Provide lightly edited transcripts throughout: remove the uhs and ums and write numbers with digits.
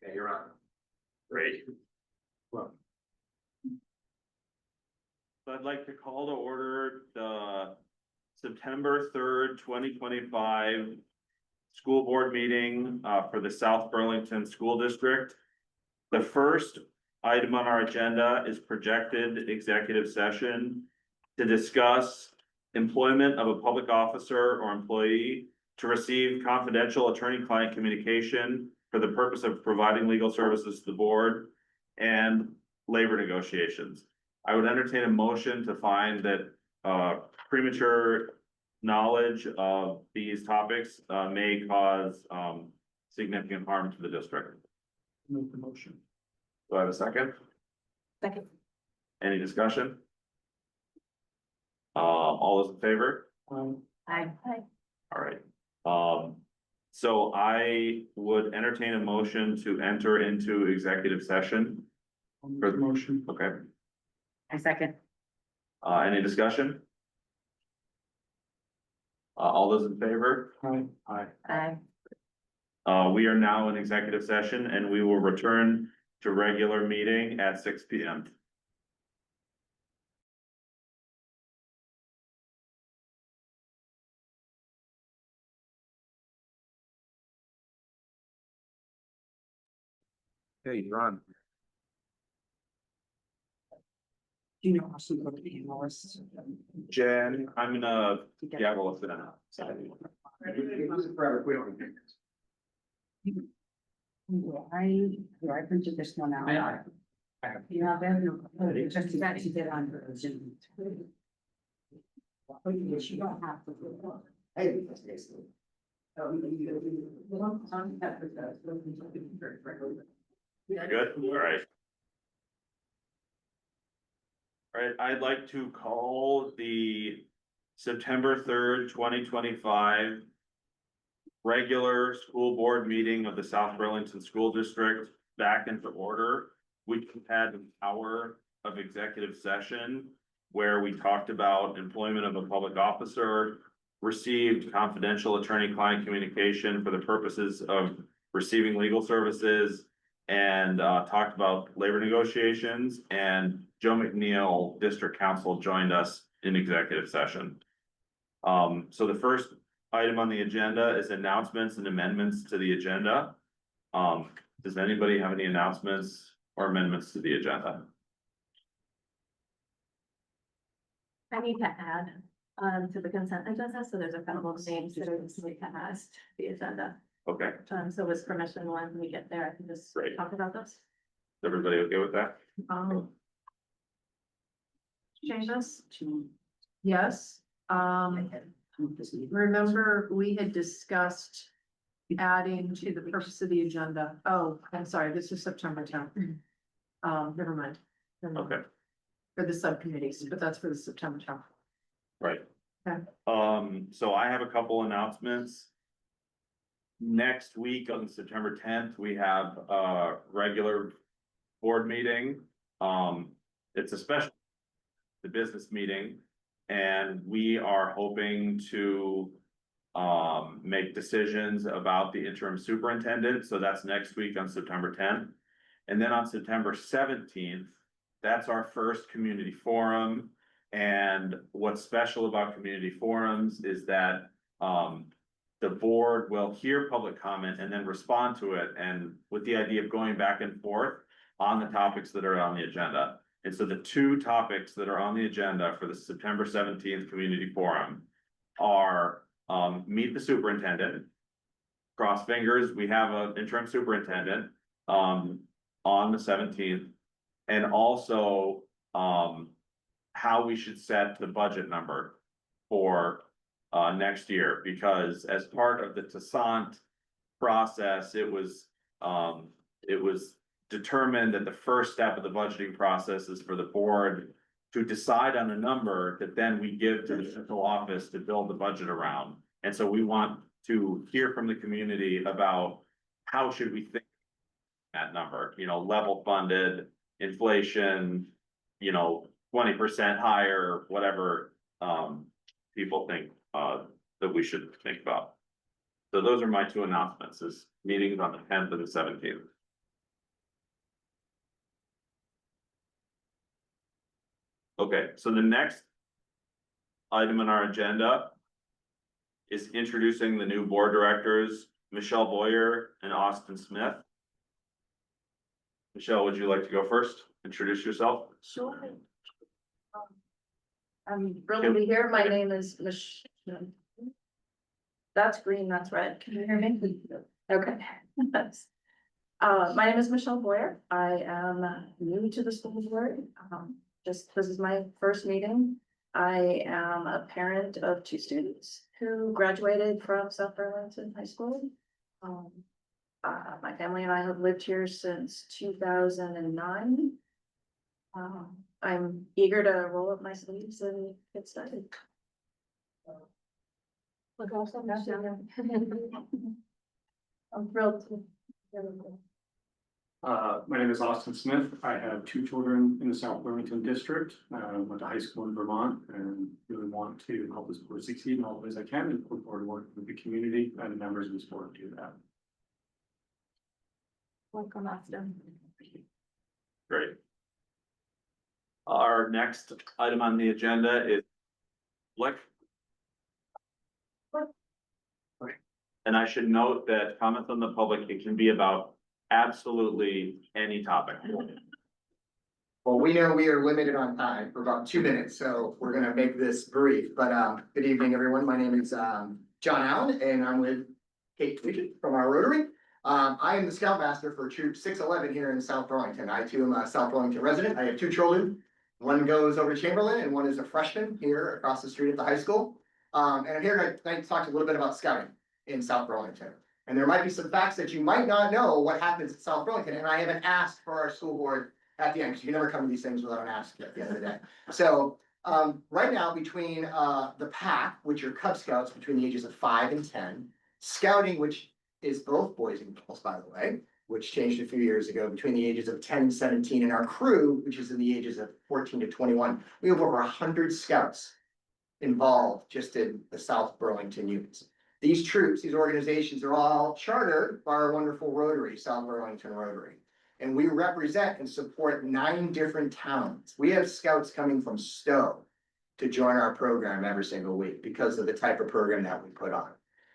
Okay, you're on. Great. Well, So I'd like to call to order the September 3rd, 2025 school board meeting for the South Burlington School District. The first item on our agenda is projected executive session to discuss employment of a public officer or employee to receive confidential attorney-client communication for the purpose of providing legal services to the board and labor negotiations. I would entertain a motion to find that premature knowledge of these topics may cause significant harm to the district. move the motion. Do I have a second? Second. Any discussion? All those in favor? Aye. All right. So I would entertain a motion to enter into executive session. I'll make the motion. Okay, I second. any discussion? All those in favor? Aye. Aye. Aye. We are now in executive session and we will return to regular meeting at 6 p.m. Okay, you're on. Do you know how she looked at the analysts? Jen, I'm gonna, yeah, we'll sit down. Forever, we don't. I printed this one out. I have. You have that? No, just that you did on the Zoom. Oh, yes, you don't have to. Hey. Good, all right. All right, I'd like to call the September 3rd, 2025 regular school board meeting of the South Burlington School District back into order. We had an hour of executive session where we talked about employment of a public officer, received confidential attorney-client communication for the purposes of receiving legal services, and talked about labor negotiations, and Joe McNeil, District Council, joined us in executive session. So the first item on the agenda is announcements and amendments to the agenda. Does anybody have any announcements or amendments to the agenda? I need to add to the consent agenda, so there's a couple of names that are just need to add to the agenda. Okay, is So with permission, when we get there, I can just Great. talk about this. everybody okay with that? Changes? Yes, remember, we had discussed adding to the purpose of the agenda. Oh, I'm sorry, this is September 10th. Never mind. Okay, For the subcommittees, but that's for the September 10th. right. Okay. So I have a couple announcements. Next week on September 10th, we have a regular board meeting. It's a special, the business meeting, and we are hoping to make decisions about the interim superintendent. So that's next week on September 10th. And then on September 17th, that's our first community forum. And what's special about community forums is that the board will hear public comment and then respond to it, and with the idea of going back and forth on the topics that are on the agenda. And so the two topics that are on the agenda for the September 17th community forum are meet the superintendent. Cross fingers, we have an interim superintendent on the 17th, and also how we should set the budget number for next year, because as part of the Toussaint process, it was determined that the first step of the budgeting process is for the board to decide on a number that then we give to the central office to build the budget around. And so we want to hear from the community about how should we think that number, level funded, inflation, 20% higher, whatever people think that we should think about. So those are my two announcements, is meetings on the 10th and the 17th. Okay, so the next item on our agenda is introducing the new board directors, Michelle Boyer and Austin Smith. Michelle, would you like to go first? Introduce yourself. Sure. I'm thrilled to be here. My name is That's green, that's red. Can you hear me? Okay. My name is Michelle Boyer. I am new to the school board. This is my first meeting. I am a parent of 2 students who graduated from South Burlington High School. My family and I have lived here since 2009. I'm eager to roll up my sleeves and get started. I'm thrilled to. My name is Austin Smith. I have 2 children in the South Burlington district. Went to high school in Vermont and really want to help this board succeed in all the ways I can and look forward to working with the community and the members of this board to do that. Welcome, Austin. Great. Our next item on the agenda is and I should note that comments on the public, it can be about absolutely any topic. Well, we know we are limited on time for about 2 minutes, so we're gonna make this brief, but good evening, everyone. My name is John Allen, and I'm with Kate Fidget from our Rotary. I am the Scoutmaster for Troop 611 here in South Burlington. I too am a South Burlington resident. I have 2 children. One goes over to Chamberlain and one is a freshman here across the street at the high school. And I'm here tonight to talk a little bit about scouting in South Burlington. And there might be some facts that you might not know what happens at South Burlington, and I haven't asked for our school board at the end, because you never come to these things without an ask at the end of the day. So right now, between the PAC, which are Cub Scouts between the ages of 5 and 10, Scouting, which is both boys and girls, by the way, which changed a few years ago, between the ages of 10 and 17, and our crew, which is in the ages of 14 to 21, we have over 100 scouts involved just in the South Burlington units. These troops, these organizations are all chartered by our wonderful Rotary, South Burlington Rotary. And we represent and support 9 different towns. We have scouts coming from Stowe to join our program every single week because of the type of program that we put on.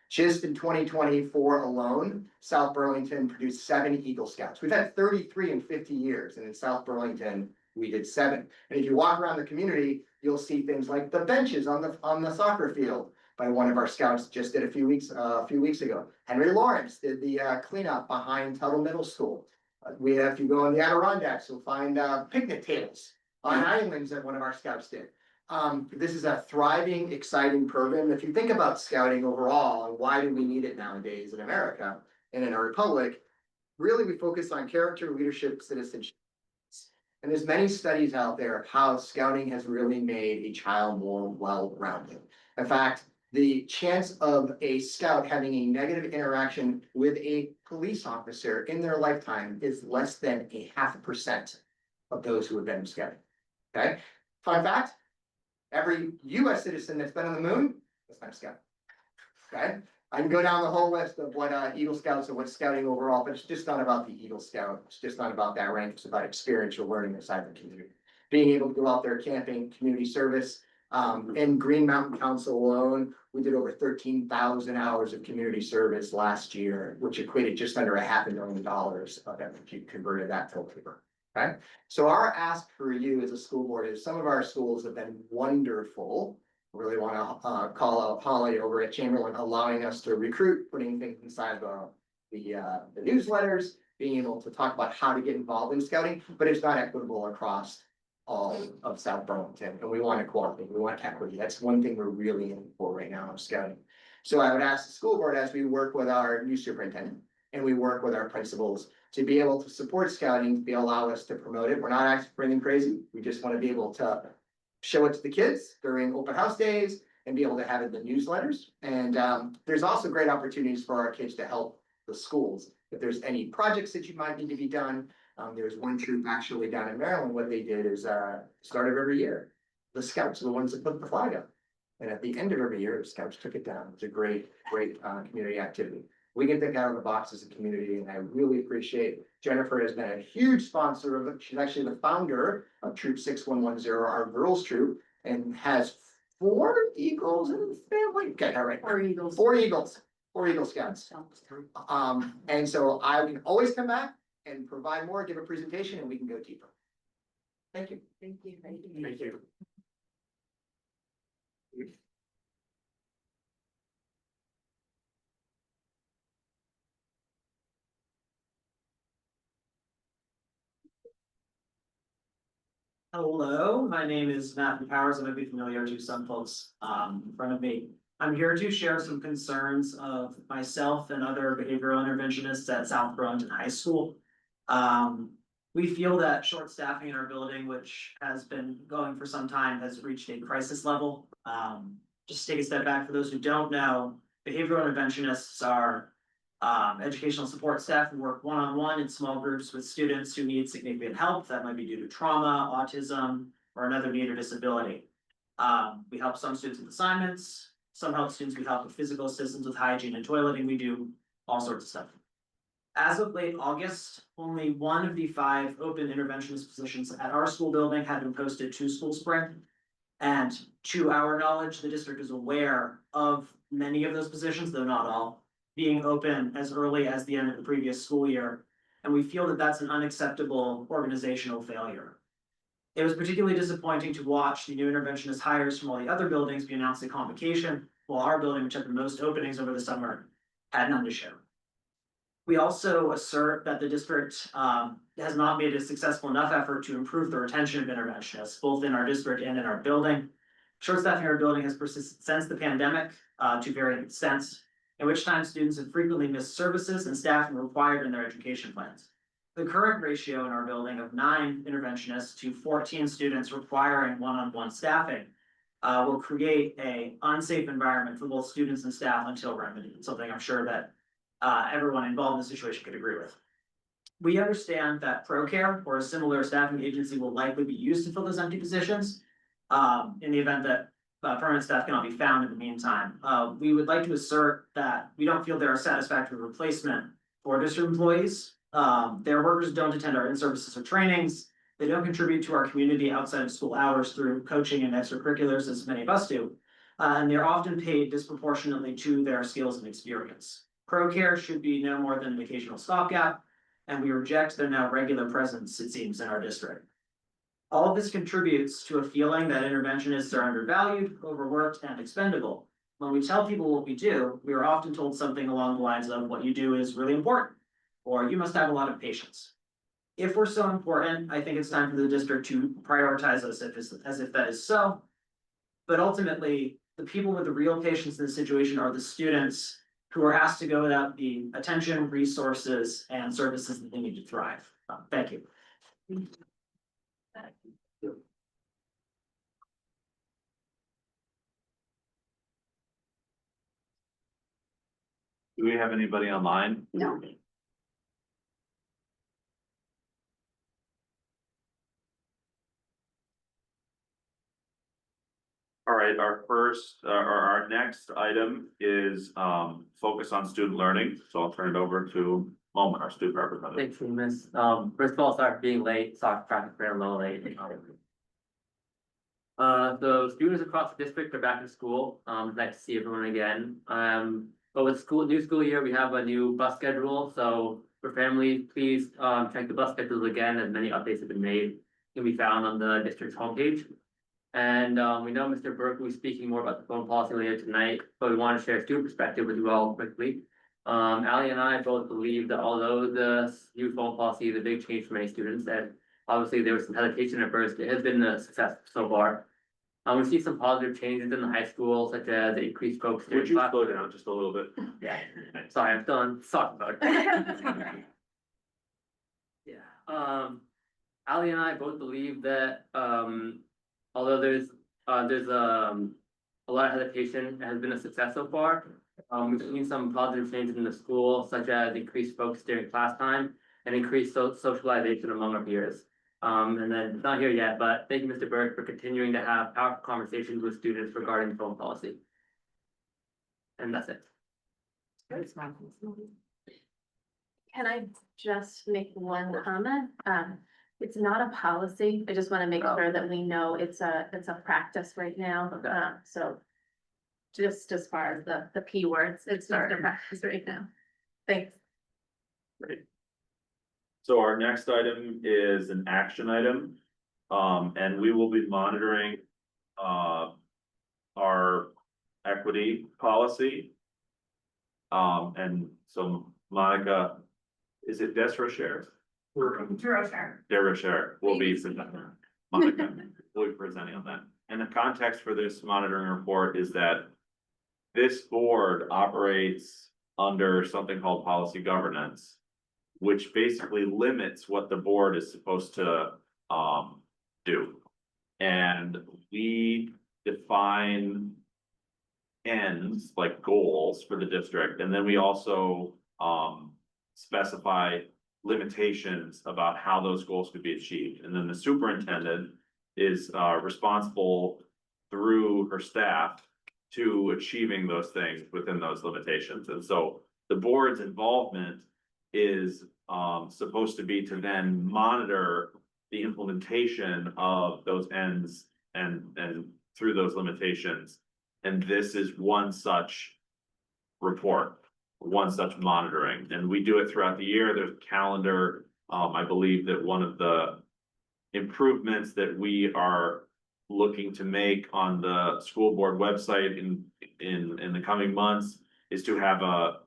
Just in 2024 alone, South Burlington produced 7 Eagle Scouts. We've had 33 in 50 years, and in South Burlington, we did 7. And if you walk around the community, you'll see things like the benches on the soccer field by one of our scouts just did a few weeks ago. Henry Lawrence did the cleanup behind Tuttle Middle School. If you go in the Adirondacks, you'll find picnic tables on islands that one of our scouts did. This is a thriving, exciting program. If you think about scouting overall and why do we need it nowadays in America and in our republic, really we focus on character, leadership, citizenship. And there's many studies out there of how scouting has really made a child more well-rounded. In fact, the chance of a scout having a negative interaction with a police officer in their lifetime is less than 0.5% of those who have been scouting. Okay, fun fact, every US citizen that's been on the moon has been a scout. Okay, I can go down the whole list of what Eagle Scouts and what's scouting overall, but it's just not about the Eagle Scout. It's just not about that rank. It's about experiential learning inside the community. Being able to go out there camping, community service. In Green Mountain Council alone, we did over 13,000 hours of community service last year, which equated just under $500,000 of that if you converted that to labor. Okay, so our ask for you as a school board is some of our schools have been wonderful. Really want to call out Holly over at Chamberlain, allowing us to recruit, putting things inside the newsletters, being able to talk about how to get involved in scouting, but it's not equitable across all of South Burlington, and we want equality, we want equity. That's one thing we're really in for right now in scouting. So I would ask the school board, as we work with our new superintendent and we work with our principals, to be able to support scouting, to allow us to promote it. We're not asking for anything crazy. We just want to be able to show it to the kids during open house days and be able to have it in the newsletters. And there's also great opportunities for our kids to help the schools. If there's any projects that you might need to be done, there's one troop actually down in Maryland. What they did is start of every year, the scouts are the ones that put the flag up. And at the end of every year, the scouts took it down. It's a great community activity. we can think out of the box as a community, and I really appreciate Jennifer has been a huge sponsor of it. She's actually the founder of Troop 6110, our girls troop, and has 4 Eagles in the family. Okay, all right. Or Eagles. 4 Eagles, 4 Eagle Scouts. And so I can always come back and provide more, give a presentation, and we can go deeper. Thank you. Thank you. Thank you. Hello, my name is Matthew Powers. I might be familiar to some folks in front of me. I'm here to share some concerns of myself and other behavioral interventionists at South Burlington High School. We feel that short staffing in our building, which has been going for some time, has reached a crisis level. Just to take a step back, for those who don't know, behavioral interventionists are educational support staff who work one-on-one in small groups with students who need significant help. That might be due to trauma, autism, or another need or disability. We help some students with assignments, some help students, we help with physical assistance with hygiene and toileting, we do all sorts of stuff. As of late August, only 1 of the 5 open interventionist positions at our school building had been posted to school spring. And to our knowledge, the district is aware of many of those positions, though not all, being open as early as the end of the previous school year. And we feel that that's an unacceptable organizational failure. It was particularly disappointing to watch the new interventionist hires from all the other buildings be announced at convocation, while our building, which had the most openings over the summer, had none to show. We also assert that the district has not made a successful enough effort to improve the retention of interventionists, both in our district and in our building. Short staffing in our building has persisted since the pandemic to varying extents, in which time students have frequently missed services and staffing required in their education plans. The current ratio in our building of 9 interventionists to 14 students requiring one-on-one staffing will create an unsafe environment for both students and staff until remedied, something I'm sure that everyone involved in the situation could agree with. We understand that ProCare or a similar staffing agency will likely be used to fill those empty positions in the event that permanent staff cannot be found in the meantime. We would like to assert that we don't feel they're a satisfactory replacement for district employees. Their workers don't attend our in-services or trainings. They don't contribute to our community outside of school hours through coaching and extracurriculars, as many of us do. And they're often paid disproportionately to their skills and experience. ProCare should be no more than an occasional stopgap, and we reject their now regular presence, it seems, in our district. All of this contributes to a feeling that interventionists are undervalued, overworked, and expendable. When we tell people what we do, we are often told something along the lines of what you do is really important, or you must have a lot of patience. If we're so important, I think it's time for the district to prioritize us as if that is so. But ultimately, the people with the real patience in this situation are the students who are asked to go without the attention, resources, and services that they need to thrive. Thank you. Do we have anybody online? No. All right, our first, or our next item is, focus on student learning, so I'll turn it over to Moment, our student representative. Thanks, Seamus. First of all, sorry for being late, sorry for traffic ran a little late. So students across the district are back in school, nice to see everyone again. But with new school year, we have a new bus schedule, so for families, please, check the bus schedules again, as many updates have been made. Can be found on the district's homepage. And we know Mr. Burke will be speaking more about the phone policy later tonight, but we want to share a student perspective with you all quickly. Ali and I both believe that although the new phone policy is a big change for many students, and obviously there was some hesitation at first, it has been a success so far. We see some positive changes in the high school, such as increased focus. Would you slow down just a little bit? Yeah, sorry, I'm still on soft mode. Yeah, Ali and I both believe that, although there's a lot of hesitation, it has been a success so far. We've seen some positive changes in the school, such as increased focus during class time and increased socialization among our peers. And then it's not here yet, but thank you, Mr. Burke, for continuing to have powerful conversations with students regarding the phone policy. And that's it. Can I just make one comment? It's not a policy. I just want to make sure that we know it's a practice right now. So just as far as the P words, it's just a practice right now. Thanks. Great. So our next item is an action item. And we will be monitoring, our equity policy. And so Monica, is it Desrocher? Desrocher will be presenting. Monica will be presenting on that. And the context for this monitoring report is that this board operates under something called policy governance, which basically limits what the board is supposed to, do. And we define ends, like goals for the district, and then we also, specify limitations about how those goals could be achieved. And then the superintendent is, responsible through her staff to achieving those things within those limitations. And so the board's involvement is, supposed to be to then monitor the implementation of those ends and through those limitations. And this is one such report, one such monitoring, and we do it throughout the year. There's a calendar. I believe that one of the improvements that we are looking to make on the school board website in the coming months is to have a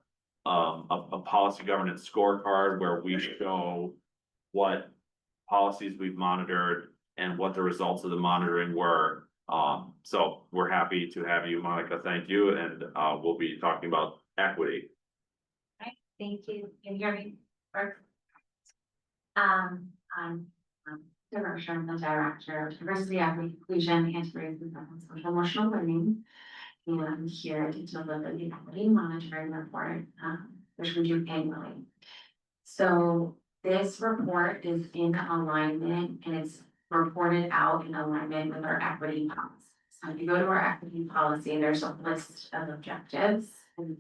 policy governance scorecard where we show what policies we've monitored and what the results of the monitoring were. So we're happy to have you, Monica. Thank you. And we'll be talking about equity. Thank you. Can you hear me? I'm Deborah Sherman, the Director of Diversity, Equity, Inclusion, Anti-Racism, and Social Emotional Learning. And I'm here to deliver the equity monitoring report, which we do annually. So this report is in alignment and it's reported out in alignment with our equity policy. So if you go to our equity policy, there's a list of objectives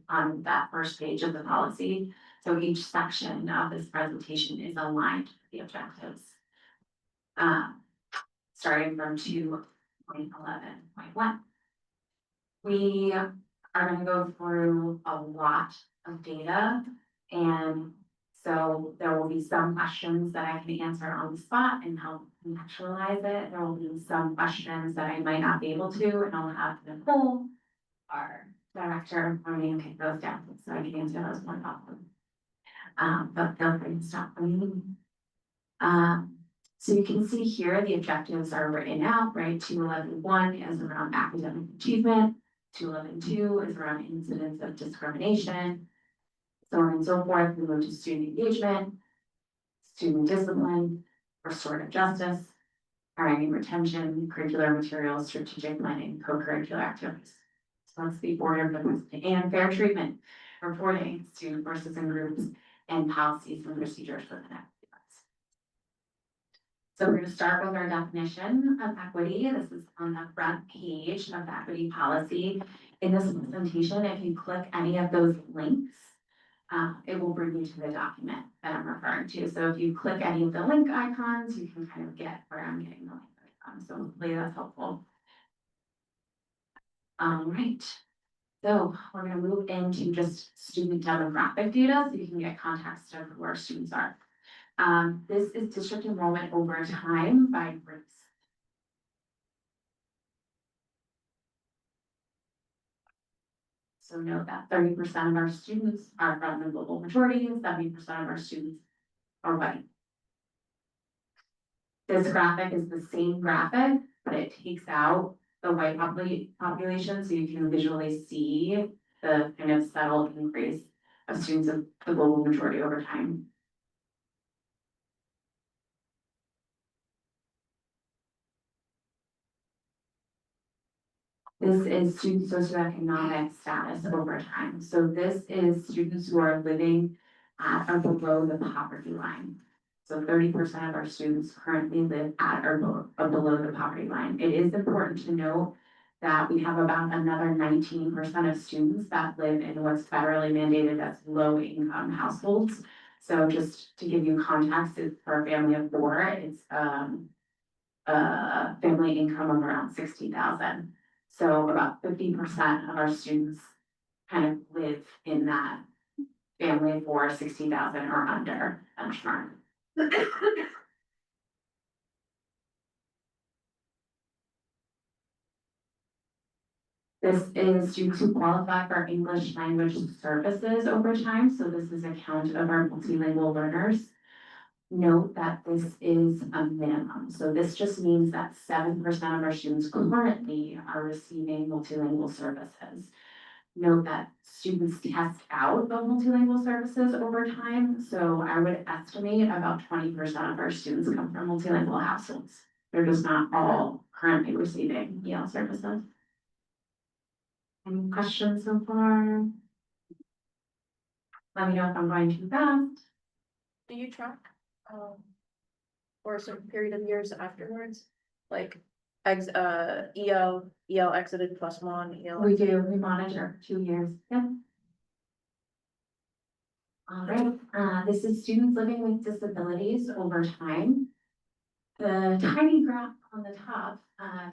on that first page of the policy. So each section of this presentation is aligned with the objectives. Starting from 2.11.1. We are going to go through a lot of data, and so there will be some questions that I can answer on the spot and help contextualize it. There will be some questions that I might not be able to, and I'll have Nicole, our director of learning, take those down so I can answer those one by one. But feel free to stop me. So you can see here the objectives are written out, right? 211.1 is around academic achievement. 211.2 is around incidents of discrimination. So on and so forth. We move to student engagement, student discipline, restorative justice, hiring and retention, curricular materials, strategic planning, co-curricular activities. So that's the order of the and fair treatment, reporting, student versus in groups, and policies and procedures for the next. So we're going to start with our definition of equity. This is on the front page of the equity policy. In this presentation, if you click any of those links, it will bring you to the document that I'm referring to. So if you click any of the link icons, you can kind of get where I'm getting the link from. So hopefully that's helpful. All right. So we're going to move into just student demographic data so you can get context of who our students are. This is district enrollment over time by groups. So note that 30% of our students are from the global majority, 70% of our students are white. This graphic is the same graphic, but it takes out the white population so you can visually see the kind of settled increase of students of the global majority over time. This is student socioeconomic status over time. So this is students who are living at or below the poverty line. So 30% of our students currently live at or below the poverty line. It is important to note that we have about another 19% of students that live in what's federally mandated as low-income households. So just to give you context, it's for a family of four, it's family income of around 60,000. So about 50% of our students kind of live in that family of four, 60,000 or under benchmark. This is students who qualify for English language services over time, so this is a count of our multilingual learners. Note that this is a minimum, so this just means that 7% of our students currently are receiving multilingual services. Note that students test out of multilingual services over time, so I would estimate about 20% of our students come from multilingual households. They're just not all currently receiving EL services. Any questions so far? Let me know if I'm going too fast. Do you track, for a certain period of years afterwards? Like, EL exited +1, EL. We do, we monitor 2 years, yep. All right, this is students living with disabilities over time. The tiny graph on the top,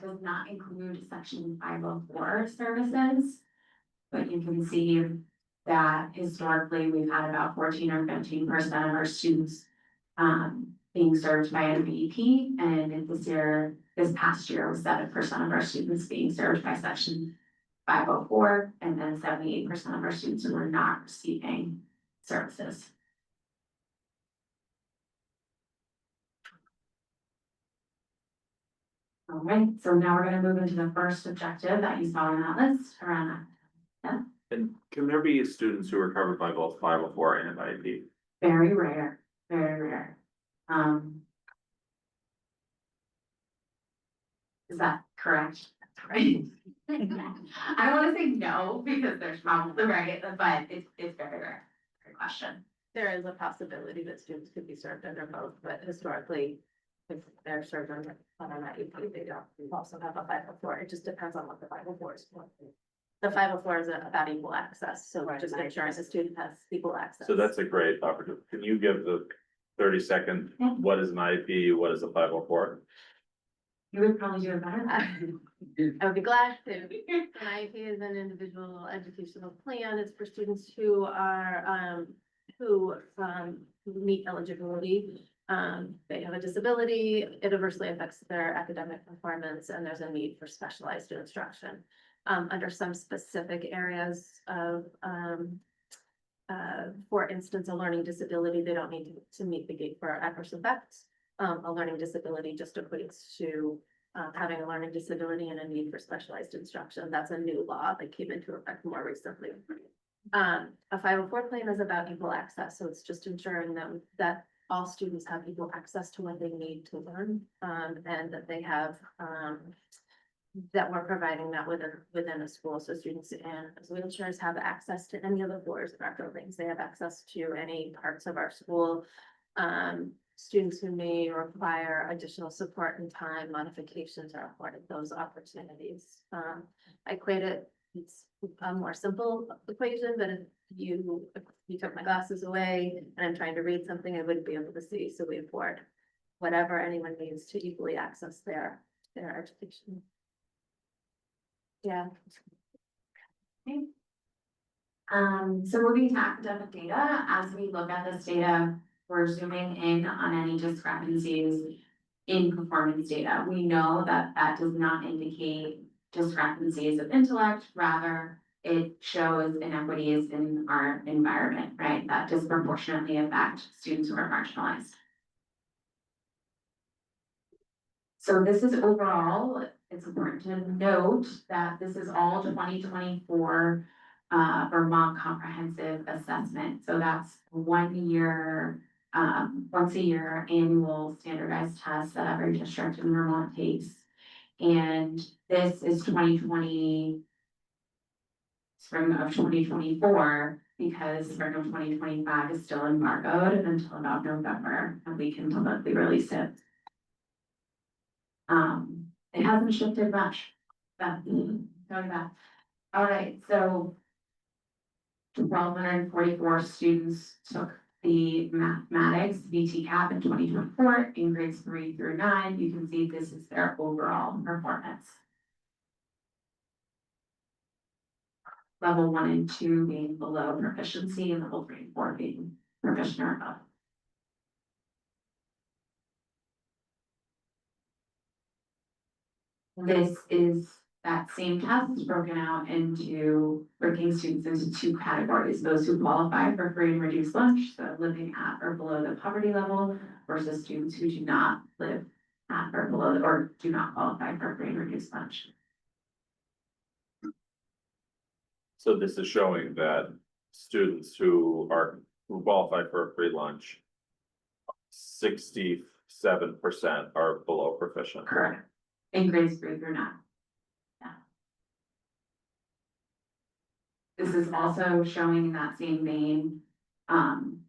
does not include section 504 services. But you can see that historically, we've had about 14 or 15% of our students, being served by an AEP, and this past year was 7% of our students being served by section 504, and then 78% of our students who were not receiving services. All right, so now we're gonna move into the first objective that you saw on that list around that. And can there be students who are covered by both 504 and IEP? Very rare, very rare. Is that correct? That's right. I don't wanna say no, because there's probably right, but it's very rare. Great question. There is a possibility that students could be served under both, but historically, if they're served under an IEP, they don't also have a 504. It just depends on what the 504 is for. The 504 is about equal access, so Right, just right. ensuring the student has equal access. So that's a great opportunity. Can you give the 30-second, Yeah. what is an IEP, what is a 504? You would probably do it better. I would be glad to. An IEP is an individual educational plan. It's for students who are, who meet eligibility. They have a disability, it adversely affects their academic performance, and there's a need for specialized instruction. Under some specific areas of, for instance, a learning disability, they don't need to meet the gate for adverse effects. A learning disability just equates to having a learning disability and a need for specialized instruction. That's a new law that came into effect more recently. A 504 plan is about equal access, so it's just ensuring that all students have equal access to what they need to learn, and that they have, that we're providing that within a school, so students in wheelchairs have access to any of the floors of our buildings. They have access to any parts of our school. Students who may require additional support and time modifications are afforded those opportunities. I equate it, it's a more simple equation, but if you took my glasses away and I'm trying to read something, I wouldn't be able to see, so we afford whatever anyone needs to equally access their education. Yeah. So moving to academic data, as we look at this data, we're zooming in on any discrepancies in performance data. We know that that does not indicate discrepancies of intellect, rather it shows inequities in our environment, right? That disproportionately affect students who are marginalized. So this is overall, it's important to note that this is all 2024 Vermont Comprehensive Assessment. So that's 1 year, once a year annual standardized test that every district in Vermont takes. And this is 2020, spring of 2024, because spring of 2025 is still embargoed until about November, and we can publicly release it. It hasn't shifted much. Sorry about. All right, so. 1,244 students took the mathematics VT cap in 2024 in grades 3 through 9. You can see this is their overall performance. Level 1 and 2 being below proficiency and level 3 and 4 being proficient or above. This is that same test broken out into breaking students into two categories, those who qualify for free and reduced lunch, so living at or below the poverty level, versus students who do not live at or below, or do not qualify for free and reduced lunch. So this is showing that students who qualify for a free lunch. 67% are below proficient. Correct. In grades 3 through 9. Yeah. This is also showing in that same vein, and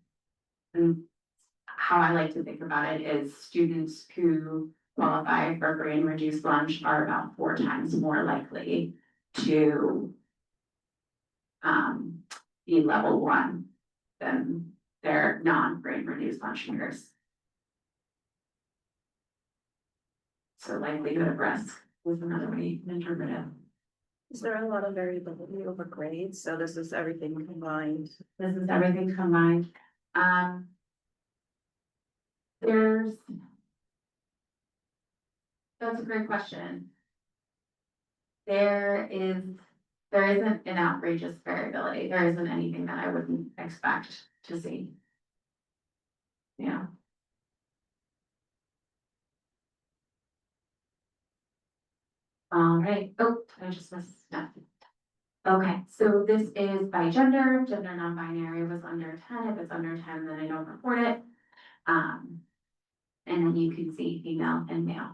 how I like to think about it is students who qualify for free and reduced lunch are about 4 times more likely to be level 1 than their non-free and reduced lunch peers. So likelihood of risk was another way to interpret it. Is there a lot of variability over grades? So this is everything combined. This is everything combined. That's a great question. There isn't an outrageous variability. There isn't anything that I wouldn't expect to see. Yeah. All right, oh, I just missed that. Okay, so this is by gender non-binary was under 10, if it's under 10, then I don't report it. And then you can see female and male.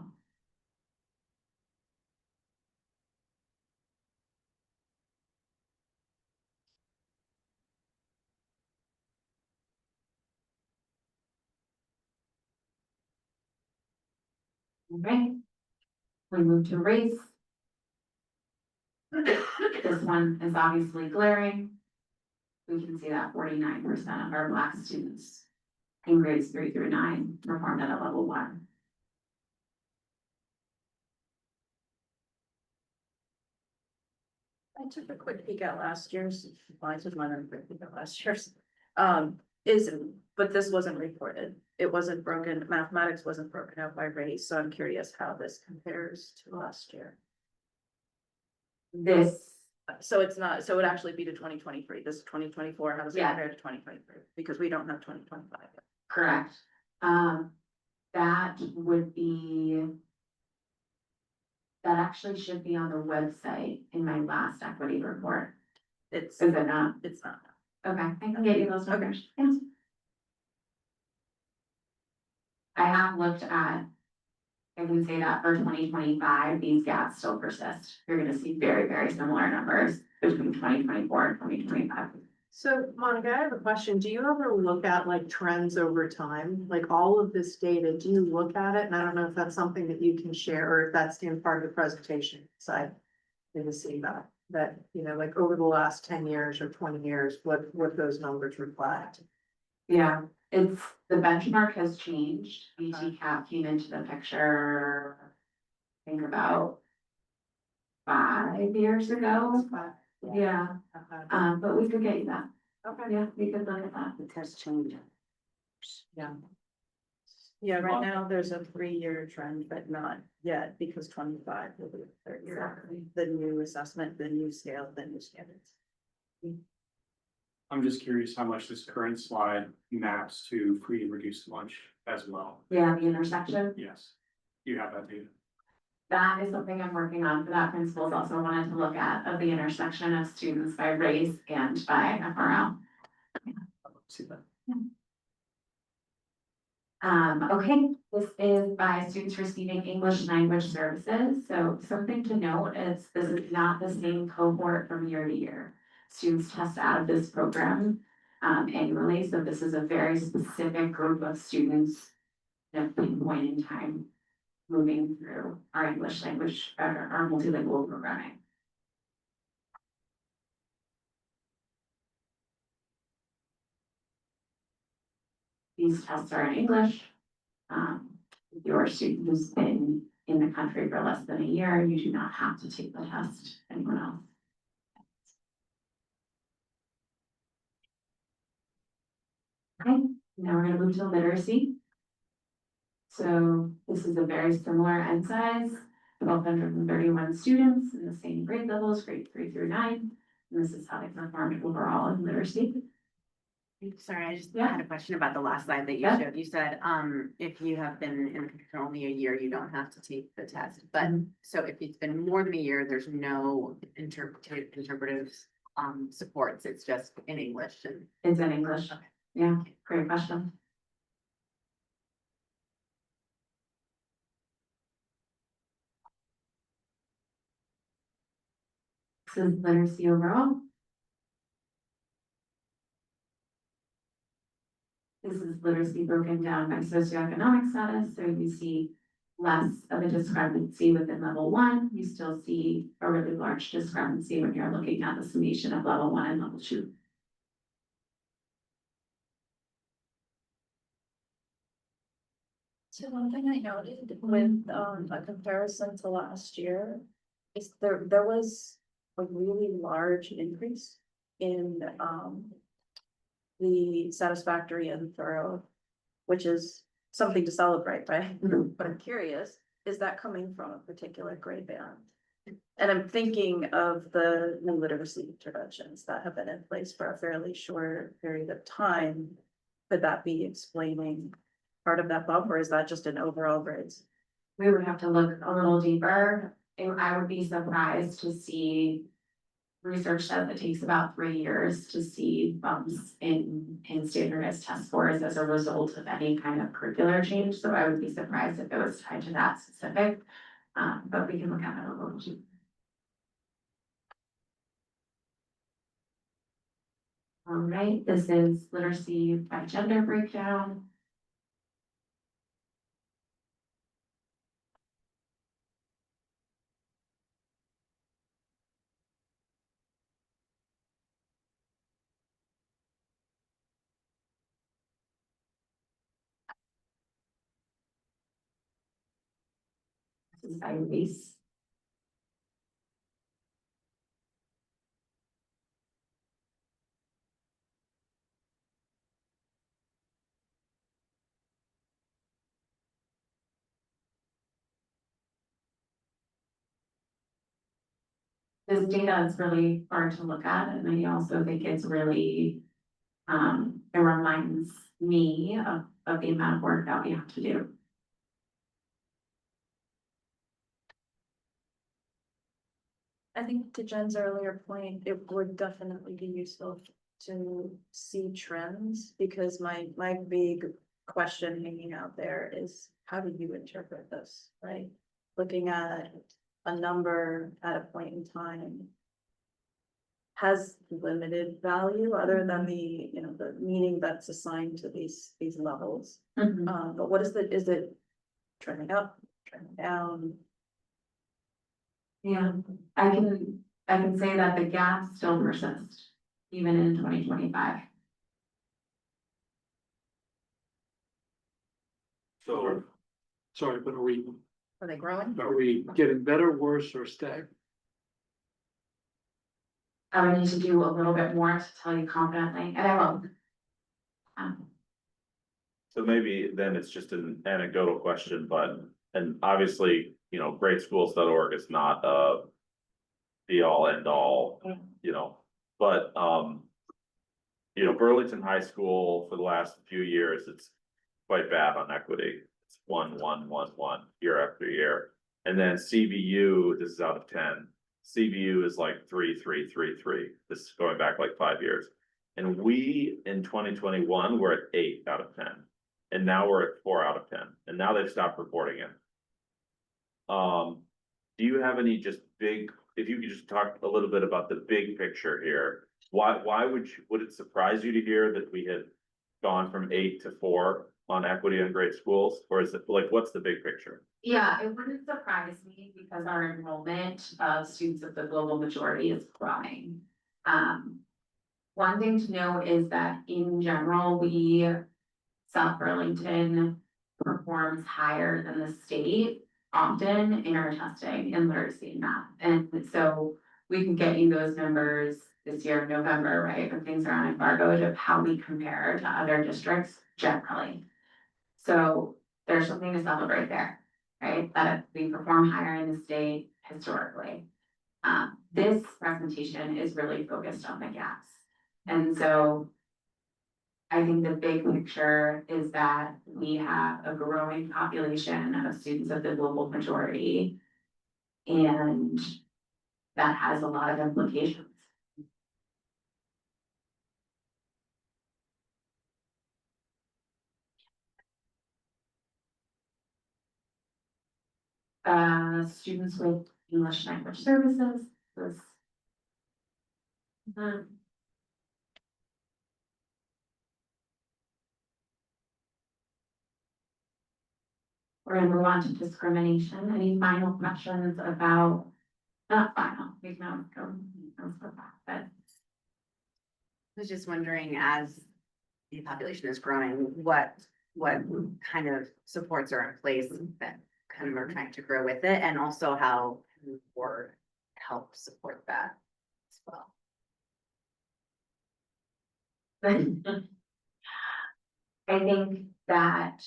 Okay. We move to race. This one is obviously glaring. We can see that 49% of our Black students in grades 3 through 9 performed at a level 1. I took a quick peek at last year's, I took mine on a quick peek at last year's. But this wasn't reported. It wasn't broken, mathematics wasn't broken out by race, so I'm curious how this compares to last year. This, So it's not, so it would actually be to 2023, this is 2024, how does it Yeah. compare to 2023? Because we don't have 2025 yet. correct. That would be. That actually should be on the website in my last equity report. It's, Is it not? it's not. Okay, I can get you those numbers. Yes. I have looked at. I can say that for 2025, these gaps still persist. You're gonna see very, very similar numbers between 2024 and 2025. So Monica, I have a question. Do you ever look at like trends over time? Like all of this data, do you look at it? And I don't know if that's something that you can share or if that's in part of the presentation side. In the see that, you know, like over the last 10 years or 20 years, what those numbers reflect. Yeah, it's, the benchmark has changed. BT cap came into the picture, I think about 5 years ago. Yeah, but we could get you that. Okay. Yeah, we could look at that. The test change. Yeah. Yeah, right now there's a 3-year trend, but not yet because 25 will be the 3rd year. Exactly. The new assessment, the new scale, the new standards. I'm just curious how much this current slide maps to free and reduced lunch as well. Yeah, the intersection. Yes, you have that data. That is something I'm working on for that principals also wanted to look at of the intersection of students by race and by FRL. See that? Okay, this is by students receiving English language services. So something to note is this is not the same cohort from year to year. Students test out of this program annually, so this is a very specific group of students at a point in time. moving through our English language, our multilingual programming. These tests are in English. If you're a student who's been in the country for less than a year, you do not have to take the test, anyone else. Okay, now we're gonna move to literacy. So this is a very similar end size, 1,231 students in the same grade levels, grade 3 through 9. And this is how they performed overall in literacy. Sorry, I just Yeah. had a question about the last slide that you Yeah. showed. You said, if you have been in the country for only a year, you don't have to take the test. But so if it's been more than a year, there's no interpretive supports. It's just in English and. It's in English. Okay. Yeah, great question. This is literacy overall. This is literacy broken down by socioeconomic status, so you see less of a discrepancy within level 1. You still see a really large discrepancy when you're looking at the summation of level 1 and level 2. So one thing I noted with a comparison to last year is there was a really large increase in the satisfactory and thorough, which is something to celebrate, right? But I'm curious, is that coming from a particular grade band? And I'm thinking of the new literacy interventions that have been in place for a fairly short period of time. Could that be explaining part of that bump, or is that just an overall grades? We would have to look a little deeper, and I would be surprised to see research says it takes about 3 years to see bumps in standardized test scores as a result of any kind of curricular change. So I would be surprised if it was tied to that specific, but we can look at it a little deeper. All right, this is literacy by gender breakdown. This is by race. This data is really hard to look at, and I also think it's really, it reminds me of the amount of work that we have to do. I think to Jen's earlier point, it would definitely be useful to see trends, because my big question hanging out there is, how do you interpret this, right? Looking at a number at a point in time has limited value other than the, the meaning that's assigned to these levels. But what is it trending up, trending down? Yeah, I can say that the gaps still persist, even in 2025. So, Sorry, but Are they growing? are we getting better, worse, or stagnant? I would need to do a little bit more to tell you confidently, and I will. so maybe then it's just an anecdotal question, but, and obviously, greatschools.org is not a be all end all, but, Burlington High School for the last few years, it's quite bad on equity. It's 1, 1, 1, 1 year after year. And then CVU, this is out of 10. CVU is like 3, 3, 3, 3. This is going back like 5 years. And we, in 2021, were at 8 out of 10. And now we're at 4 out of 10. And now they've stopped reporting it. Do you have any just big, if you could just talk a little bit about the big picture here? Why would it surprise you to hear that we had gone from 8 to 4? on equity in great schools, or is it like, what's the big picture? Yeah, it wouldn't surprise me because our enrollment of students of the global majority is growing. One thing to know is that in general, South Burlington performs higher than the state often in our testing in literacy and math. And so we can get you those numbers this year in November, right, when things are on embargo, of how we compare to other districts generally. So there's something to celebrate there, right? That we perform higher in the state historically. This presentation is really focused on the gaps. And so I think the big picture is that we have a growing population of students of the global majority. And that has a lot of implications. Students with English language services was. We're gonna move on to discrimination. Any final questions about, not final, we can always go back, but. I was just wondering, as the population is growing, what kind of supports are in place that kind of are trying to grow with it, and also how can the board help support that as well? I think that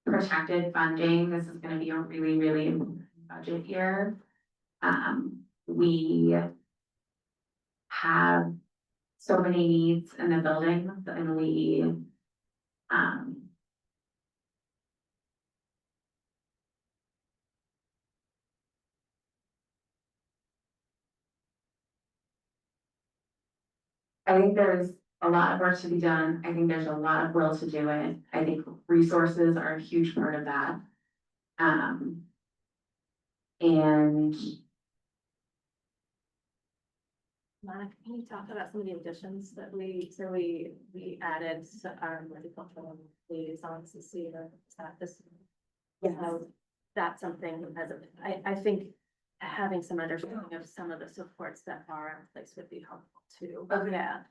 protected funding, this is gonna be a really, really important budget year. We have so many needs in the building and we, I think there's a lot of work to be done. I think there's a lot of will to do it. I think resources are a huge part of that. And Monica, can you talk about some of the additions that we added our multicultural liaisons this year? How that's something I think having some understanding of some of the supports that are in place would be helpful too. Okay. Yeah.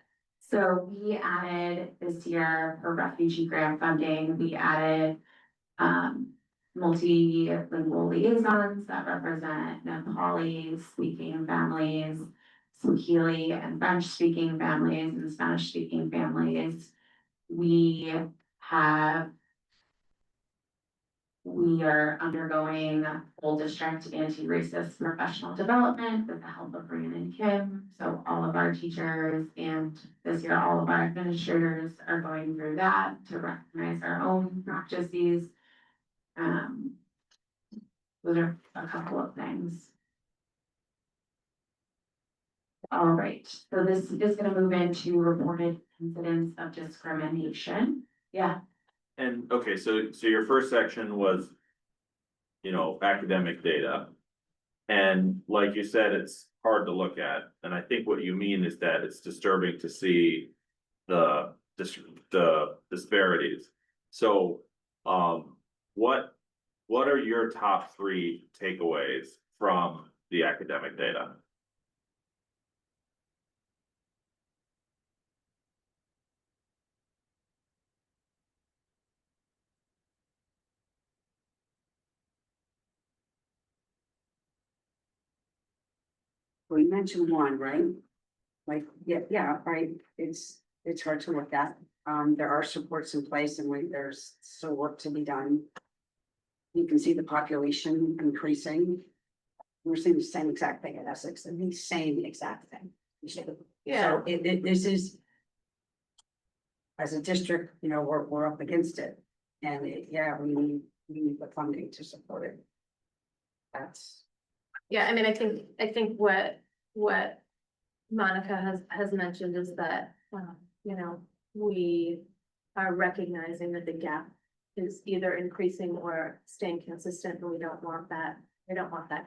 so we added this year for refugee grant funding, we added multilingual liaisons that represent Nepali speaking families, Swahili and French speaking families and Spanish speaking families. We are undergoing full district anti-racist professional development with the help of Brandon Kim. So all of our teachers and this year, all of our administrators are going through that to recognize our own practices. Those are a couple of things. All right, so this is gonna move into reported incidents of discrimination. Yeah. And, okay, so your first section was, you know, academic data. And like you said, it's hard to look at, and I think what you mean is that it's disturbing to see the disparities. So, what are your top 3 takeaways from the academic data? We mentioned one, right? Like, yeah, right, it's hard to look at. There are supports in place and there's still work to be done. You can see the population increasing. We're seeing the same exact thing in Essex, and the same exact thing. Yeah. So this is. As a district, you know, we're up against it, and we need the funding to support it. That's. Yeah, I mean, I think what Monica has mentioned is that, you know, we are recognizing that the gap is either increasing or staying consistent, and we don't want that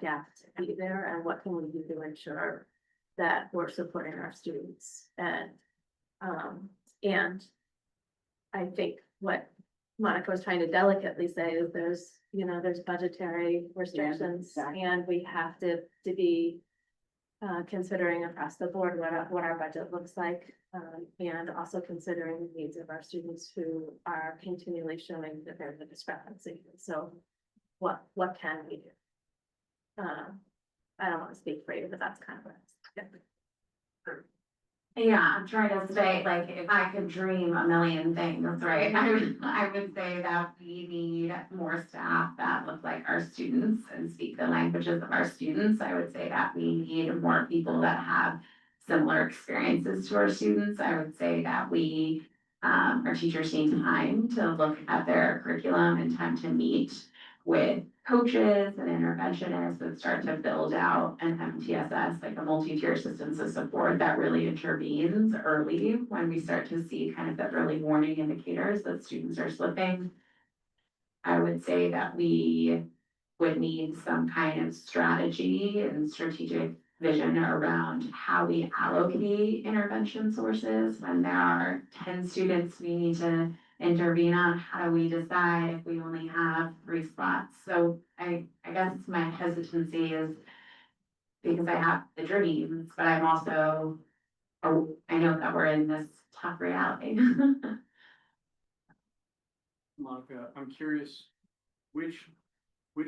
gap to be there, and what can we do to ensure that we're supporting our students and I think what Monica was trying to delicately say is there's, you know, there's budgetary restrictions exactly. and we have to be considering across the board what our budget looks like, and also considering the needs of our students who are continually showing that there's a discrepancy. So what can we do? I don't want to speak for you, but that's kind of what Yeah, I'm trying to say, like, if I could dream a million things, right? I would say that we need more staff that look like our students and speak the languages of our students. I would say that we need more people that have similar experiences to our students. I would say that our teachers need time to look at their curriculum and time to meet with coaches and interventionists and start to build out an MTSS, like a multi-tier systems of support that really intervenes early when we start to see kind of the early warning indicators that students are slipping. I would say that we would need some kind of strategy and strategic vision around how we allocate intervention sources. When there are 10 students we need to intervene on, how do we decide if we only have 3 spots? So I guess my hesitancy is because I have the dreams, but I'm also, I know that we're in this tough reality. Monica, I'm curious, which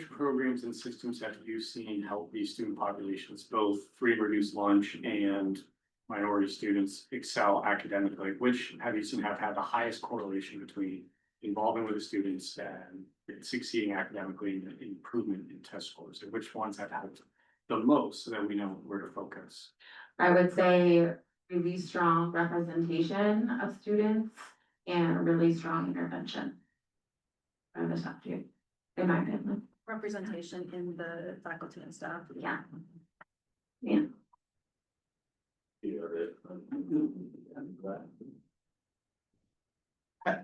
programs and systems have you seen help these student populations, both free and reduced lunch and minority students excel academically? Which have you seen have had the highest correlation between involvement with the students and succeeding academically and improvement in test scores? And which ones have helped the most so that we know where to focus? I would say really strong representation of students and really strong intervention. Are the top 2, in my opinion. Representation in the faculty and staff. Yeah. Yeah.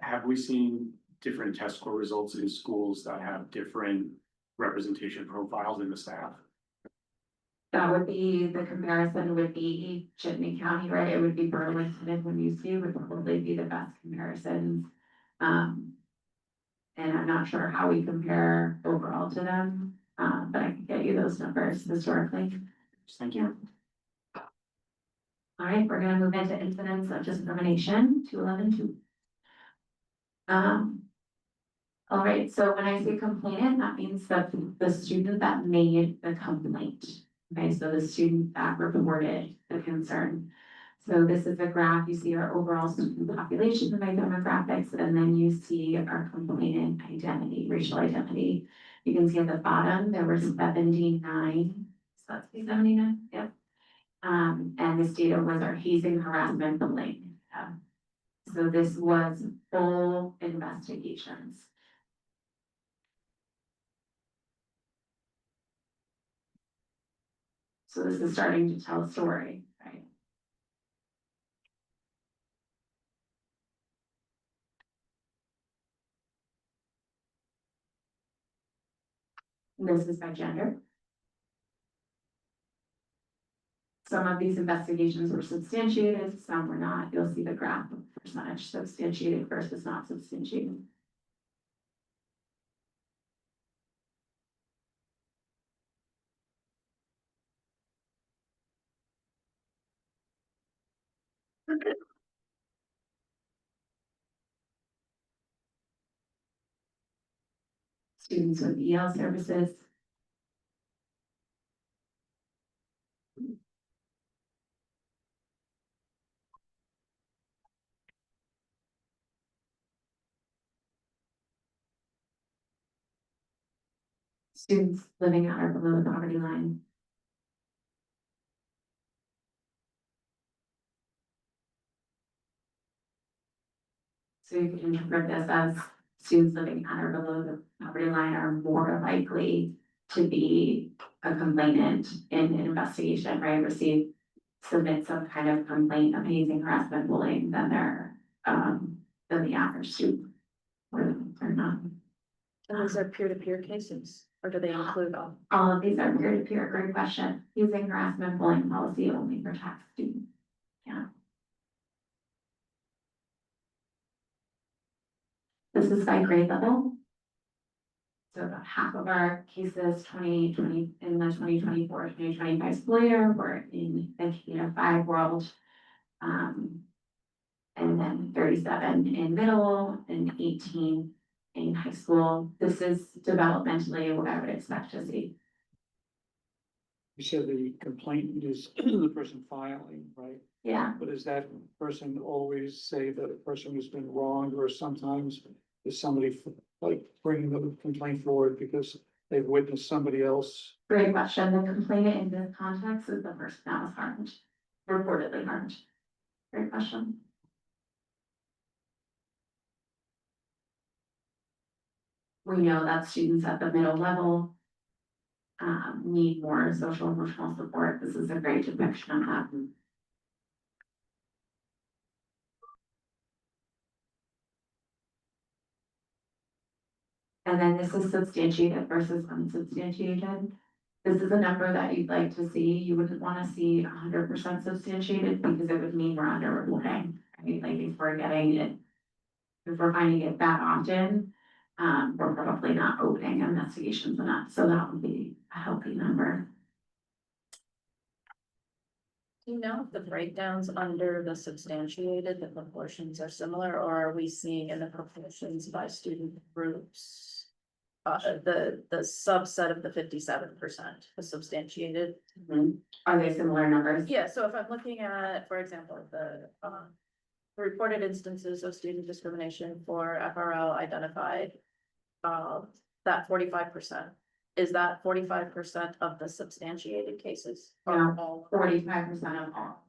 Have we seen different test score results in schools that have different representation profiles in the staff? That would be, the comparison would be Chittenden County, right? It would be Burlington and Winooski would probably be the best comparisons. And I'm not sure how we compare overall to them, but I can get you those numbers historically. Thank you. All right, we're gonna move into incidents of discrimination, 211-2. All right, so when I say complainant, that means that the student that made the complaint. Okay, so the student that reported the concern. So this is a graph, you see our overall student population by demographics, and then you see our complainant identity, racial identity. You can see at the bottom, there were 79, so that's 79, yep. And this data was our hazing, harassment, bullying. So this was full investigations. So this is starting to tell a story, right? This is by gender. Some of these investigations were substantiated, some were not. You'll see the graph of percentage substantiated versus not substantiated. Students with EL services. Students living at or below the poverty line. So you can interpret this as students living at or below the poverty line are more likely to be a complainant in an investigation, right? Submit some kind of complaint of hazing, harassment, bullying than the average student. Or not. And these are peer-to-peer cases, or do they include all? All of these are peer-to-peer, great question. Hazing, harassment, bullying policy only protects students. Yeah. This is by grade level. So about half of our cases, 2020 in the 2024-2025 school year were in the K-5 world. And then 37 in middle and 18 in high school. This is developmentally what I would expect to see. You said the complaint is the person filing, right? Yeah, But does that person always say that a person has been wronged, or sometimes is somebody like bringing the complaint forward because they've witnessed somebody else? great question. The complainant in this context is the person that was harmed, reportedly harmed. Great question. We know that students at the middle level need more social emotional support. This is a great depiction of that. And then this is substantiated versus unsubstantiated. This is a number that you'd like to see. You wouldn't want to see 100% substantiated because it would mean we're underreporting. Right? Like if we're getting it, if we're finding it that often, we're probably not opening investigations enough. So that would be a healthy number. Do you know if the breakdowns under the substantiated, the proportions are similar, or are we seeing in the proportions by student groups? The subset of the 57%, the substantiated? Are they similar numbers? Yeah, so if I'm looking at, for example, the reported instances of student discrimination for FRL identified, that 45%. Is that 45% of the substantiated cases? Or No. all? 45% of all.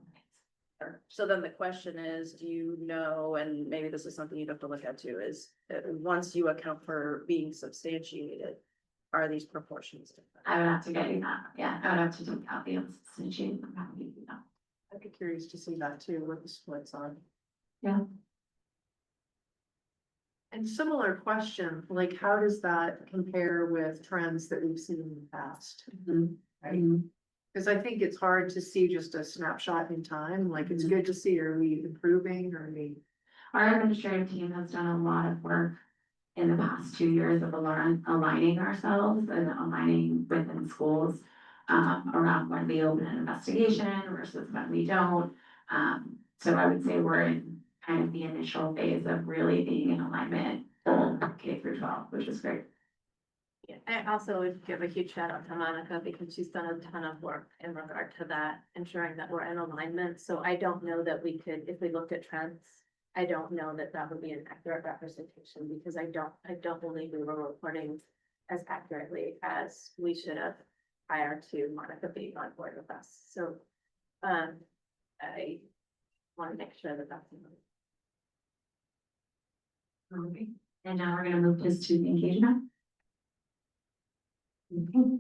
So then the question is, do you know, and maybe this is something you'd have to look at too, is once you account for being substantiated, are these proportions different? I would have to get you that. Yeah, I would have to take out the unsubstantiated and have you do that. I'd be curious to see that too, what the splits are. Yeah. And similar question, like how does that compare with trends that we've seen in the past? Right? Cause I think it's hard to see just a snapshot in time, like it's good to see, are we improving, or are we? Our administrative team has done a lot of work in the past 2 years of aligning ourselves and aligning within schools around when we open an investigation versus when we don't. So I would say we're in kind of the initial phase of really being in alignment K through 12, which is great. Yeah, I also would give a huge shout out to Monica because she's done a ton of work in regard to that, ensuring that we're in alignment. So I don't know that we could, if we looked at trends, I don't know that that would be an accurate representation because I don't believe we were reporting as accurately as we should have prior to Monica being on board with us. So, I want to make sure that that's. Okay, and now we're gonna move to student engagement. Okay,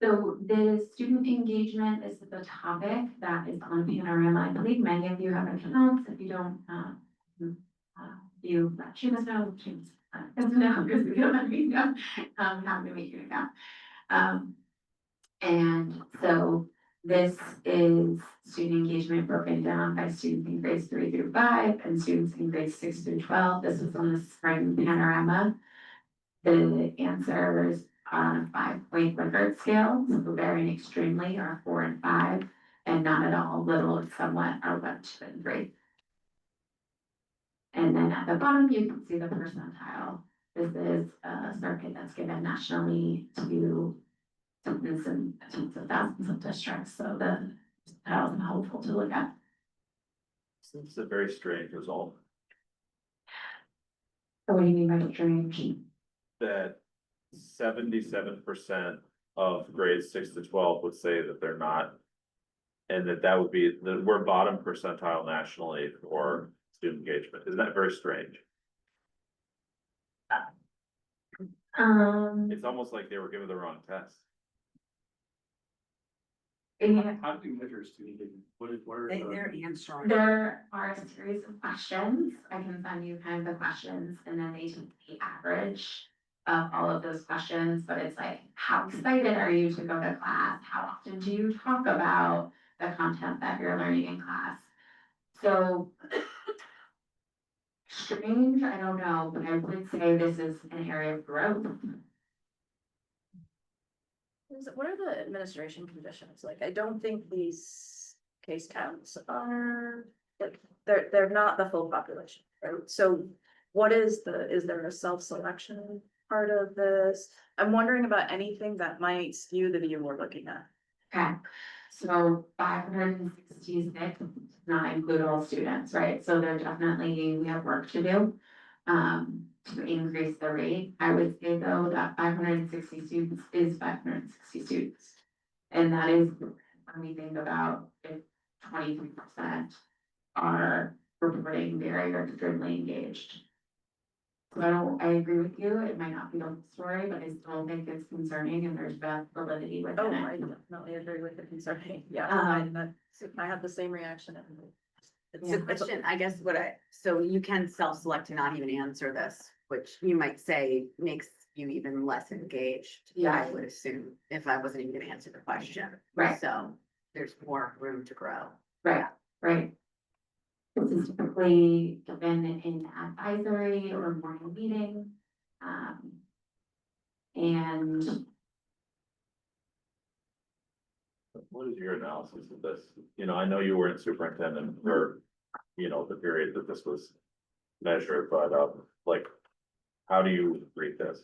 so the student engagement is the topic that is on Panorama. I believe many of you have accounts. If you don't, you she must know, she must know, because we don't let me know how to make your account. And so this is student engagement broken down by students in grades 3 through 5 and students in grades 6 through 12. This is on the spring Panorama. The answers on a 5-point Likert scale, so varying extremely are 4 and 5, and not at all, little and somewhat are 1, 2, and 3. And then at the bottom, you can see the percentile. This is a survey that's given nationally to students in tens of thousands of districts, so the percentile is helpful to look at. It's a very strange result So what do you mean by strange? that 77% of grades 6 to 12 would say that they're not. And that would be, that we're bottom percentile nationally for student engagement. Isn't that very strange? It's almost like they were given the wrong test. Yeah. How do we measure student engagement? What are the? They're answering. There are a series of questions. I can send you kind of the questions and then they take the average of all of those questions, but it's like, how excited are you to go to class? How often do you talk about the content that you're learning in class? So strange, I don't know, but I would say this is an area of growth. What are the administration conditions? Like, I don't think these case counts are, like, they're not the full population, right? So what is there a self-selection part of this? I'm wondering about anything that might skew the view we're looking at. Okay, so 566 does not include all students, right? So there definitely, we have work to do. To increase the rate, I would say though that 560 students is 560 students. And that is when we think about if 23% are reporting very extremely engaged. So I agree with you, it might not be the whole story, but I still think it's concerning and there's validity Oh, within I it. definitely agree with the concerning, yeah, I had the same reaction. It's a question, I guess, so you can self-select to not even answer this, which you might say makes you even less engaged. Yeah. I would assume, if I wasn't even gonna answer the question. Right. So there's more room to grow. Right, right. This is typically given in advisory or morning meeting. And What is your analysis of this? You know, I know you weren't superintendent for, you know, the period that this was measured, but, like, how do you read this?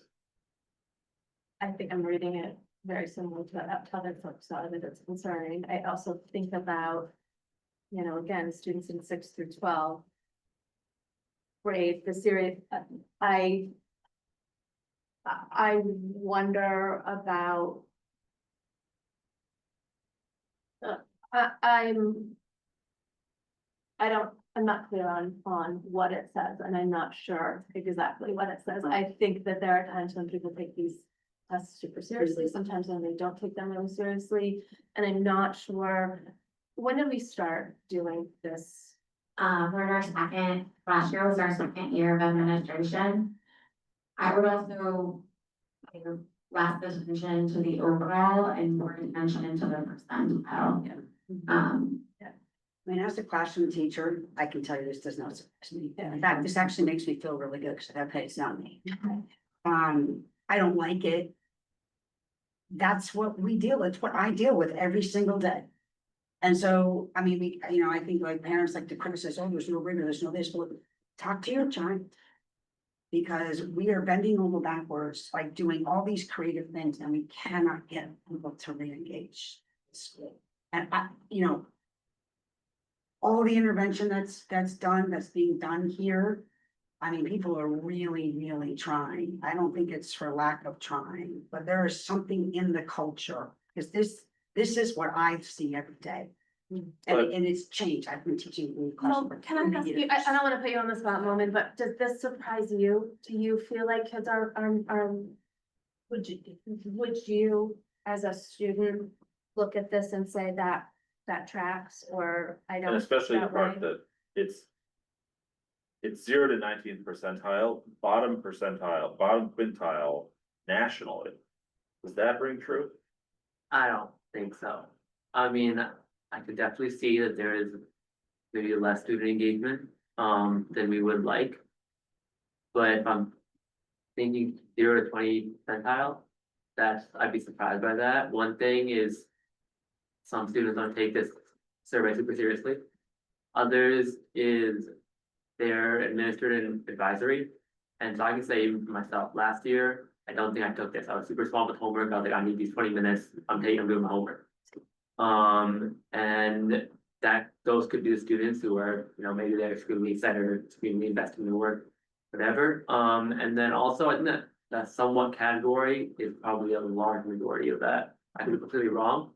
I think I'm reading it very similar to other folks, so that it's concerning. I also think about, you know, again, students in 6 through 12. Grade, the series, I wonder about. I'm not clear on what it says, and I'm not sure exactly what it says. I think that there are times when people take these tests super seriously, sometimes when they don't take them really seriously, and I'm not sure. When did we start doing this? we're in our last year was our second year of administration. I would also give less attention to the overall and more attention to the percentile. I mean, as a classroom teacher, I can tell you this does not surprise me. In fact, this actually makes me feel really good because okay, it's not me. I don't like it. That's what we deal with, what I deal with every single day. And so, I mean, I think like parents like to criticize, oh, there's no rigor, there's no this, but talk to your child. Because we are bending over backwards, like doing all these creative things and we cannot get people to re-engage. And all the intervention that's being done here. I mean, people are really, really trying. I don't think it's for lack of trying, but there is something in the culture. Because this is what I see every day. And it's changed. I've been teaching in class Well, for can I 20 ask you, years. I don't wanna put you on the spot moment, but does this surprise you? Do you feel like kids are, would you, as a student, look at this and say that tracks, or I don't? And especially the that part way? that it's 0 to 19th percentile, bottom quintile nationally. Does that ring true? I don't think so. I mean, I could definitely see that there is maybe less student engagement, than we would like. But if I'm thinking 0 to 20 percentile, I'd be surprised by that. One thing is some students don't take this survey super seriously. Others is they're administered in advisory. And so I can say even for myself, last year, I don't think I took this. I was super small with homework. I was like, I need these 20 minutes. I'm doing my homework. And that those could be the students who are, maybe they're extremely excited or extremely invested in their work, whatever. And then also I think that somewhat category is probably a large majority of that. I could be completely wrong,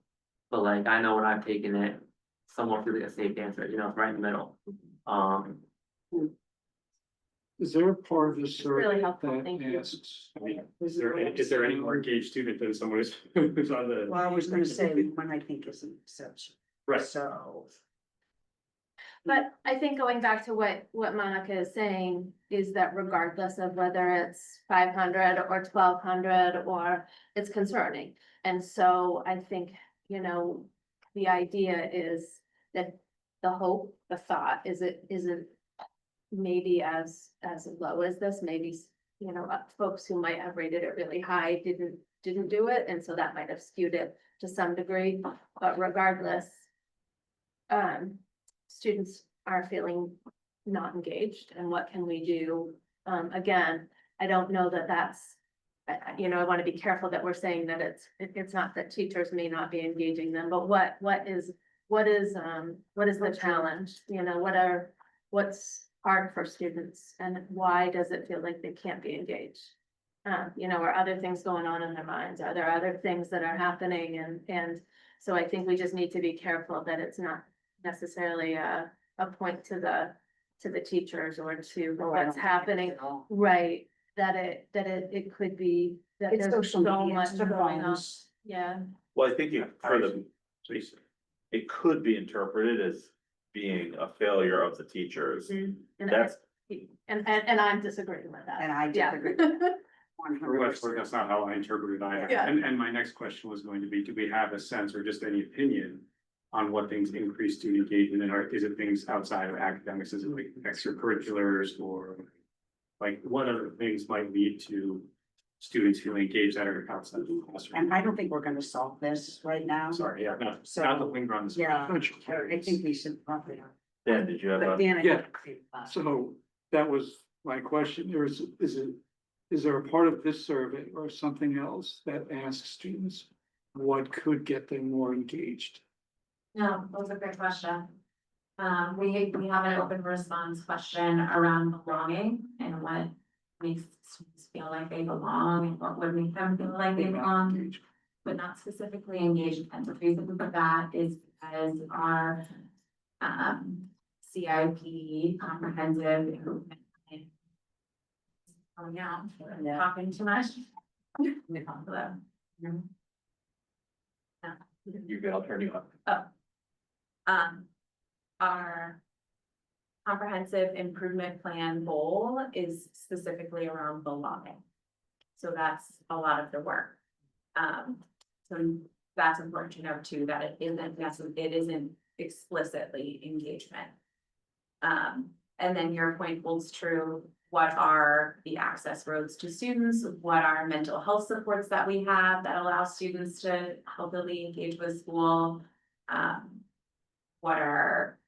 but like I know when I've taken it, somewhat feels like a safe answer, it's right in the middle. Is there a part of this really survey helpful, that thank you. asks? I mean, is there any more engaged student than someone who's on the? Well, I was gonna say, one I think is an exception. Right. So, But I think going back to what Monica is saying is that regardless of whether it's 500 or 1,200 or it's concerning. And so I think, the idea is that the hope, the thought is it maybe as low as this, maybe, you know, folks who might have rated it really high didn't do it, and so that might have skewed it to some degree, but regardless, students are feeling not engaged, and what can we do? Again, I don't know that that's, you know, I want to be careful that we're saying that it's not that teachers may not be engaging them, but what is the challenge? You know, what's hard for students, and why does it feel like they can't be engaged? You know, are other things going on in their minds? Are there other things that are happening? And so I think we just need to be careful that it's not necessarily a point to the teachers or to what's happening. Right, that it could be that It's there's social so media, much it's the going on. phones. Yeah, Well, I think it could be interpreted as being a failure of the teachers. and That's, I'm disagreeing with that. And I Yeah. disagree. For what it's worth, that's not how I interpreted it either. Yeah. And my next question was going to be, do we have a sense or just any opinion on what things increase student engagement, and is it things outside of academics, is it like extracurriculars, or like what other things might lead to students feeling engaged that are outside of the classroom? And I don't think we're gonna solve this right now. Sorry, yeah, not So, to linger on this. yeah, I'm just I curious. think we should probably. Dan, did you have But a? Dan, I Yeah. think- So that was my question. Is there a part of this survey or something else that asks students what could get them more engaged? No, that was a great question. We have an open response question around belonging and what makes students feel like they belong and what would make them feel like they belong, but not specifically engagement. The reason for that is because our CIP comprehensive improvement plan is coming out. Yeah. Talking too much. Hello. You're good, I'll turn you up. Our comprehensive improvement plan goal is specifically around belonging. So that's a lot of the work. So that's important to note too, that it isn't explicitly engagement. And then your point holds true. What are the access roads to students? What are mental health supports that we have that allow students to healthily engage with school? What are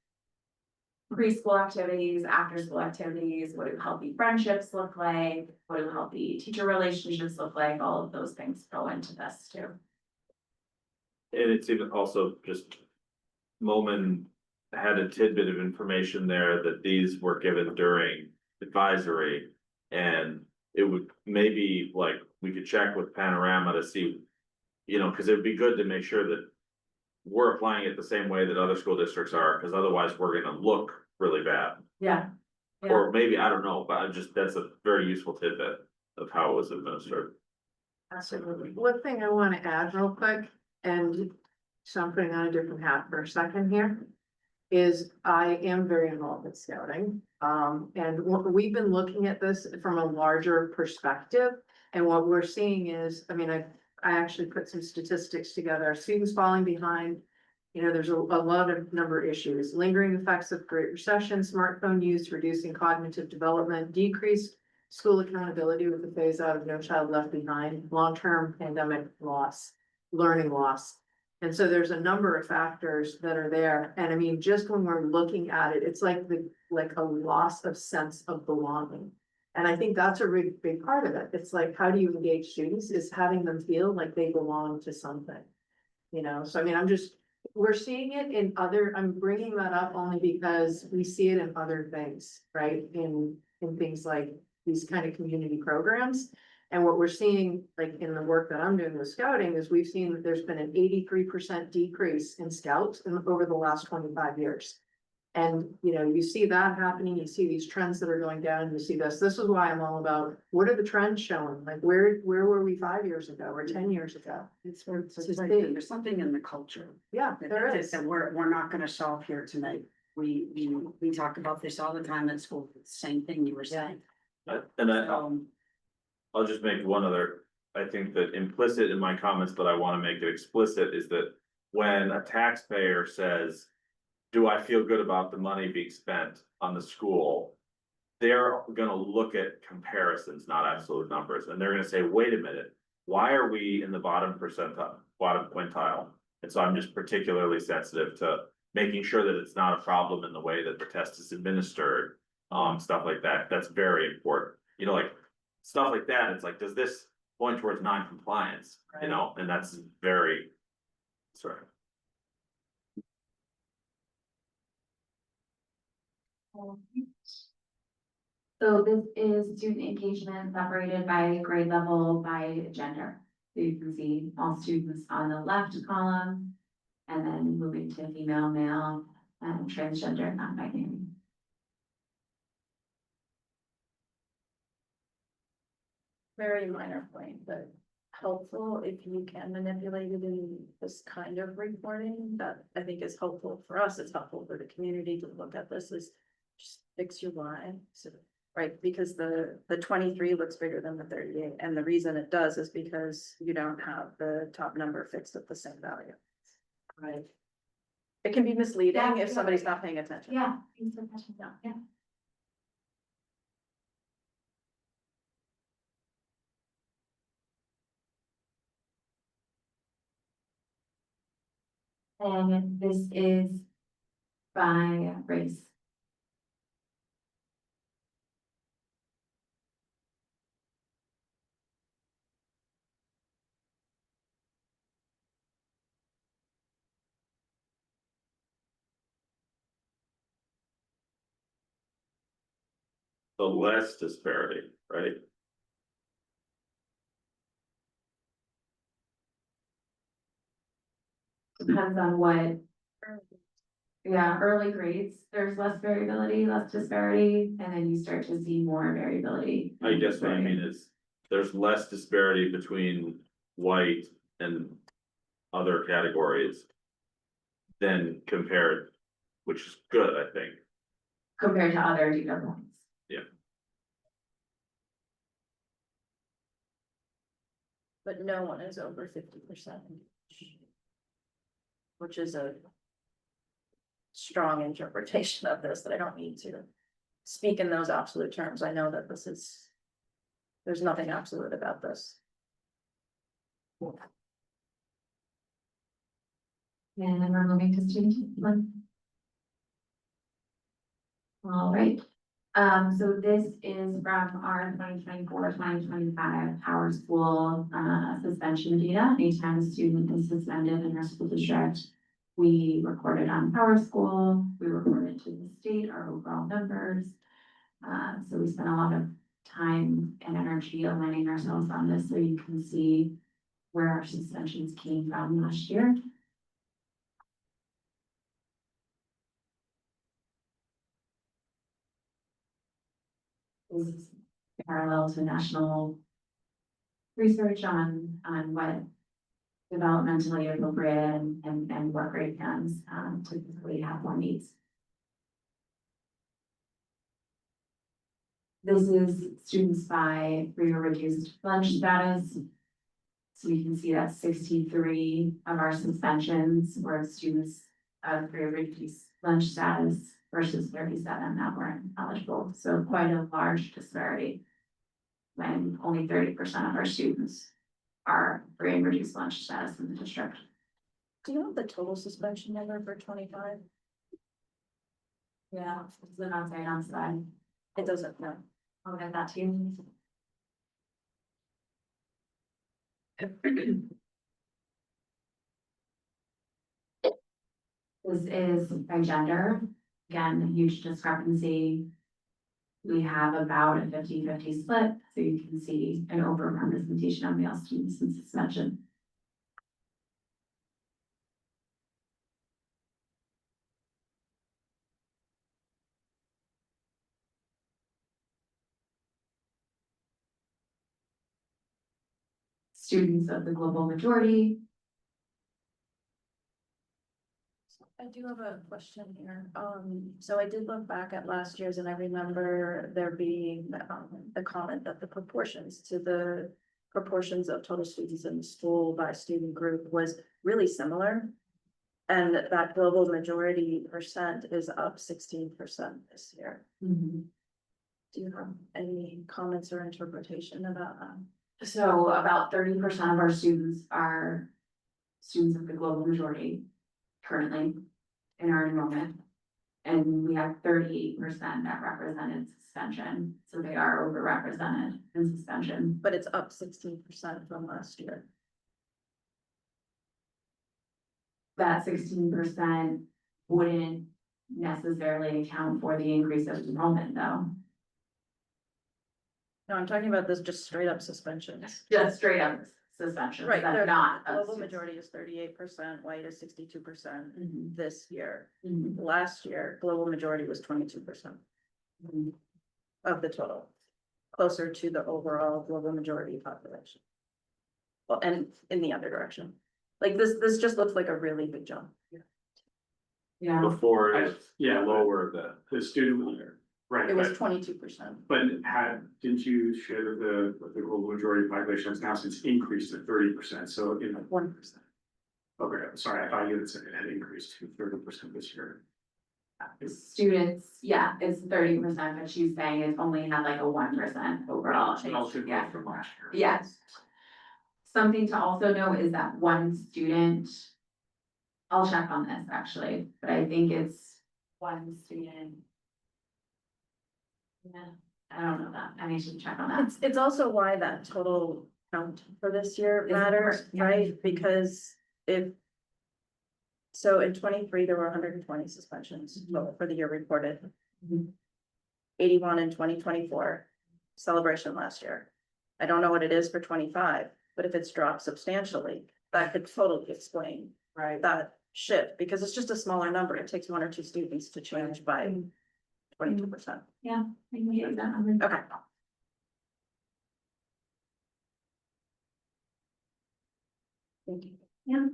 preschool activities, after school activities? What do healthy friendships look like? What do healthy teacher relationships look like? All of those things go into this too. And it's even also just Momen had a tidbit of information there that these were given during advisory. And it would maybe like, we could check with Panorama to see, you know, cause it'd be good to make sure that we're applying it the same way that other school districts are, cause otherwise we're gonna look really bad. Yeah. Yeah. Or maybe, I don't know, but that's a very useful tidbit of how it was administered. Absolutely. One thing I want to add real quick, and so I'm putting on a different hat for a second here, is I am very involved in scouting. And we've been looking at this from a larger perspective. And what we're seeing is, I mean, I actually put some statistics together, students falling behind. You know, there's a lot of number of issues, lingering effects of Great Recession, smartphone use, reducing cognitive development, decreased school accountability with the phase out of No Child Left Behind, long-term pandemic loss, learning loss. And so there's a number of factors that are there. And I mean, just when we're looking at it, it's like a loss of sense of belonging. And I think that's a big part of it. It's like, how do you engage students is having them feel like they belong to something. You know, so I mean, we're seeing it in other, I'm bringing that up only because we see it in other things, right? In things like these kind of community programs. And what we're seeing, like in the work that I'm doing with scouting, is we've seen that there's been an 83% decrease in scouts over the last 25 years. And, you know, you see that happening, you see these trends that are going down, you see this is why I'm all about, what are the trends showing? Like, where were we 5 years ago or 10 years ago? It's where it's It's like, big. there's something in the culture. Yeah, there is. That we're not gonna solve here tonight. We talk about this all the time at school, the same thing you were saying. I'll just make one other, I think that implicit in my comments, but I wanna make it explicit, is that when a taxpayer says, do I feel good about the money being spent on the school? they're gonna look at comparisons, not absolute numbers, and they're gonna say, wait a minute. Why are we in the bottom percentile, bottom quintile? And so I'm just particularly sensitive to making sure that it's not a problem in the way that the test is administered. Stuff like that, that's very important, you know, like, stuff like that, it's like, does this point towards non-compliance, you know, and that's very. Sorry. So this is student engagement separated by grade level by gender. So you can see all students on the left column. And then moving to female, male, and transgender and non-binary. Very minor point, but helpful if you can manipulate it in this kind of reporting, that I think is helpful for us, it's helpful for the community to look at this as just fix your line, so, right, because the 23 looks bigger than the 38, and the reason it does is because you don't have the top number fixed at the same value. Right. It can be misleading Yeah, if somebody's not paying attention. Yeah. Thanks for catching that, yeah. And this is by race. The less disparity, right? Depends on what. Yeah, early grades, there's less variability, less disparity, and then you start to see more variability. I guess what I mean is, there's less disparity between white and other categories. Than compared, which is good, I think. Compared to other data points. But no one is over 50%. Which is a strong interpretation of this that I don't need to speak in those absolute terms. I know that this is, there's nothing absolute about this. And then we're moving to student one. All right, so this is from our 2024-2025 Power School suspension data. Anytime a student is suspended in our school district, we record it on Power School, we report it to the state, our overall numbers. So we spent a lot of time and energy aligning ourselves on this so you can see where our suspensions came from last year. Is parallel to national research on what developmentally appropriate and what grade plans typically have more needs. This is students by free or reduced lunch status. So you can see that 63 of our suspensions were students of free or reduced lunch status versus 37 that weren't eligible. So quite a large disparity when only 30% of our students are free and reduced lunch status in the district. Do you have the total suspension number for 25? Yeah, it's the non-site on slide. It doesn't, no. I'll get that to you. This is by gender. Again, a huge discrepancy. We have about a 50-50 split, so you can see an overrepresentation of male students in suspension. Students of the global majority. I do have a question here. So I did look back at last year's and I remember there being the comment that the proportions of total students in the school by student group was really similar. And that global majority percent is up 16% this year. Do you have any comments or interpretation about that? So about 30% of our students are students of the global majority currently in our enrollment. And we have 38% that represented suspension, so they are overrepresented in suspension. But it's up 16% from last year. That 16% wouldn't necessarily account for the increase of enrollment though. No, I'm talking about this just straight up suspensions. Just straight up suspension, Right, that's there's- not. global majority is 38%, white is 62% Mhm, this year. mhm, Last year, global majority was 22% mhm. of the total. Closer to the overall global majority population. Well, and in the other direction. Like this just looks like a really big jump. Yeah, Before it's Yeah. lower than. The student, right, It was but 22%. didn't you share the global majority population has now since increased to 30%, so in. 1%. Okay, sorry, I thought you had said it had increased to 30% this year. students, yeah, it's 30%, but she's saying it's only had like a 1% overall But also change, growth yeah. from last year. Yes. Something to also note is that one student. I'll check on this actually, but I think it's one student. Yeah, I don't know that, I need to check on that. It's also why that total count for this year Is matters, important, yeah. right? Because if. So in 23, there were 120 suspensions total for the year reported. Mhm. 81 in 2024, celebration last year. I don't know what it is for 25, but if it's dropped substantially, that could totally explain that shift, because it's just a smaller number. It takes 1 or 2 students to change by 22%. Yeah, I can get that number. Okay. Thank you. Yeah.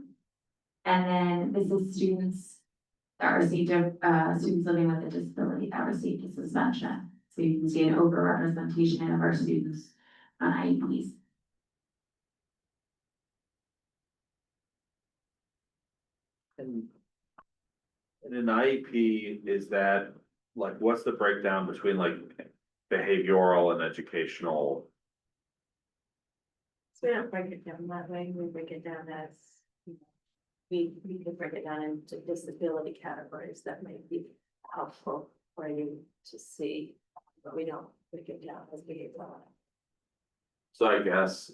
And then this is students that received students living with a disability that received a suspension. So you can see an overrepresentation of our students on IEPs. And an IEP, is that, like, what's the breakdown between like behavioral and educational? So we don't break it down that way, we break it down as, you know, we could break it down into disability categories that may be helpful for you to see, but we don't break it down as behavioral. So I guess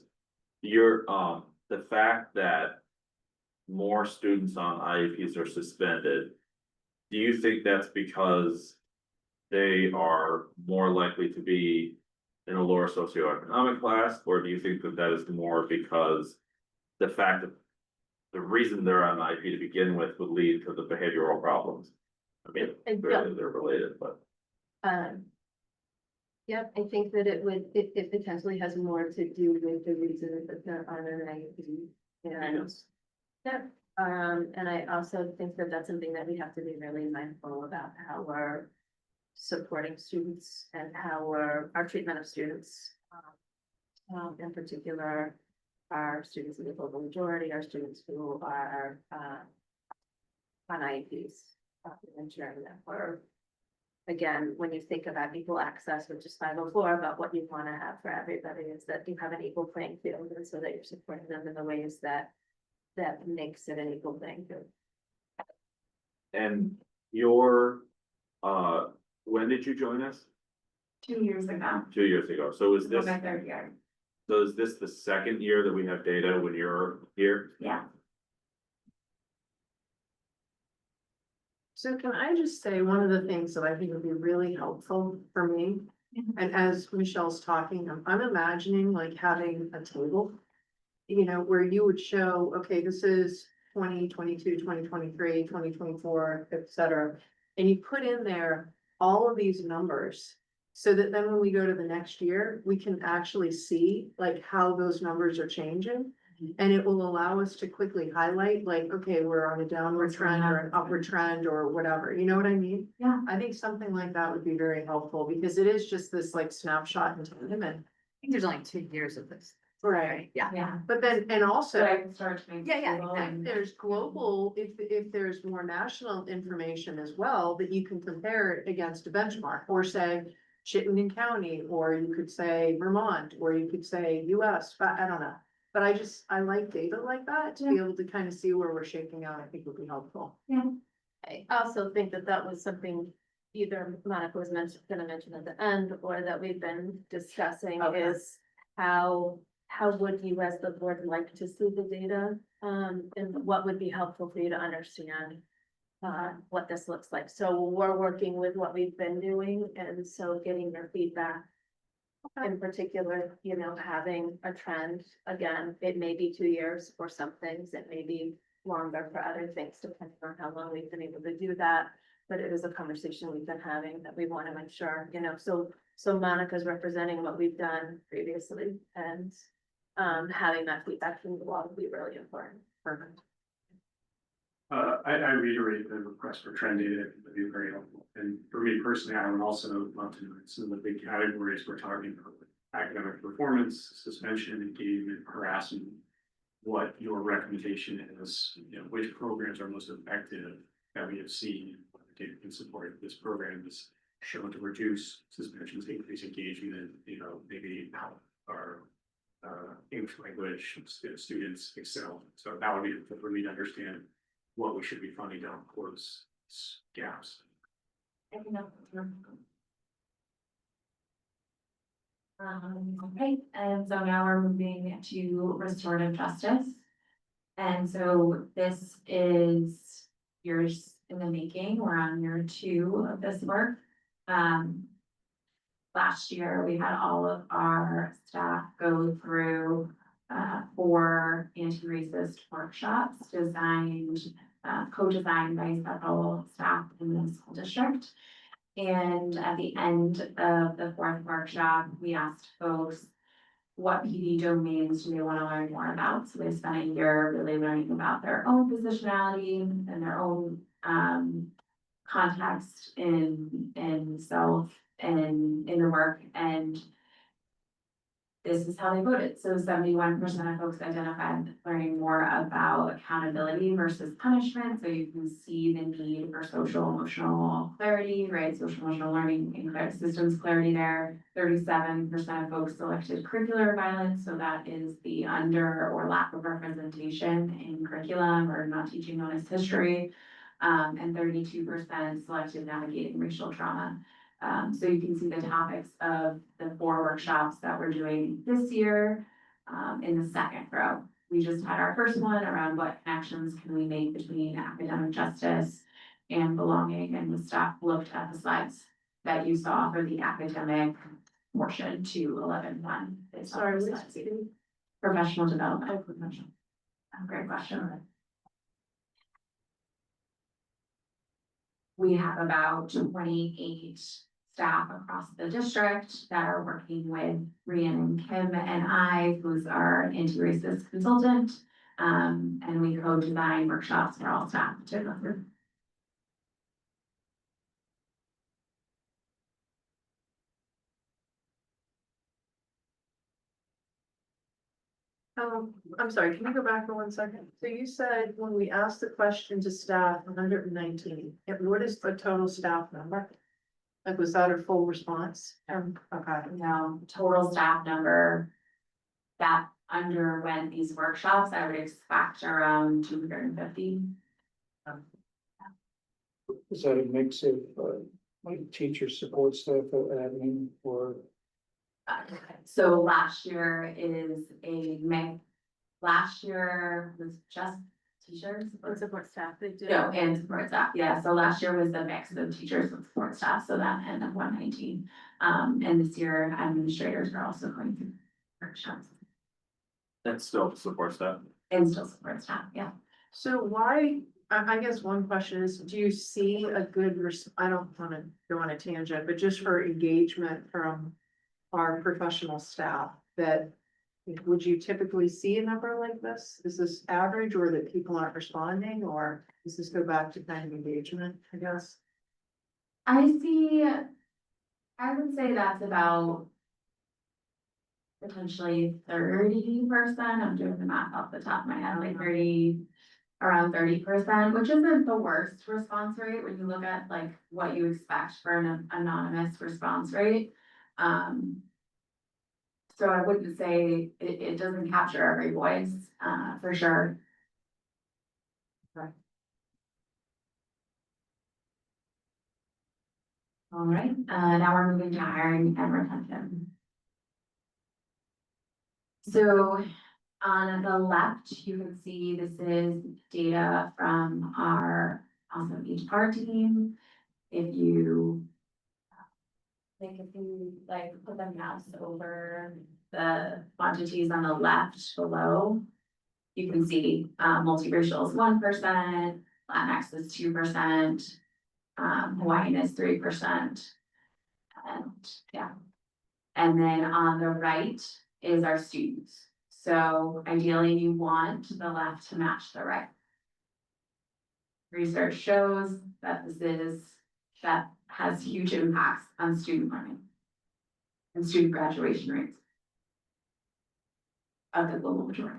the fact that more students on IEPs are suspended, do you think that's because they are more likely to be in a lower socioeconomic class, or do you think that that is more because the fact that the reason they're on IEP to begin with would lead to the behavioral problems? I mean, clearly they're related, but. Yep, I think that it potentially has more to do with the reason that they're on an IEP. And, yep, and I also think that that's something that we have to be really mindful about, how we're supporting students and how our treatment of students. In particular, our students in the global majority, our students who are, on IEPs, ensuring that we're. Again, when you think about equal access, which is 504, but what you want to have for everybody is that you have an equal playing field, and so that you're supporting them in the ways that makes it an equal playing field. And when did you join us? 2 years ago. 2 years ago, so is this, My third year, so is this the second year that we have data when you're here? yeah. So can I just say, one of the things that I think would be really helpful for me, and as Michelle's talking, I'm imagining like having a table. You know, where you would show, okay, this is 2022, 2023, 2024, et cetera. And you put in there all of these numbers. So that then when we go to the next year, we can actually see like how those numbers are changing. And it will allow us to quickly highlight, like, okay, we're on a downward trend or an upward trend or whatever, you know what I mean? Yeah. I think something like that would be very helpful, because it is just this like snapshot in time, and. I think there's only 2 years of this. Right. Yeah. Yeah. But then, and also. So I can start to make. Yeah, people exactly. If there's global, if there's more national information as well, that you can compare it against a benchmark, or say, Chittenden County, or you could say Vermont, or you could say US, but I don't know. But I like data like that to be able to kind of see where we're shaking out, I think would be helpful. I also think that that was something either Monica was gonna mention at the end, or that we've been discussing Okay. is how would you as the board like to see the data? And what would be helpful for you to understand what this looks like. So we're working with what we've been doing, and so getting your feedback. In particular, you know, having a trend, again, it may be 2 years for some things, it may be longer for other things, depending on how long we've been able to do that. But it is a conversation we've been having that we want to make sure, you know, so Monica's representing what we've done previously, and having that feedback from the wall would be really important. Perfect. I reiterate the request for trend data, that'd be very helpful. And for me personally, I would also love to know some of the big categories we're talking about. Academic performance, suspension, engagement, harassment. What your recommendation is, you know, which programs are most effective that we have seen in support of this program is shown to reduce suspensions, increase engagement, you know, maybe help our English language students excel. So that would be helpful for me to understand what we should be funding down close gaps. Okay, and so now we're moving to restorative justice. And so this is years in the making. We're on year 2 of this work. Last year, we had all of our staff go through 4 anti-racist workshops designed, co-designed by several staff in the school district. And at the end of the 4th workshop, we asked folks, what PD domains do they want to learn more about? So they spent a year really learning about their own positionality and their own context in self and in the work, and this is how they voted. So 71% of folks identified learning more about accountability versus punishment. So you can see the need for social emotional clarity, right? Social emotional learning and systems clarity there. 37% of folks selected curricular violence. So that is the under or lack of representation in curriculum or not teaching honest history. And 32% selected navigating racial trauma. So you can see the topics of the 4 workshops that we're doing this year in the second row. We just had our first one around what connections can we make between academic justice and belonging, and the staff looked at the slides that you saw for the academic portion to 11.1. Sorry, Professional development. Great question. We have about 28 staff across the district that are working with Rhiannon and Kim and I, who's our anti-racist consultant. And we co-design workshops for all staff to go through. I'm sorry, can you go back for 1 second? So you said when we asked the question to staff, 119, and what is the total staff number? Like, was that a full response? Okay. Now, total staff number that underwent these workshops, I would expect around 250. Is that a mix of like teacher support staff or admin or? So last year is a mix. Last year was just teachers. And support staff, they do. No, and support staff, yeah, so last year was a mix of teachers and support staff, so that ended up 119. And this year administrators are also going through workshops That's still support staff. and still support staff, yeah. So why, I guess one question is, do you see a good, I don't wanna go on a tangent, but just for engagement from our professional staff, that would you typically see a number like this? Is this average, or that people aren't responding, or does this go back to kind of engagement, I guess? I would say that's about potentially 30%. I'm doing the math off the top of my head, like 30 around 30%, which isn't the worst response rate when you look at like what you expect for an anonymous response rate. So I wouldn't say it doesn't capture every voice, for sure. All right, now we're moving to hiring and retention. So on the left, you can see this is data from our awesome HR team. If you like put the mouse over the quantities on the left below, you can see multiracial is 1%, Latinx is 2%, Hawaiian is 3%. And yeah. And then on the right is our students. So ideally you want the left to match the right. Research shows that that has huge impacts on student learning and student graduation rates of the global majority.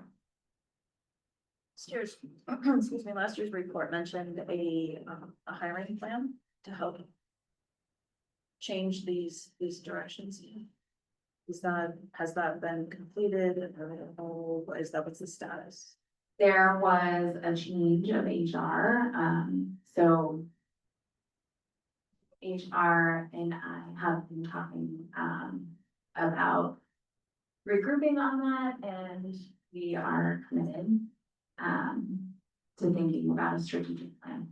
Last year's report mentioned a hiring plan to help change these directions. Has that been completed? What's the status? There was a change of HR, so HR and I have been talking, about regrouping on that, and we are committed, to thinking about a strategic plan.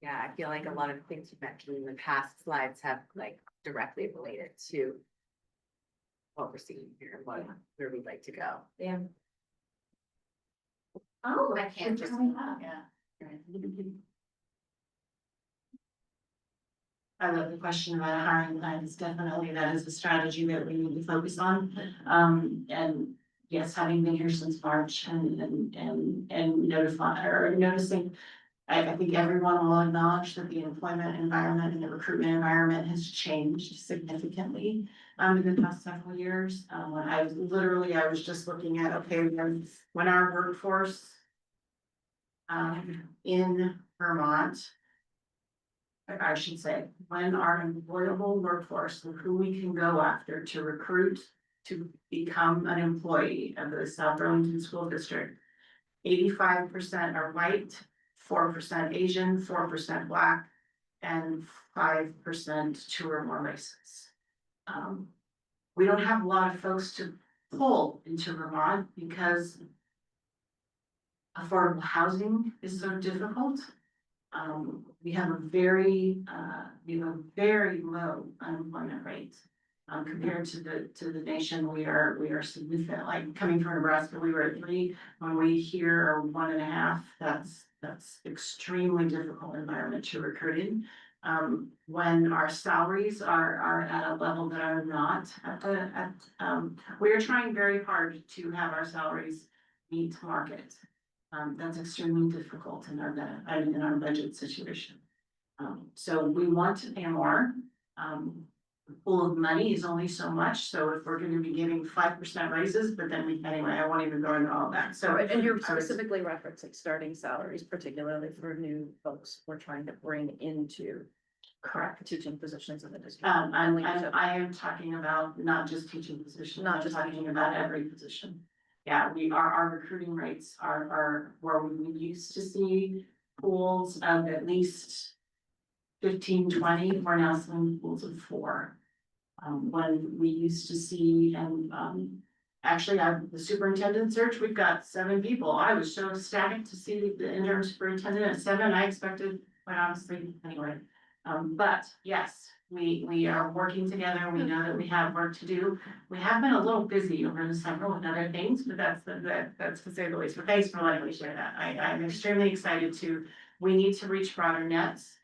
Yeah, I feel like a lot of the things you mentioned in the past slides have like directly related to what we're seeing here and where we'd like to go. Yeah. Oh, I can't just, yeah. I love the question about a hiring plan. It's definitely, that is a strategy that we need to focus on. And yes, having been here since March and noticing, I think everyone will acknowledge that the employment environment and the recruitment environment has changed significantly in the past several years. I was just looking at, okay, when our workforce in Vermont, I should say, when our employable workforce, who we can go after to recruit to become an employee of the South Burlington School District, 85% are white, 4% Asian, 4% Black, and 5% 2 or more races. We don't have a lot of folks to pull into Vermont because affordable housing is so difficult. We have a very low unemployment rate. Compared to the nation, we are significant. Like coming from Nebraska, we were at 3. When we here are 1.5, that's extremely difficult environment to recruit in. When our salaries are at a level that are not we are trying very hard to have our salaries meet market. That's extremely difficult in our budget situation. So we want to pay more. The pool of money is only so much, so if we're gonna be giving 5% raises, but then anyway, I won't even go into all that, so. And you're specifically referencing starting salaries, particularly for new folks we're trying to bring into Correct. teaching positions in the district. I am talking about not just teaching positions, Not I'm just talking teaching, about every position. Yeah, our recruiting rates are where we used to see pools of at least 15, 20, we're now seeing pools of 4. When we used to see, actually, the superintendent search, we've got 7 people. I was so ecstatic to see the interim superintendent at 7. I expected, quite honestly, anyway. But yes, we are working together. We know that we have work to do. We have been a little busy over the summer with other things, but that's to say the least. But thanks for letting me share that. I'm extremely excited we need to reach broader nets.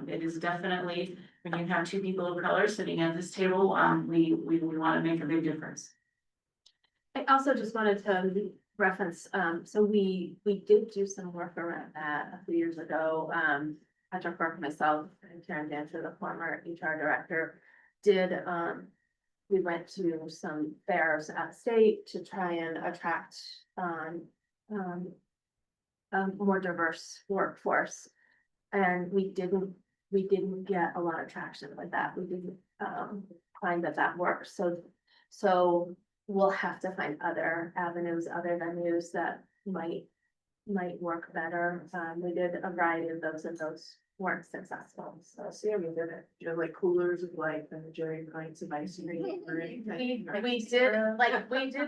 It is definitely, when you have 2 people of color sitting at this table, we want to make a big difference. I also just wanted to reference, so we did do some work around that a few years ago. Patrick Burke, myself, and Karen Dancer, the former HR director, we went to some fairs at state to try and attract more diverse workforce. And we didn't get a lot of traction with that. We didn't, find that works. So we'll have to find other avenues, other venues that might work better. We did a variety of those and those weren't successful. So Sammy did it, you know, like coolers of life and Jerry pints of ice cream or anything. we did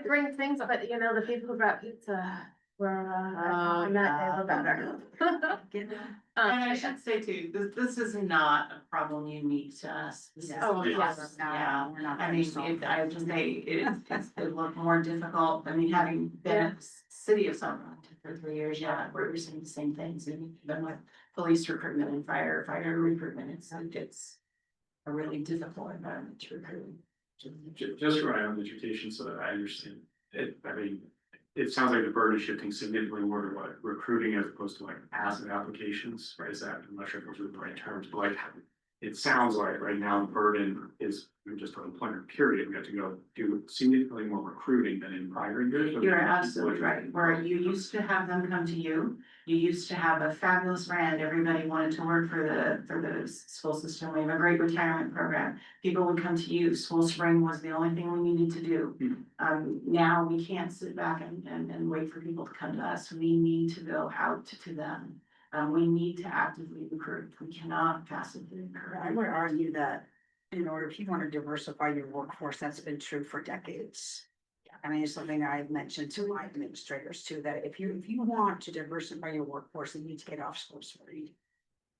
bring things, but you know, the people who brought pizza were, Oh, they were better. And I should say too, this is not a problem unique to us. This is Oh, across- yes. Yeah, We're not I gonna mean, solve it, that. I would just say, it's a little more difficult, I mean, having been at the city of South Burlington for 3 years, yeah, we're seeing the same things, and even with police recruitment and firefighter recruitment, it's a really difficult environment to recruit. Just for my own education, so that I understand, I mean, it sounds like the burden is shifting significantly more to like recruiting as opposed to like passive applications, right? Is that, I'm not sure if those are the right terms, but like, it sounds like right now the burden is just an employment period. We have to go do significantly more recruiting than in prior years. You're absolutely right, where you used to have them come to you, you used to have a fabulous brand, everybody wanted to work for the school system, we have a great retirement program. People would come to you, School Spring was the only thing we needed to do. Now we can't sit back and wait for people to come to us, we need to go out to them. We need to actively recruit, we cannot passively I recruit. would argue that in order, if you want to diversify your workforce, that's been true for decades. I mean, it's something I've mentioned to my administrators too, that if you want to diversify your workforce, you need to get off School Spring.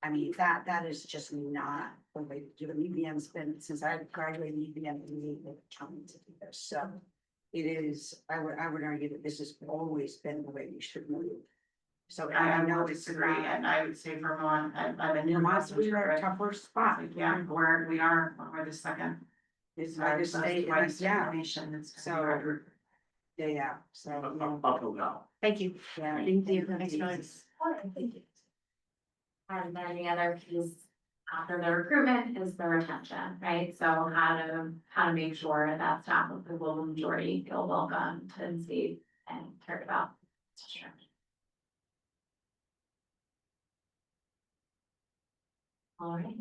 I mean, that is just not the way to do it. UVM's been, since I graduated UVM, we've been trying to do this, so. It is, I would argue that this has always been the way we should move. So I know would it's disagree, not- and I would say Vermont, I'm a new. Vermont's resident, we're a right? tougher spot. Yeah, we're the second. It's like a state, and yeah, Nation, it's. So- yeah, so. Uphill battle. Thank you. Yeah, thank you. Thanks, guys. And then the other piece after the recruitment is the retention, right? So how to make sure that staff of the global majority feel welcomed and safe and cared about. Sure. All right.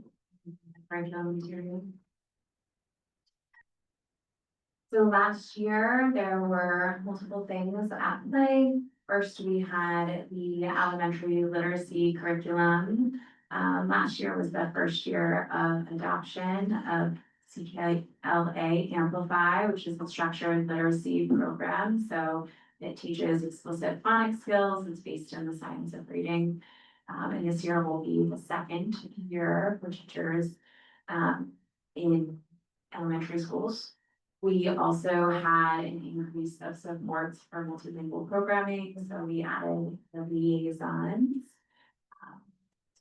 Curriculum material. So last year, there were multiple things at play. First, we had the elementary literacy curriculum. Last year was the first year of adoption of CKLA Amplify, which is the structured literacy program. So it teaches explicit phonics skills. It's based in the science of reading. And this year will be the second year for teachers in elementary schools. We also had an increase of supports for multilingual programming, so we added the liaisons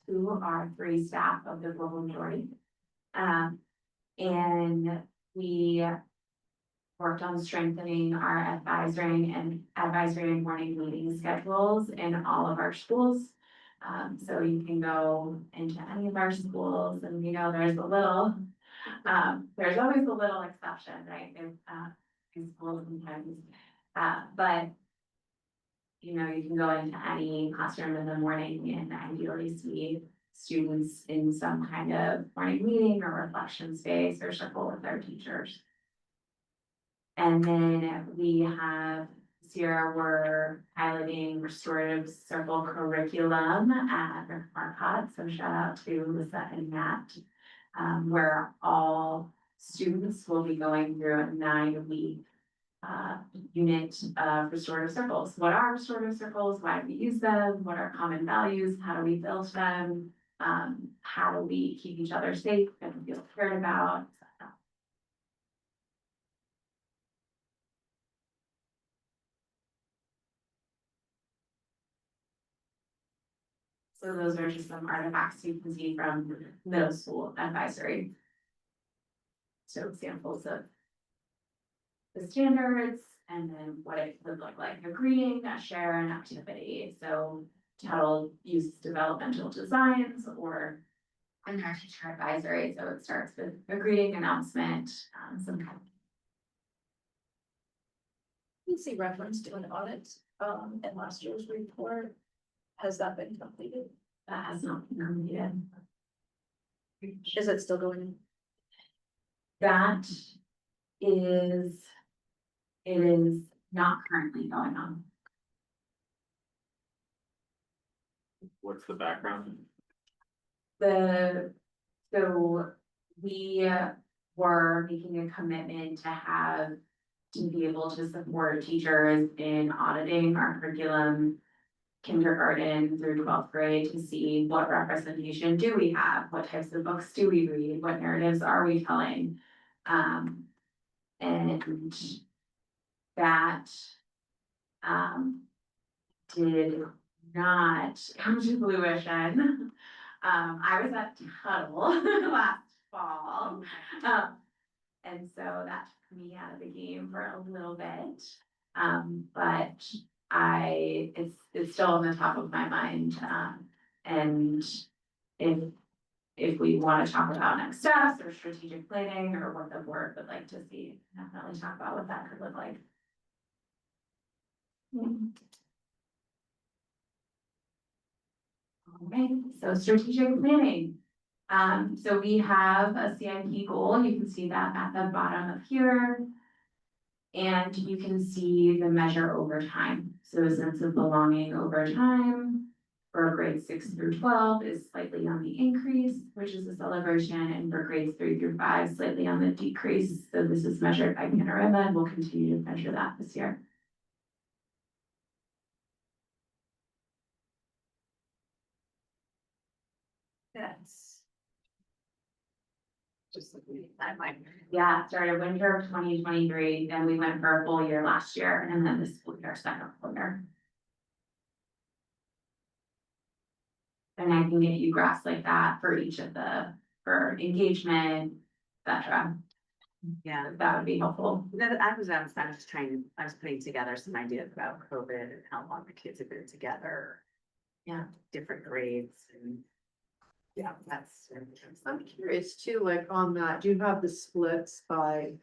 who are 3 staff of the global majority. And we worked on strengthening our advisory and morning meeting schedules in all of our schools. So you can go into any of our schools and there's always a little exception, right? In schools sometimes, but you can go into any classroom in the morning and ideally see students in some kind of morning meeting or reflection space or circle with their teachers. And then we have this year we're piloting restorative circle curriculum at Marcotte. So shout out to Lisa and Matt, where all students will be going through a 9-week unit of restorative circles. What are restorative circles? Why do we use them? What are common values? How do we build them? How do we keep each other safe and feel cared about? etc. So those are just some artifacts you can see from middle school advisory. So examples of the standards and then what it would look like, a greeting, a share, an activity. So title uses developmental designs or in our teacher advisory. So it starts with a greeting announcement, some kind of We see reference to an audit, in last year's report. Has that been completed? That has not been completed. Is it still going? That is, it is not currently going on. What's the background? So we were making a commitment to be able to support teachers in auditing our curriculum. Kindergarten through 12th grade to see what representation do we have, what types of books do we read, what narratives are we telling? And that did not come to fruition. I was at Tuttle last fall. And so that took me out of the game for a little bit. But it's still on the top of my mind. And if we want to talk about next steps or strategic planning or what the board would like to see, definitely talk about what that could look like. Alright, so strategic planning. So we have a CIP goal. You can see that at the bottom of here. And you can see the measure over time. So a sense of belonging over time for grades 6 through 12 is slightly on the increase, which is a celebration, and for grades 3 through 5, slightly on the decrease. So this is measured by Panorama, and we'll continue to measure that this year. That's just looking at my. Yeah, started winter of 2023, then we went for a full year last year, and then this school year, second full year. And I can give you graphs like that for each of for engagement, et cetera. Yeah. That would be helpful. I was putting together some ideas about COVID and how long the kids have been together. Yeah, different grades and. Yeah, that's. I'm curious too, like on that, do you have the splits by,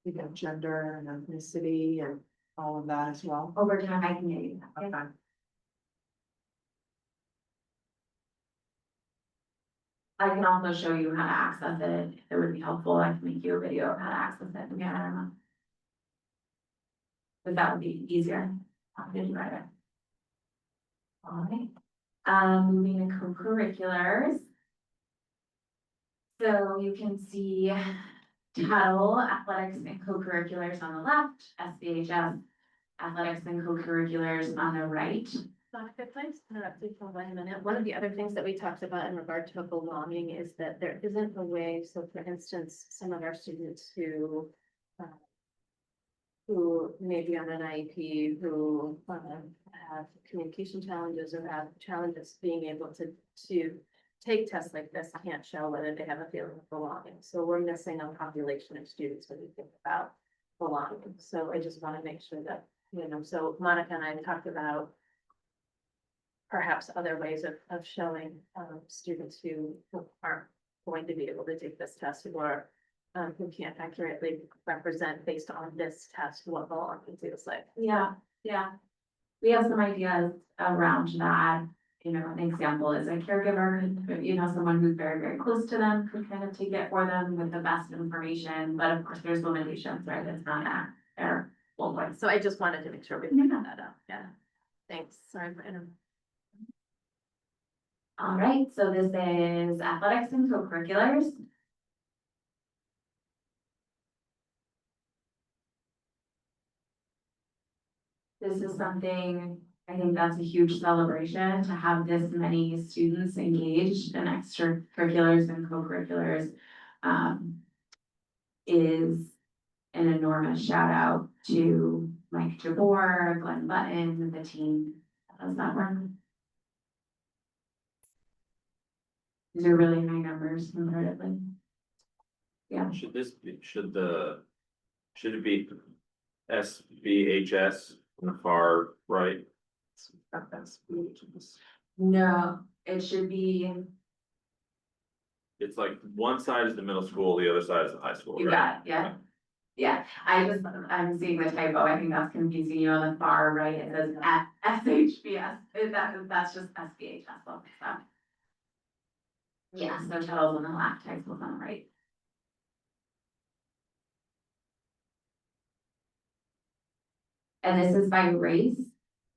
you know, gender and ethnicity and all of that as well? Over time, I can get you that. Okay. I can also show you how to access it. If it would be helpful, I can make you a video of how to access it. Yeah, I don't know. But that would be easier. How did you write it? All right. Moving to co-curriculars. So you can see Tuttle athletics and co-curriculars on the left, SBHS athletics and co-curriculars on the right. Not a good place to interrupt you for 1 minute. One of the other things that we talked about in regard to belonging is that there isn't a way, so for instance, some of our students who may be on an IEP, who have communication challenges or have challenges being able to take tests like this, can't show whether they have a feeling of belonging. So we're missing a population of students when we think about belonging. So I just want to make sure that, you know, so Monica and I talked about perhaps other ways of showing students who aren't going to be able to take this test or who can't accurately represent based on this test what belonging feels like. Yeah. We have some ideas around that. You know, an example is a caregiver, you know, someone who's very, very close to them could kind of take it for them with the best information, but of course there's limitations, right? It's not at their full voice. So I just wanted to make sure we picked that up. Yeah. Thanks. Sorry for interrupting. All right, so this is athletics and co-curriculars. This is something, I think that's a huge celebration to have this many students engaged in extracurriculars and co-curriculars. Is an enormous shout out to Mike Jabor, Glenn Button, the team that does that work. These are really high numbers comparatively. Yeah. Should it be SBHS on the far right? No, it should be, It's like one side is the middle school, the other side is the high school, you right? got it, yeah. Yeah, I'm seeing the typo, I think that's confusing you on the far right, it says SHBS, that's just SBHS, so. Yeah, so totals on the left, typos on the right. And this is by race,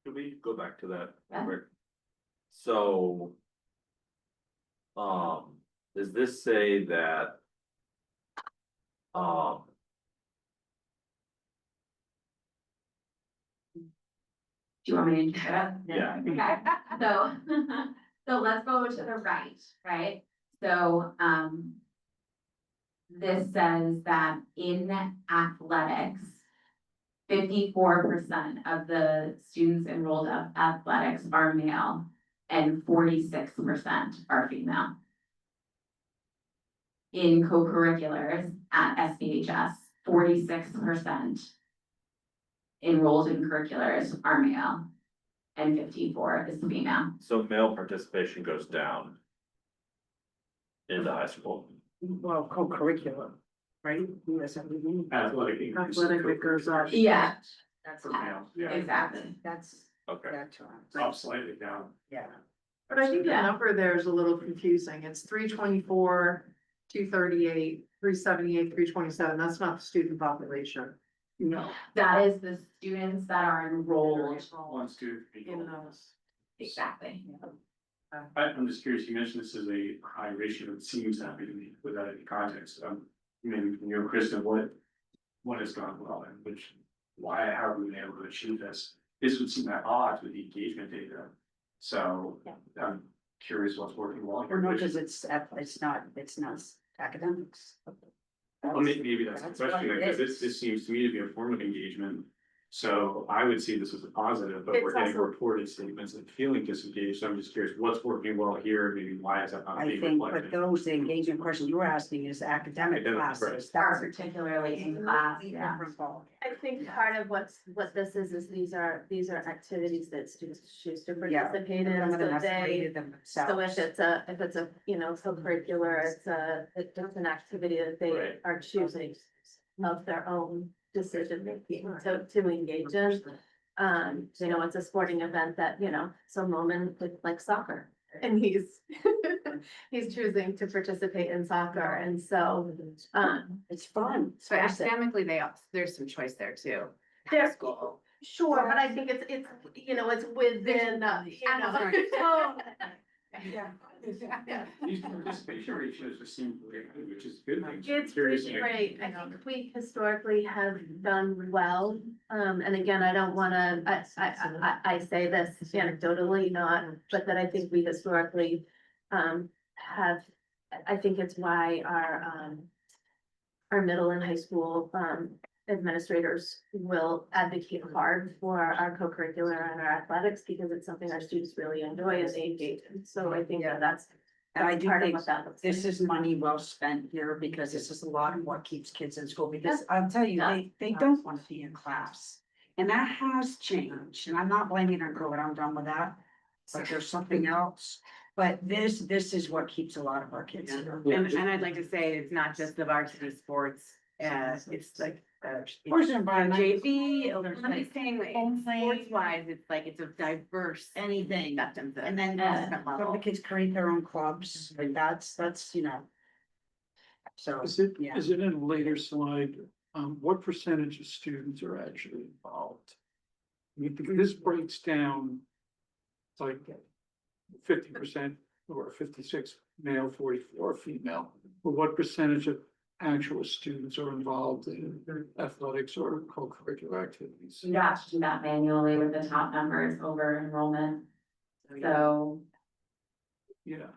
Can we go back to that? Yeah. Rick? So. Does this say that? do you want me to do that? Yeah. Okay, so, so let's go to the right? So, this says that in athletics, 54% of the students enrolled of athletics are male and 46% are female. In co-curriculars at SBHS, 46% enrolled in curriculars are male and 54 is female. So male participation goes down. In the high school. Well, co-curricular, right? Yes, I mean, Athletic. increase. Athletic, it goes up. Yeah, that's, For males, yeah. exactly. that's, Okay. that's, Up slightly down. yeah. But I think the Yeah. number there is a little confusing. It's 324, 238, 378, 327. That's not the student population. No, That is the students that are enrolled. One student. per In goal. those. Exactly. I'm just curious, you mentioned this is a high ratio, it seems to be to me, without any context, maybe from you, Kristen, what has gone well and why have we been able to achieve this? This would seem at odds with the engagement data, so I'm curious what's working well here. Or no, because it's not academics. Well, maybe that's the That's what question, it because is. this seems to me to be a form of engagement. So I would see this as a positive, but we're It's getting also- reported statements and feeling disengaged, so I'm just curious, what's working well here, maybe why is that not I being think, but reflected? those, the engagement question you were asking is academic Academic, classes. right. That's Particularly in class, completely yeah. different ball. I think part of what this is these are activities that students choose to Yeah. participate in, Some of them so have they. created them So themselves. if it's a, you know, co-curricular, it's an activity that they Right. are choosing of their own decision making, so to engage in. You know, it's a sporting event that, you know, some moment with like soccer, and he's he's choosing to participate in soccer, and so, It's fun. So academically, there's some choice there too. There's- School. sure, but I think it's, you know, it's within, you know. Yeah. These participation ratios just seem great, which is good. It's Curious, pretty great. I think we historically have done well. And again, I don't wanna, I say this anecdotally, not, but that I think we historically, have, I think it's why our middle and high school, administrators will advocate hard for our co-curricular and our athletics, because it's something our students really enjoy and they engage in. So I think that that's. And I do part of think what that looks this like. is money well spent here, because this is a lot of what keeps kids in school, because I'll tell you, they don't want to be in class. And that has changed, and I'm not blaming it on COVID, I'm done with that, but there's something else. But this is what keeps a lot of our kids here. And I'd like to say it's not just the varsity sports, it's like, Course environmental. JV, or like saying, sports wise, it's like, it's a diverse. Anything. Acceptance. And then different some of level. the kids create their own clubs, like that's, you know. So, is it, yeah. is it in a later slide, what percentage of students are actually involved? I mean, because this breaks down, it's like 50% or 56 male, 44 female. But what percentage of actual students are involved in athletics or co-curricular activities? You have to do that manually with the top numbers over enrollment. So, Yeah,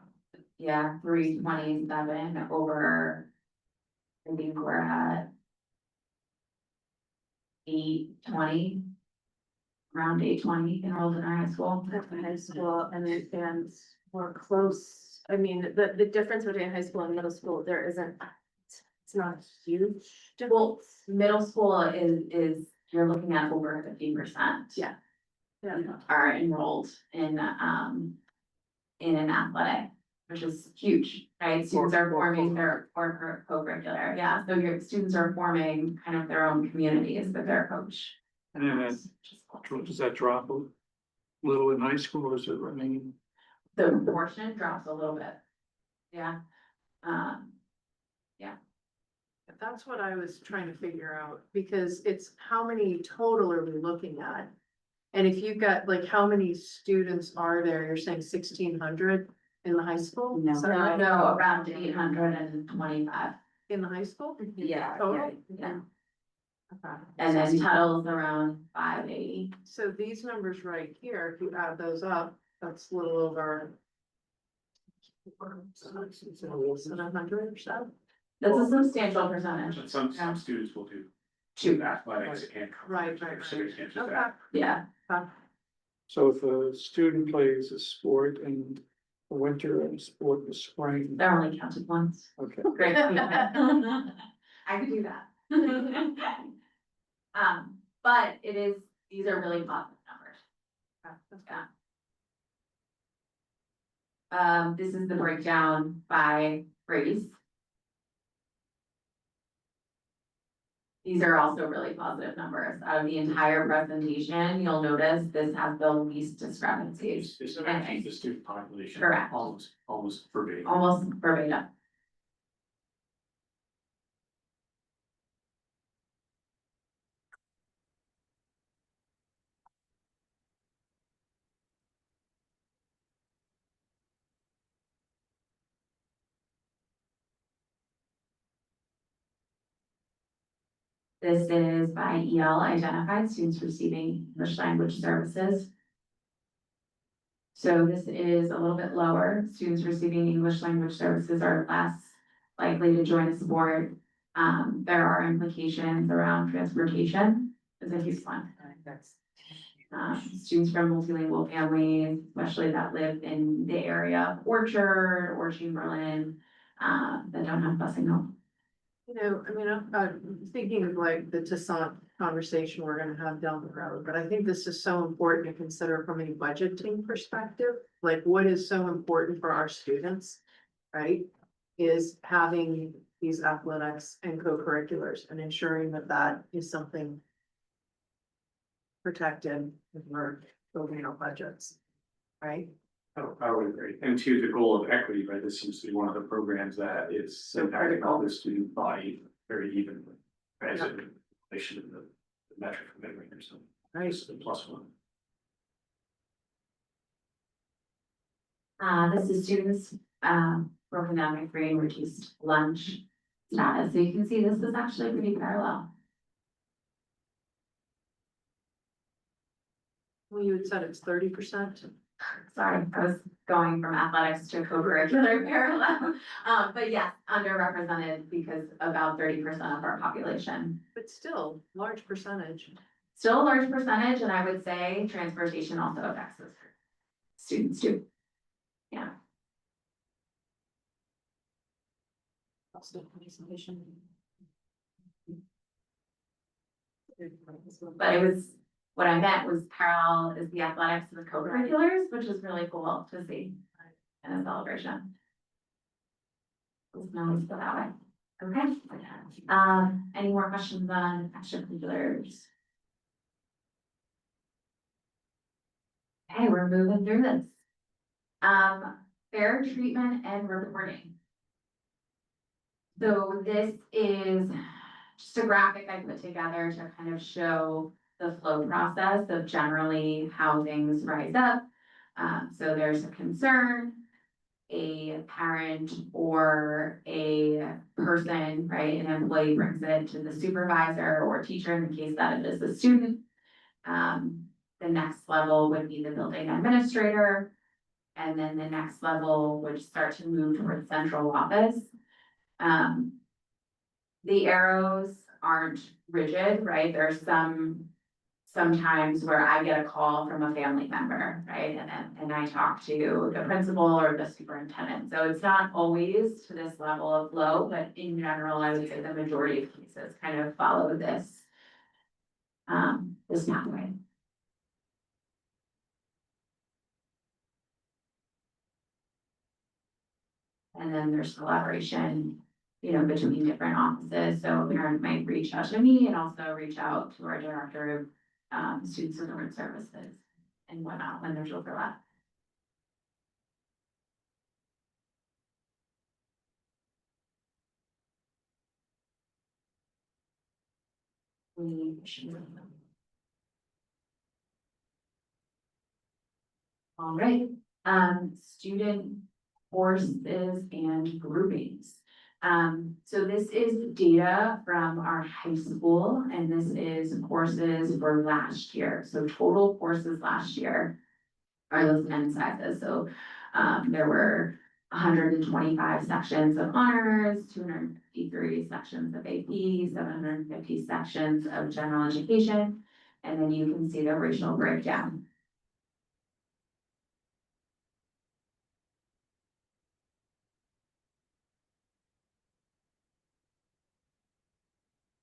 yeah, 327 over. I think we're at 820. Around 820 enrolled in our high school. At the high school, and we're close, I mean, the difference between high school and middle school, there isn't, it's not huge. Well, middle school is, you're looking at over 50%. Yeah. Yeah. Are enrolled in an athletic. which is huge, right? Students are forming their, or co-curricular, yeah, so your students are forming kind of their own communities with their coach. And then does that drop a little in high school, or does it remain? The proportion drops a little bit. Yeah. Um, That's what I was trying to figure out, because it's how many total are we looking at? And if you've got, like, how many students are there? You're saying 1,600 in the high school? No. Is that no, right? no, around 825, In the high school? Yeah. Total? yeah, Okay. and then Tuttle's around 580. So these numbers right here, if you add those up, that's a little over 700 or so. That's a substantial percentage. But some students will do Two. athletics and. Right. Civics and just Okay. that. Yeah, So if a student plays a sport in the winter and a sport in the spring, they're only counted once. okay. Great. I could do that. But it is, these are really positive numbers. Yeah. This is the breakdown by race. These are also really positive numbers. Out of the entire presentation, you'll notice this has the least discrepancies. It's actually the student population. Correct. Almost verbatim. Almost verbatim. This is by EL identified students receiving English language services. So this is a little bit lower. Students receiving English language services are less likely to join a sport. There are implications around transportation is a huge one. Students from multilingual families, especially that live in the area of Orchard or Chamberlain, that don't have busing home. You know, I mean, I'm thinking of like the Toussaint conversation we're gonna have down the road, but I think this is so important to consider from a budgeting perspective. Like, what is so important for our students, right? Is having these athletics and co-curriculars and ensuring that that is something protected if we're building our budgets, right? I would agree. And to the goal of equity, right, this seems to be one of the programs that is impacting all the student body very evenly. As a relation to the metric of memory or something. Right. This is a plus one. This is students, broken down by free and reduced lunch status. So you can see this is actually pretty parallel. Well, you had said it's 30%. Sorry, I was going from athletics to co-curricular parallel. But yes, underrepresented because about 30% of our population. But still, large percentage. Still a large percentage, and I would say transportation also affects those students too. Yeah. But it was, what I meant was parallel is the athletics and the co-curriculars, which is really cool to see in a celebration. It's nice to go that way. Okay. Any more questions on extracurriculars? Okay, we're moving through this. Fair treatment and reporting. So this is just a graphic I put together to kind of show the flow process of generally how things rise up. So there's a concern, a parent or a person, right? An employee brings it to the supervisor or teacher in the case that it is a student. The next level would be the building administrator. And then the next level would start to move towards central office. The arrows aren't rigid, right? There's sometimes where I get a call from a family member, right? And I talk to the principal or the superintendent. So it's not always to this level of flow, but in general, I would say the majority of cases kind of follow this, this pathway. and then there's collaboration, you know, between different offices. So a parent might reach out to me and also reach out to our director of student support services and whatnot when there's overlap. All right, student courses and groupings. So this is data from our high school, and this is courses for last year. So total courses last year are those N sizes. So, there were 125 sections of honors, 253 sections of AP, 750 sections of general education. And then you can see the racial breakdown.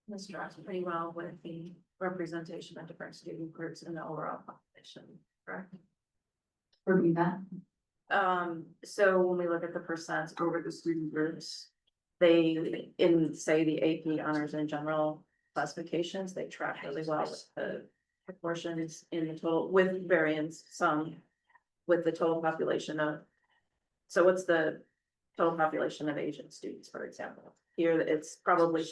This tracks pretty well with the representation of different student groups in the overall population, correct? Repeat that. So when we look at the percents over the student groups, they, in say the AP honors and general classifications, they track really well with the proportions in the total, with variance, some with the total population of. So what's the total population of Asian students, for example? Here, it's probably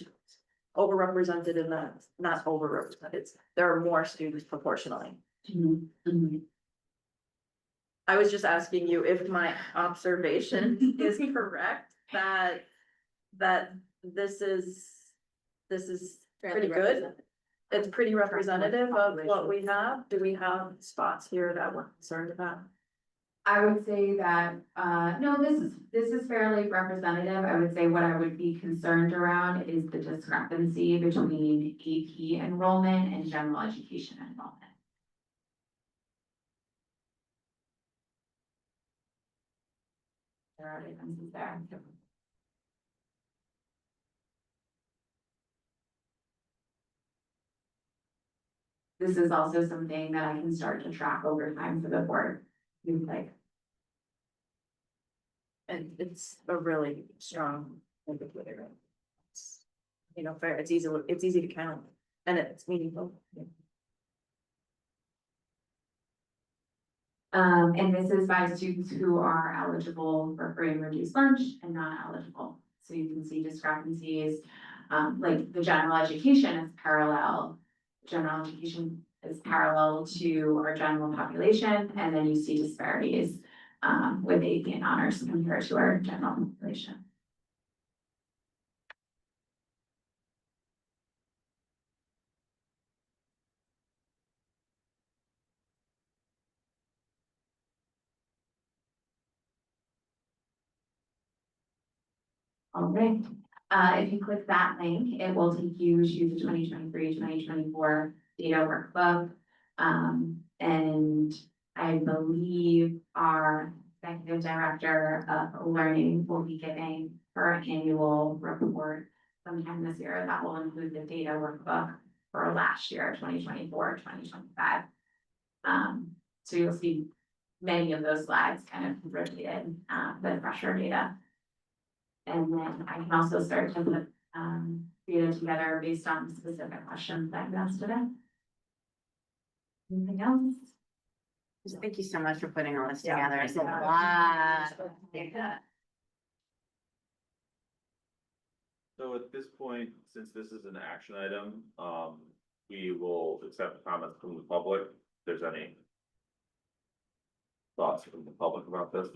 overrepresented in that, not overrepresented, there are more students proportionally. I was just asking you if my observation is correct, that this is pretty good. It's pretty representative of what we have. Do we have spots here that we're concerned about? I would say that, no, this is fairly representative. I would say what I would be concerned around is the discrepancy between AP enrollment and general education enrollment. There are differences there. This is also something that I can start to track over time for the board. Like, And it's a really strong indicator. It's, you know, fair, it's easy to count and it's meaningful. And this is by students who are eligible for free and reduced lunch and not eligible. So you can see discrepancies, like the general education is parallel. General education is parallel to our general population, and then you see disparities with AP and honors compared to our general population. All right, if you click that link, it will take you to the 2023-2024 data workbook. And I believe our executive director of learning will be giving her annual report sometime this year. That will include the data workbook for last year, 2024-2025. So you'll see many of those slides kind of repeated, the fresher data. And then I can also start to put data together based on specific questions that I've asked today. Anything else? Thank you so much for putting all this Yeah. together. It's a lot. So at this point, since this is an action item, we will accept comments from the public. If there's any thoughts from the public about this?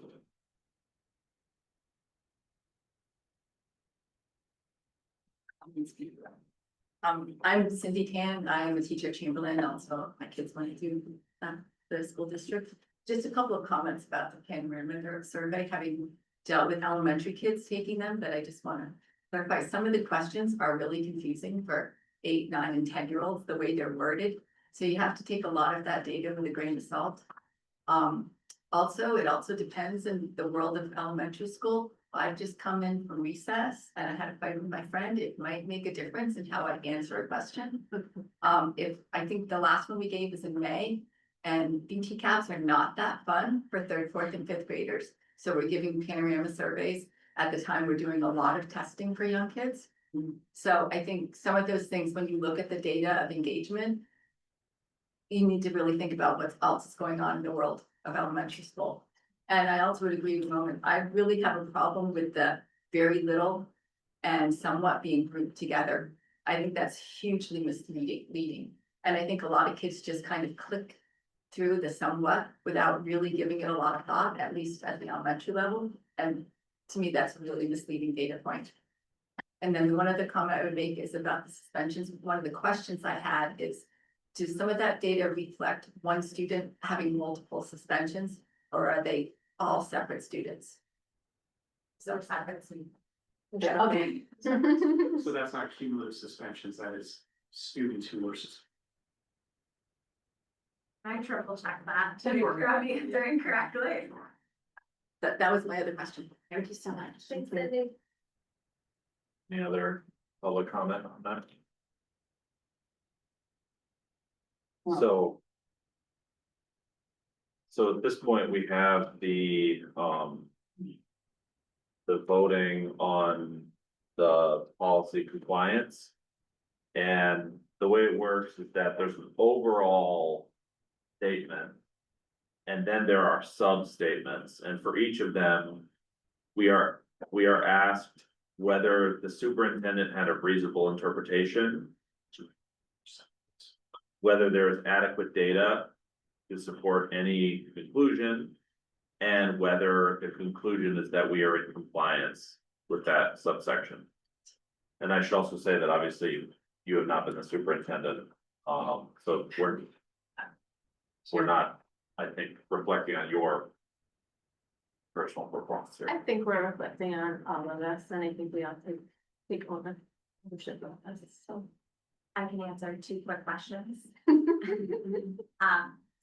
I'm Cindy Tan. I am a teacher at Chamberlain. Also, my kids went to the school district. Just a couple of comments about the Panorama survey, having dealt with elementary kids taking them, but I just want to clarify, some of the questions are really confusing for 8, 9, and 10-year-olds, the way they're worded. So you have to take a lot of that data with a grain of salt. Also, it also depends in the world of elementary school. I've just come in from recess and I had a fight with my friend. It might make a difference in how I answer a question. If I think the last one we gave was in May, and BT caps are not that fun for 3rd, 4th, and 5th graders. So we're giving Panorama surveys at the time, we're doing a lot of testing for young kids. So I think some of those things, when you look at the data of engagement, you need to really think about what else is going on in the world of elementary school. And I also would agree with Roman, I really have a problem with the very little and somewhat being grouped together. I think that's hugely misleading. And I think a lot of kids just kind of click through the somewhat without really giving it a lot of thought, at least at the elementary level. And to me, that's a really misleading data point. And then one other comment I would make is about the suspensions. One of the questions I had is, does some of that data reflect one student having multiple suspensions, or are they all separate students? So separate. Okay. So that's not cumulative suspensions, that is students who were suspended. I triple check that to make sure I'm answering correctly. That was my other question. Thank you so much. Thanks, Cindy. Any other public comment on that? So. So at this point, we have the voting on the policy compliance. And the way it works is that there's an overall statement. And then there are sub-statements, and for each of them, we are asked whether the superintendent had a reasonable interpretation. Whether there is adequate data to support any conclusion. And whether the conclusion is that we are in compliance with that subsection. And I should also say that obviously you have not been the superintendent, so we're not, I think, reflecting on your personal performance here. I think we're reflecting on all of us, and I think we ought to take ownership of us, so. I can answer 2 quick questions.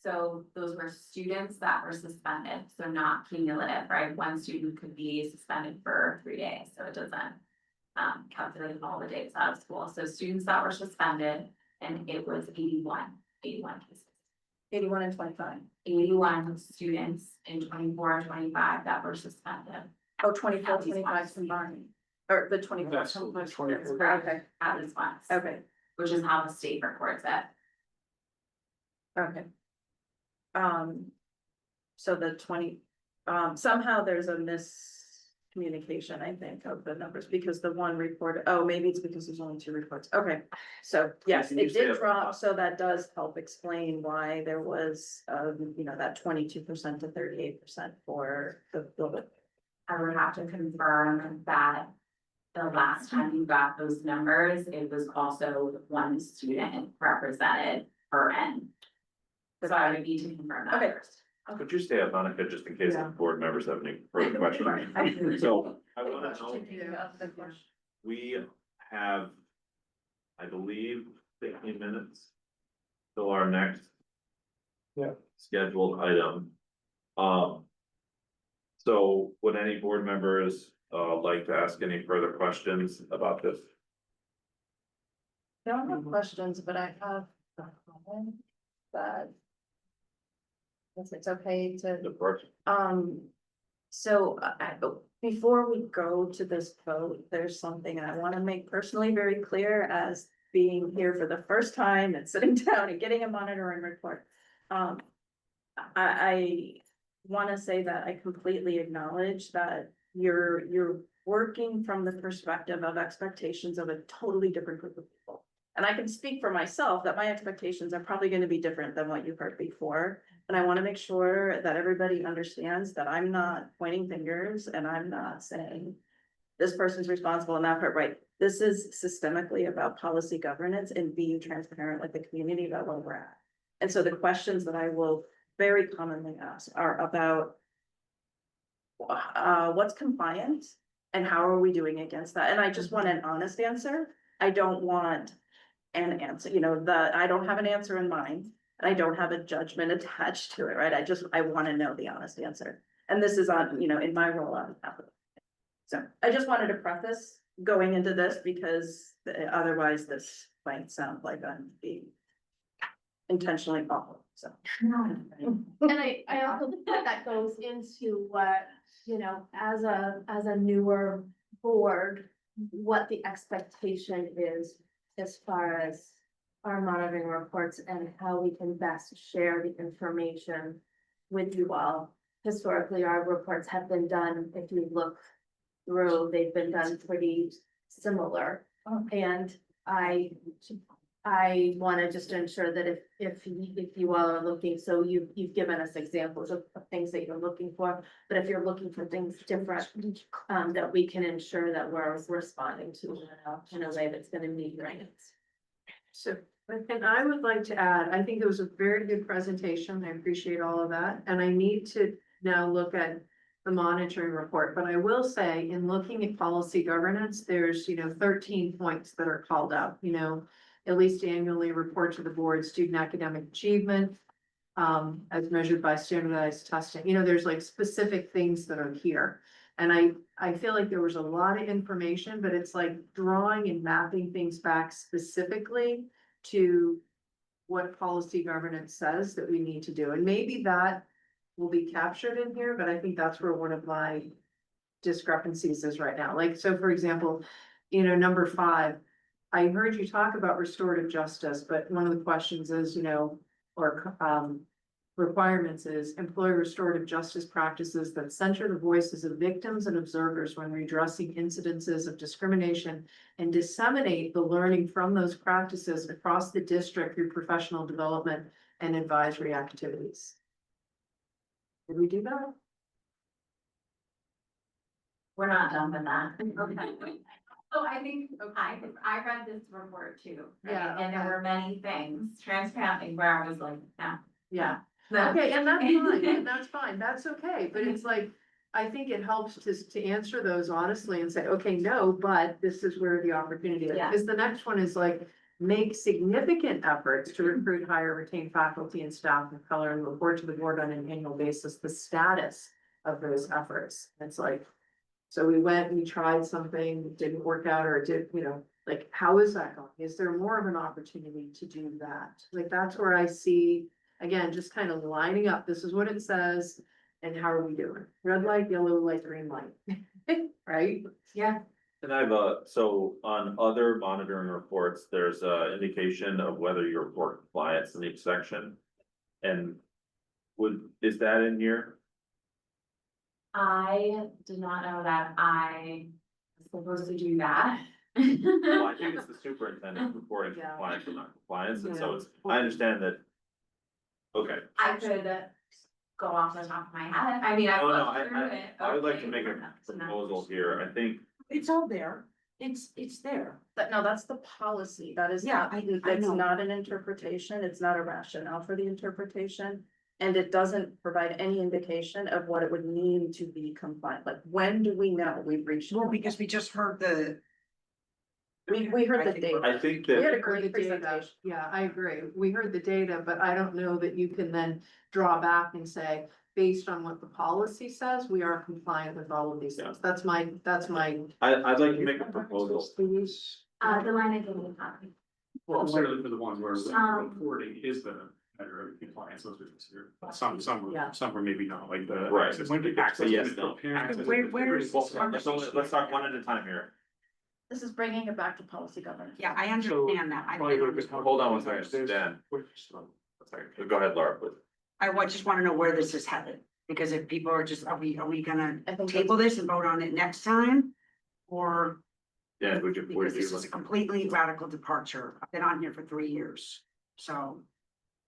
So those were students that were suspended, so not cumulative, right? One student could be suspended for 3 days, so it doesn't calculate all the days out of school. So students that were suspended, and it was 81 cases. 81 and 25. 81 students in 24 and 25 that were suspended. Oh, 24, 25 combined, or the 24. That's 24. Okay, At this once. okay, Which is how the state records it. okay. So the 20, somehow there's a miscommunication, I think, of the numbers, because the one report, oh, maybe it's because there's only 2 reports. Okay. So yes, Can you it say did it? drop, so that does help explain why there was, that 22% to 38% for the building. I would have to confirm that the last time you got those numbers, it was also 1 student represented per N. So I would need to confirm that Okay. first. Could you stay up, Monica, just in case the board members have any further questions? So I wanna know, we have, I believe, 15 minutes till our next scheduled item. So would any board members like to ask any further questions about this? I don't have questions, but I have a comment that if it's okay to. The first, So before we go to this vote, there's something I want to make personally very clear as being here for the first time and sitting down and getting a monitoring report. I want to say that I completely acknowledge that you're working from the perspective of expectations of a totally different group of people. And I can speak for myself that my expectations are probably going to be different than what you've heard before. And I want to make sure that everybody understands that I'm not pointing fingers and I'm not saying this person's responsible and that part, right? This is systemically about policy governance and being transparent with the community about where we're at. And so the questions that I will very commonly ask are about what's compliant and how are we doing against that? And I just want an honest answer. I don't want an answer, I don't have an answer in mind. I don't have a judgment attached to it, right? I want to know the honest answer. And this is on, in my role on behalf of. So I just wanted to preface going into this because otherwise this might sound like I'm being intentionally awful, so. And I also think that goes into what you know, as a newer board, what the expectation is as far as our monitoring reports and how we can best share the information with you all. Historically, our reports have been done, if you look through, they've been done pretty similar. And I wanna just ensure that if you all are looking, so you've given us examples of things that you're looking for. But if you're looking for things different, that we can ensure that we're responding to in a way that's gonna meet your needs. So, and I would like to add, I think it was a very good presentation. I appreciate all of that. And I need to now look at the monitoring report, but I will say in looking at policy governance, there's, 13 points that are called out, at least annually report to the board, student academic achievement, as measured by standardized testing. There's like specific things that are here. And I feel like there was a lot of information, but it's like drawing and mapping things back specifically to what policy governance says that we need to do. And maybe that will be captured in here, but I think that's where one of my discrepancies is right now. Like, so for example, number 5, I heard you talk about restorative justice, but one of the questions is, requirements is employ restorative justice practices that center the voices of victims and observers when redressing incidences of discrimination and disseminate the learning from those practices across the district through professional development and advisory activities. Did we do that? We're not done with that. Okay. So I think, I read this report too, right? Yeah, And there okay. were many things transparently where I was like, yeah. Yeah. No. Okay, and that's fine, and that's fine, that's okay, but it's like, I think it helps to answer those honestly and say, okay, no, but this is where the opportunity is. Yeah. Because the next one is like, make significant efforts to recruit, hire, retain faculty and staff of color and report to the board on an annual basis, the status of those efforts. It's like, so we went and we tried something, it didn't work out, or it did, like, how is that going? Is there more of an opportunity to do that? Like, that's where I see, again, just kind of lining up, this is what it says, and how are we doing? Red light, yellow light, green light, right? Yeah. And I've, so on other monitoring reports, there's a indication of whether you report compliance in each section. And is that in here? I did not know that I was supposed to do that. Well, I think it's the superintendent reporting Yeah. compliance or not compliance, and so Yeah. it's, I understand that. Okay, I could go off the top of my head. I mean, I've no, looked through it. I would like to Okay, make a perhaps not. proposal here, I think. It's all there. It's there. No, that's the policy. That is Yeah, not, I it's know. not an interpretation. It's not a rationale for the interpretation. And it doesn't provide any indication of what it would mean to be compliant. Like, when do we know we've reached? Well, because we just heard the. We heard the data. I think We had that, a great The data. presentation. Yeah, I agree. We heard the data, but I don't know that you can then draw back and say, based on what the policy says, we are compliant with all of these things. That's my. I'd like to make a proposal. The line I gave you a copy. Well, certainly for the ones where the Um, reporting is the matter of compliance, those are considered, Yeah. some were maybe not, like the. Right. access- When did access yes, to no. parents is- Where is Well, this? let's talk one at a time here. This is bringing it back to policy governance. Yeah, I understand that. Probably would have been helpful. Hold on one second, Dan. Sorry, go ahead, Laura, please. Just wanna know where this is headed, because if people are just, are we gonna I think table this and vote on it next time? Or, Dan, would you? because this is a completely radical departure. I've been on here for 3 years, so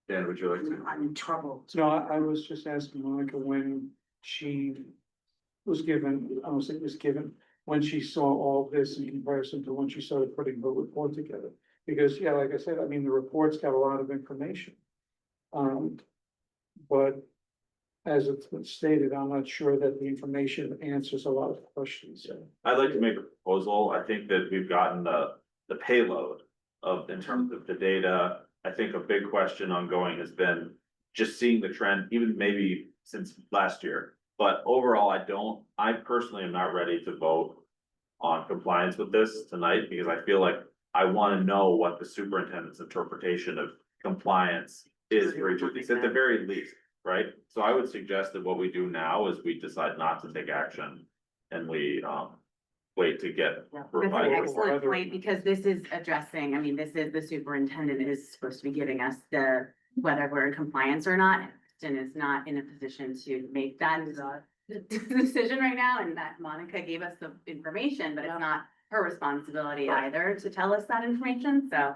Dan, would you like to? I'm in trouble. No, I was just asking Monica when she was given, I don't think it was given, when she saw all this in comparison to when she started putting her report together. Because, yeah, like I said, I mean, the report's got a lot of information. But as it's been stated, I'm not sure that the information answers a lot of questions. I'd like to make a proposal. I think that we've gotten the payload of, in terms of the data. I think a big question ongoing has been just seeing the trend, even maybe since last year. But overall, I personally am not ready to vote on compliance with this tonight, because I feel like I wanna know what the superintendent's interpretation of compliance is for each of these, at the very least. right? So I would suggest that what we do now is we decide not to take action and we, wait to get. That's an revised. excellent point, because this is addressing, I mean, this is, the superintendent is supposed to be giving us the, whether we're in compliance or not. And is not in a position to make that decision right now, and that Monica gave us the information, but it's not her responsibility either to tell us that information, so.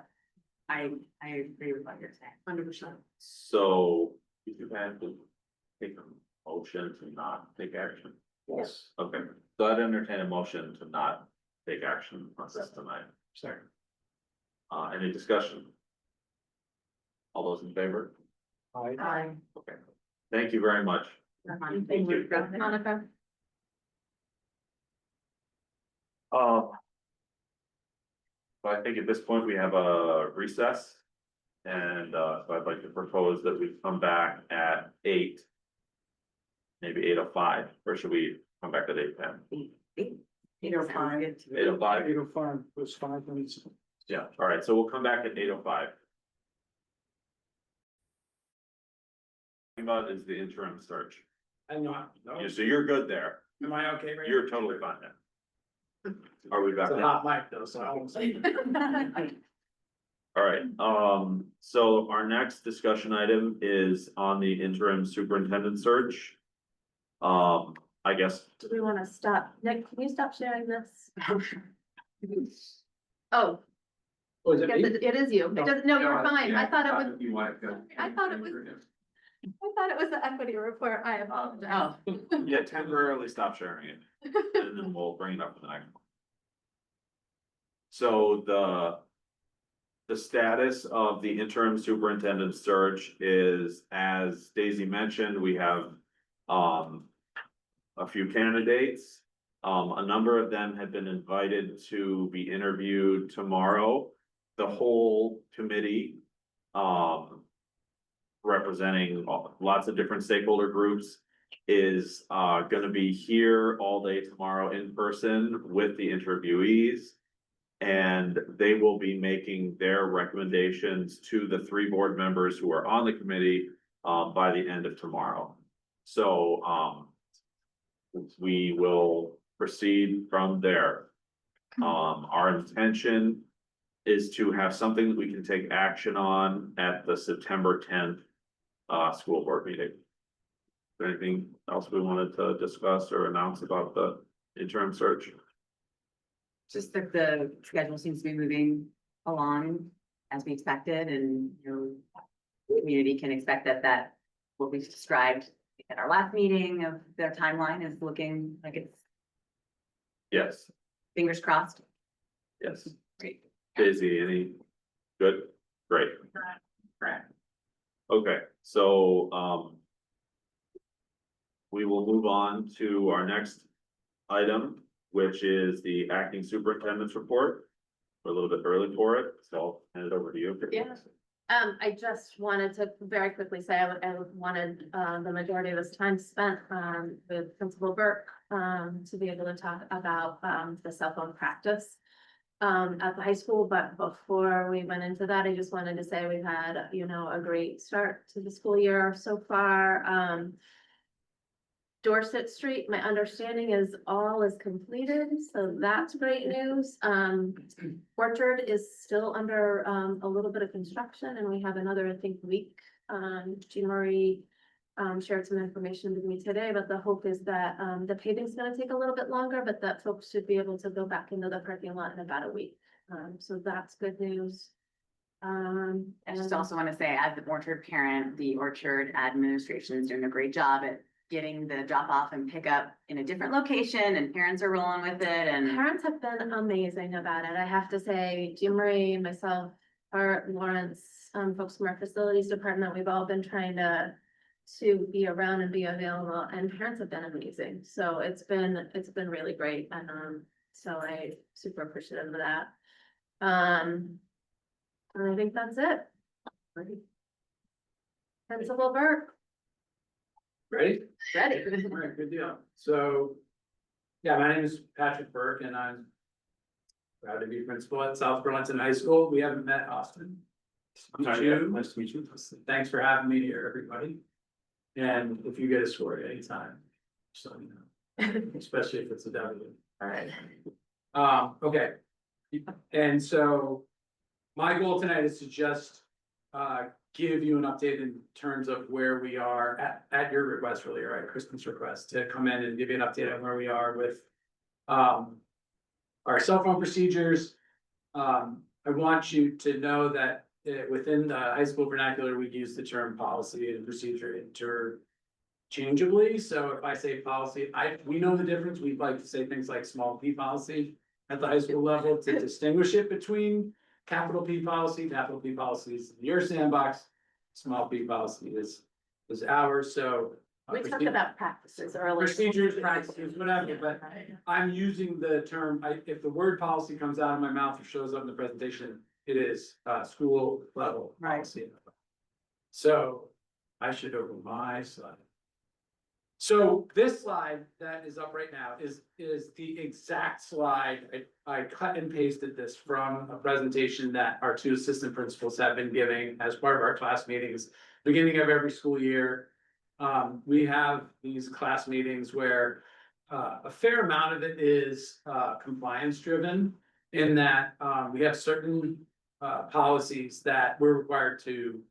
I agree with what you're saying. 100%. So you have to take a motion to not take action. Yes. Okay, so I'd entertain a motion to not take action on this tonight. Sorry. Any discussion? All those in favor? Aye. Okay, thank you very much. Thank you. Monica? So I think at this point we have a recess. And, so I'd like to propose that we come back at 8. Maybe 8:05, or should we come back at 8:10? 8:05. 8:05? 8:05 was 5 minutes. Yeah, all right, so we'll come back at 8:05. About is the interim search. I'm not, no, So you're good there. am I okay right now? You're totally fine then. Are we back It's a now? hot mic though, so I won't say. All right, so our next discussion item is on the interim superintendent search. I guess, Do we wanna stop? Nick, can you stop sharing this? Oh, Was yes, it is you. It doesn't, no, you're fine. I thought it was, You want to. I thought it was the equity report. I apologize. Oh, yeah, temporarily stop sharing it, and then we'll bring it up in the next one. So the status of the interim superintendent search is, as Daisy mentioned, we have a few candidates. A number of them have been invited to be interviewed tomorrow. The whole committee, representing lots of different stakeholder groups, is gonna be here all day tomorrow in person with the interviewees. And they will be making their recommendations to the 3 board members who are on the committee by the end of tomorrow. So we will proceed from there. Our intention is to have something that we can take action on at the September 10th school board meeting. Is there anything else we wanted to discuss or announce about the interim search? just that the schedule seems to be moving along as we expected, and, you know, the community can expect that what we've described at our last meeting of their timeline is looking like it's, Yes, fingers crossed. yes. Great. Daisy, any good? Great. Correct. Okay, so, we will move on to our next item, which is the acting superintendent's report. We're a little bit early for it, so I'll hand it over to you. Yeah. I just wanted to very quickly say, I wanted, the majority of this time spent, with Principal Burke, to be able to talk about, the cell phone practice, at the high school. But before we went into that, I just wanted to say we've had, you know, a great start to the school year so far. Dorset Street, my understanding is all is completed, so that's great news. Orchard is still under a little bit of construction, and we have another, I think, week. Jean Marie shared some information with me today, but the hope is that the paving's gonna take a little bit longer, but that folks should be able to go back into the parking lot in about a week. So that's good news. I just also want to say, as the Orchard parent, the Orchard administration is doing a great job at getting the drop off and pick up in a different location, and parents are rolling with it, and Parents have been amazing about it. I have to say, Jean Marie, myself, Art, Lawrence, folks from our facilities department, we've all been trying to be around and be available, and parents have been amazing. So it's been really great. And so I super appreciative of that. And I think that's it. Principal Burke, Ready? ready. All right, good deal. So, yeah, my name is Patrick Burke and I'm proud to be principal at South Burlington High School. We haven't met often. Nice to meet you. Thanks for having me here, everybody. And if you get a score at any time, just let me know, especially if it's a W. Alright. Okay. And so my goal tonight is to just give you an update in terms of where we are at your request, really, or at Kristen's request, to come in and give you an update on where we are with our cell phone procedures. I want you to know that within the high school vernacular, we use the term policy and procedure interchangeably. So if I say policy, we know the difference. We'd like to say things like small p policy at the high school level to distinguish it between capital P policy. Capital P policy is your sandbox, small p policy is ours, so. We talked about practices earlier. Procedures, practices, whatever, but I'm using the term, if the word policy comes out of my mouth or shows up in the presentation, it is school level policy. So I should open my slide. So this slide that is up right now is the exact slide. I cut and pasted this from a presentation that our two assistant principals have been giving as part of our class meetings, beginning of every school year. We have these class meetings where a fair amount of it is compliance driven, in that we have certain policies that we're required to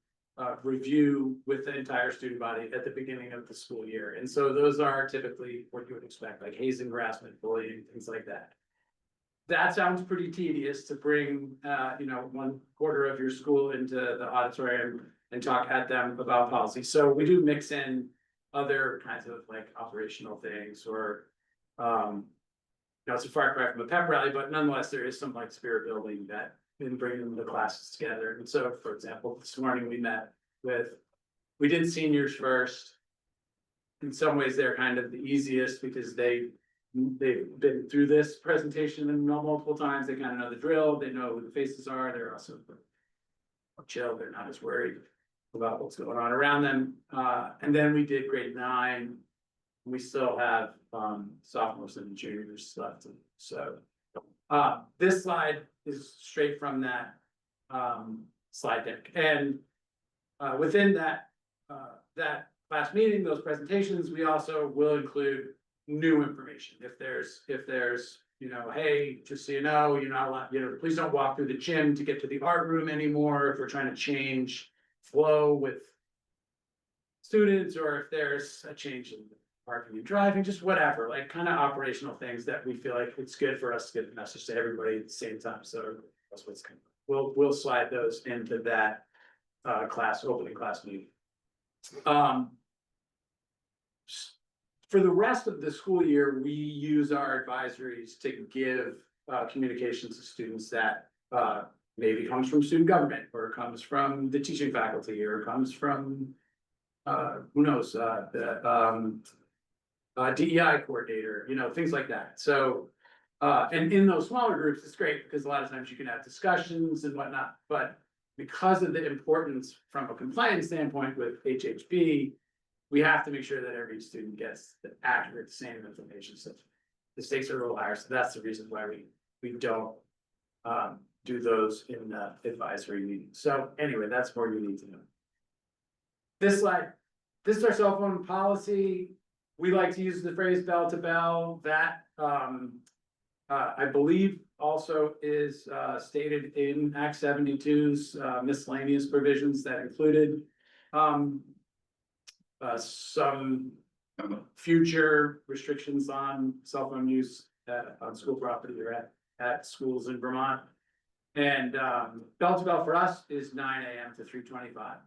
review with the entire student body at the beginning of the school year. And so those are typically what you would expect, like hazing, harassment, bullying, things like that. That sounds pretty tedious to bring, 1/4 of your school into the auditorium and talk at them about policy. So we do mix in other kinds of like operational things, or, it's a far cry from a pep rally, but nonetheless, there is some like spirit building that in bringing the classes together. And so, for example, this morning we did seniors first. In some ways, they're kind of the easiest because they've been through this presentation multiple times. They kind of know the drill. They know who the faces are. They're also chill. They're not as worried about what's going on around them. And then we did grade 9. We still have sophomores and juniors left. So this slide is straight from that slide deck. And within that class meeting, those presentations, we also will include new information. If there's, hey, just so you know, you're not allowed, please don't walk through the gym to get to the art room anymore. If we're trying to change flow with students, or if there's a change in parking and driving, just whatever, like kind of operational things that we feel like it's good for us to get the message to everybody at the same time. So that's what's coming. We'll slide those into that opening class meeting. For the rest of the school year, we use our advisories to give communications to students that maybe comes from student government, or comes from the teaching faculty, or comes from who knows, the DEI coordinator, things like that. So and in those smaller groups, it's great because a lot of times you can have discussions and whatnot, but because of the importance from a compliance standpoint with HHB, we have to make sure that every student gets the accurate, same information. So the stakes are a little higher. So that's the reason why we don't do those in the advisory meeting. So anyway, that's more you need to know. This slide, this is our cell phone policy. We like to use the phrase bell to bell. That I believe also is stated in Act 72's miscellaneous provisions that included some future restrictions on cell phone use on school property or at schools in Vermont. And bell to bell for us is 9 a.m. to 3:25.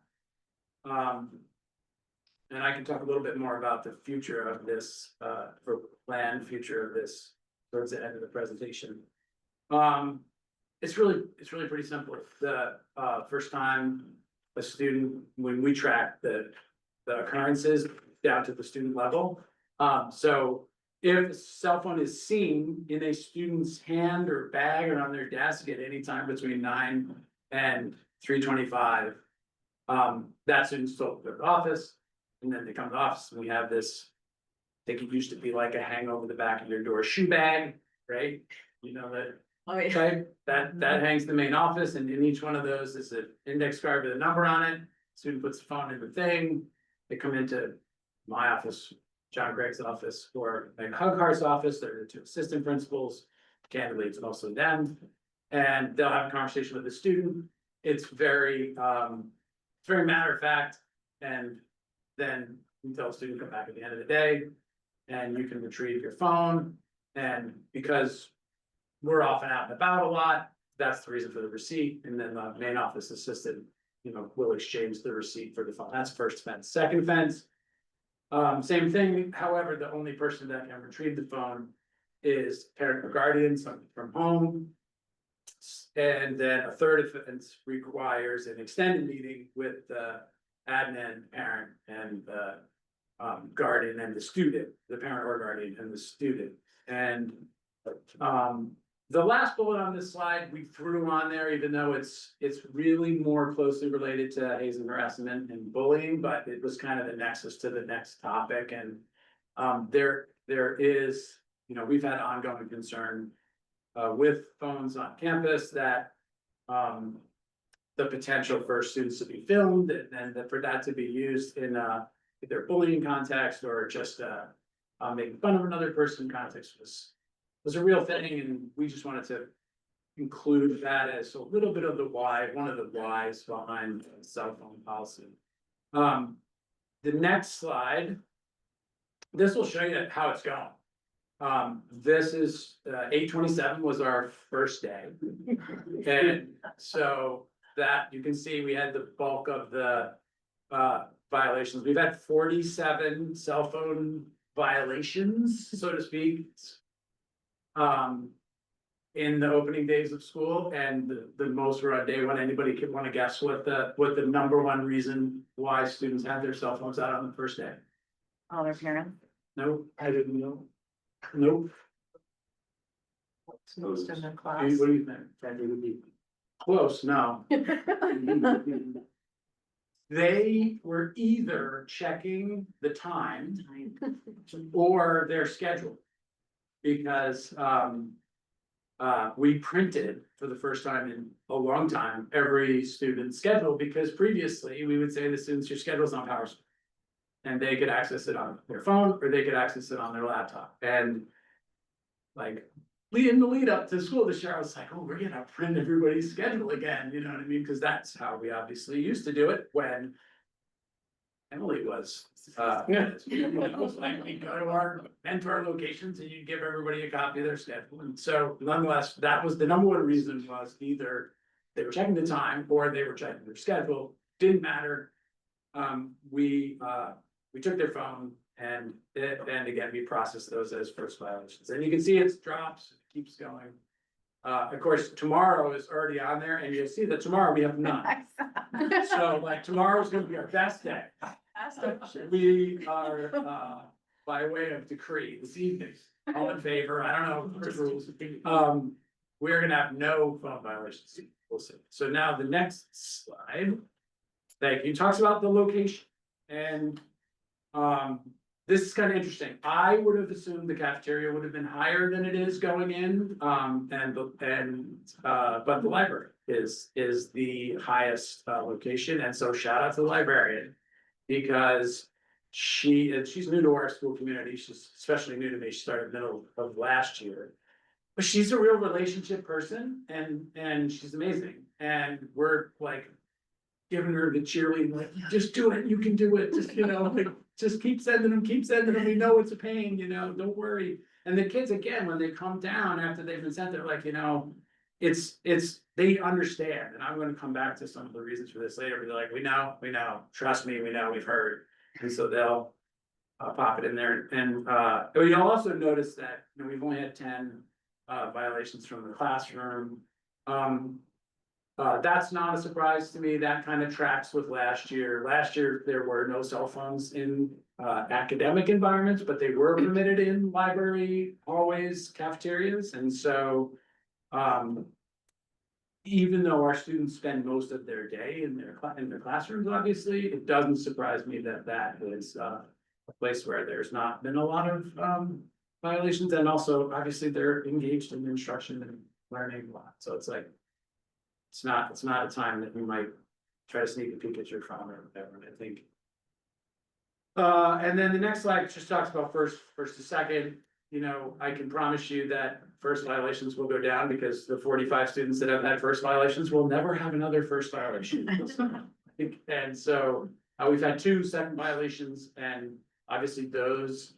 And I can talk a little bit more about the future of this, planned future of this towards the end of the presentation. It's really pretty simple. The first time a student, when we track the occurrences down to the student level. So if a cell phone is seen in a student's hand or bag or on their desk at any time between 9 and 3:25, that student's told to go to the office, and then they come to the office, and we have this, I think it used to be like a hang over the back of your door shoe bag, right? You know that. Oh, yeah. Right, that hangs the main office, and in each one of those is an index card with a number on it. Student puts the phone in the thing, they come into my office, John Gregg's office, or like Hughart's office, they're the two assistant principals. Candidly, it's mostly them, and they'll have a conversation with the student. It's very matter of fact, and then you tell the student come back at the end of the day, and you can retrieve your phone. And because we're often out and about a lot, that's the reason for the receipt, and then the main office assistant, will exchange the receipt for the phone. That's first offense. Second offense, same thing, however, the only person that can retrieve the phone is parent or guardian, somebody from home. And then a third offense requires an extended meeting with the admin, parent, and the guardian and the student, the parent or guardian and the student. And the last bullet on this slide, we threw on there, even though it's really more closely related to hazing, harassment, and bullying, but it was kind of the nexus to the next topic. And there is, we've had ongoing concern with phones on campus that the potential for students to be filmed and for that to be used in either bullying context or just making fun of another person context was a real thing, and we just wanted to include that as a little bit of the why, one of the whys behind the cell phone policy. The next slide, this will show you how it's going. This is 8/27 was our first day. And so that you can see we had the bulk of the violations. We've had 47 cell phone violations, so to speak. In the opening days of school, and the most were on day one. Anybody could want to guess what the number one reason why students had their cell phones out on the first day? All their parents. No, I didn't know. Nope. Most in the What class. do you think? That would be close, no. They were either checking the time or their schedule. Because we printed for the first time in a long time every student's schedule, because previously we would say to the students, your schedule's on PowerSchool. And they could access it on their phone or they could access it on their laptop. And like in the lead up to school this year, I was like, oh, we're gonna print everybody's schedule again, you know what I mean? Because that's how we obviously used to do it when Emily was, like we go to our mentor locations and you give everybody a copy of their schedule. And so nonetheless, that was the number one reason, was either they were checking the time or they were checking their schedule, didn't matter. We took their phone and again, we processed those as first violations. And you can see it drops, it keeps going. Of course, tomorrow is already on there, and you'll see that tomorrow we have none. So like tomorrow's gonna be our best day. We are, by way of decree this evening, all in favor, I don't know, first rules. We're gonna have no phone violations, we'll see. So now the next slide, thank you, talks about the location. And this is kind of interesting. I would have assumed the cafeteria would have been higher than it is going in, but the library is the highest location, and so shout out to the librarian. Because she's new to our school community, she's especially new to me, she started middle of last year. But she's a real relationship person and she's amazing, and we're like giving her the cheerleading, like, just do it, you can do it, just, like, just keep sending them, we know it's a pain, don't worry. And the kids, again, when they come down after they've been sent, they're like, they understand, and I'm gonna come back to some of the reasons for this later, but they're like, we know, trust me, we know, we've heard. And so they'll pop it in there, and you'll also notice that, we've only had 10 violations from the classroom. That's not a surprise to me, that kind of tracks with last year. Last year, there were no cell phones in academic environments, but they were permitted in library, hallways, cafeterias, and so even though our students spend most of their day in their classrooms, obviously, it doesn't surprise me that that is a place where there's not been a lot of violations, and also obviously they're engaged in instruction and learning a lot. So it's like it's not a time that we might try to sneak a peek at your phone or whatever. And I think And then the next slide just talks about first to second. You know, I can promise you that first violations will go down because the 45 students that have had first violations will never have another first violation. And so we've had 2 second violations, and obviously those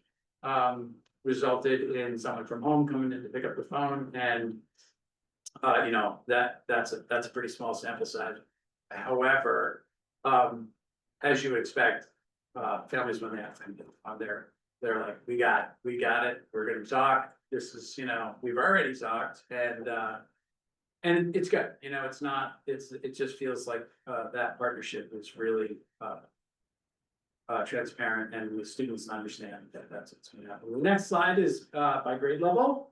resulted in someone from home coming in to pick up the phone, and you know, that's a pretty small sample size. However, as you would expect, families, when they have family on there, they're like, we got it, we're gonna talk, this is, you know, we've already talked, and it's good, you know, it just feels like, that partnership is really, transparent, and the students understand that that's what's gonna happen. The next slide is, by grade level.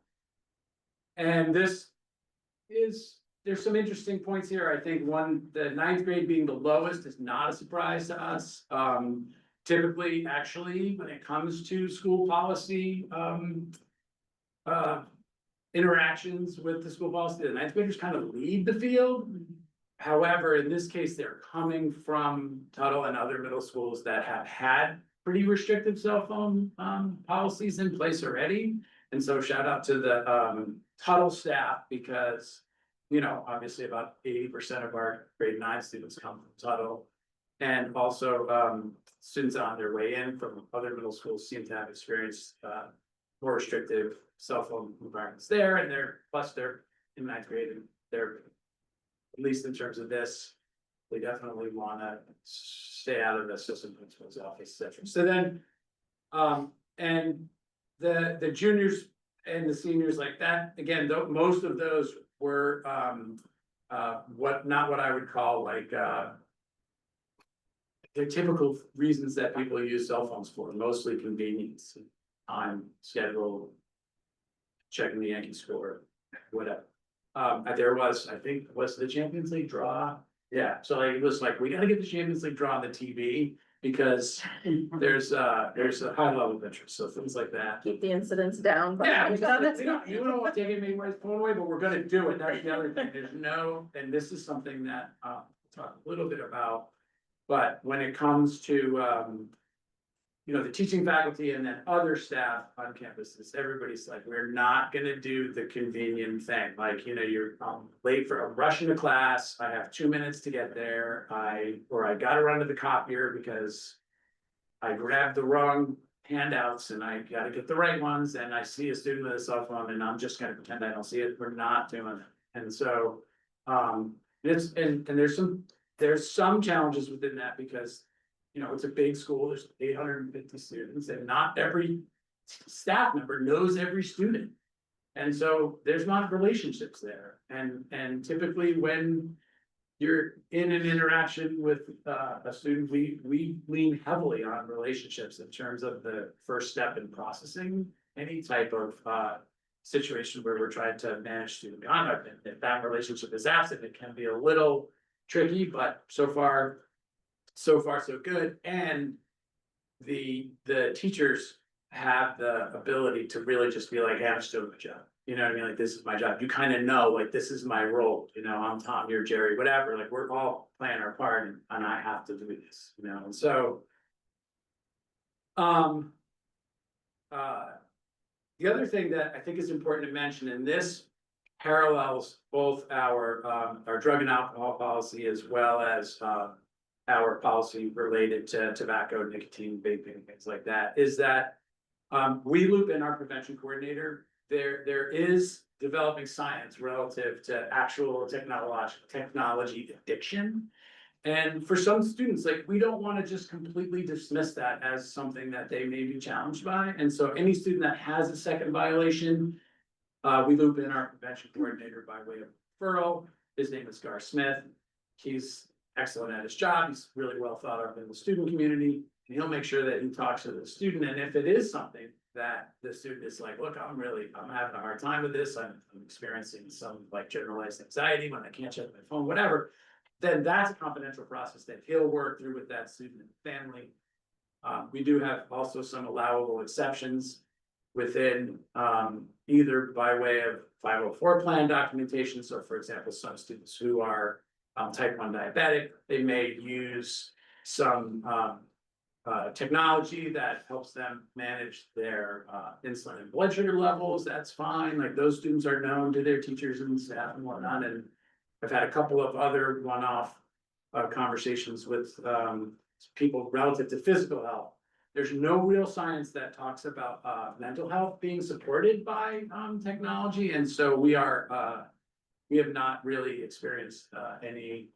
And this there's some interesting points here. I think the 9th grade being the lowest is not a surprise to us. Typically, actually, when it comes to school policy, interactions with the school policy, the 9th graders kind of lead the field. However, in this case, they're coming from Tuttle and other middle schools that have had pretty restrictive cell phone policies in place already. And so shout out to the Tuttle staff, because, you know, obviously about 80% of our grade 9 students come from Tuttle. And also students on their way in from other middle schools seem to have experienced more restrictive cell phone environments there, and they're in 9th grade, and they're, at least in terms of this, they definitely wanna stay out of the assistant principal's office, et cetera. So then, and the juniors and the seniors like that, again, though, most of those were, not what I would call like, they're typical reasons that people use cell phones for, mostly convenience, time, schedule, checking the Yankee score, whatever. There was, I think, was the Champions League draw? Yeah, so like, it was like, we gotta get the Champions League draw on the TV, because there's a high level of interest, so things like that. Keep the incidents down. But Yeah, we don't want to take anybody's phone away, but we're gonna do it, that's the other thing, and this is something that, I'll talk a little bit about. But when it comes to, you know, the teaching faculty and then other staff on campuses, everybody's like, we're not gonna do the convenient thing, like, you know, you're late I'm rushing to class, I have 2 minutes to get there, I gotta run to the copier because I grabbed the wrong handouts and I gotta get the right ones, and I see a student with a cell phone and I'm just gonna pretend I don't see it. We're not doing it. And so, there's some challenges within that, because, you know, it's a big school, there's 850 students, and not every staff member knows every student. And so there's not relationships there. And typically when you're in an interaction with a student, we lean heavily on relationships in terms of the first step in processing any type of situation where we're trying to manage student conduct. And if that relationship is absent, it can be a little tricky, but so far so good. And the teachers have the ability to really just be like, hey, I'm just doing my job. You know what I mean? Like, this is my job. You kind of know, like, this is my role. You know, I'm Tom, you're Jerry, whatever. Like, we're all playing our part, and I have to do this, you know? And so, the other thing that I think is important to mention, and this parallels both our drug and alcohol policy, as well as our policy related to tobacco, nicotine, vaping, things like that, is that we loop in our prevention coordinator. There is developing science relative to actual technology addiction. And for some students, like, we don't want to just completely dismiss that as something that they may be challenged by. And so any student that has a second violation, we loop in our prevention coordinator by way of referral. His name is Gar Smith. He's excellent at his job. He's really well thought of in the student community. And he'll make sure that he talks to the student. And if it is something that the student is like, look, I'm having a hard time with this, I'm experiencing some like generalized anxiety when I can't check my phone, whatever, then that's a confidential process that he'll work through with that student and family. We do have also some allowable exceptions within either by way of 504 plan documentation. So for example, some students who are type 1 diabetic, they may use some technology that helps them manage their insulin and blood sugar levels, that's fine, like those students are known to their teachers and staff and whatnot, and I've had a couple of other one-off conversations with people relative to physical health. There's no real science that talks about mental health being supported by technology, and so we have not really experienced any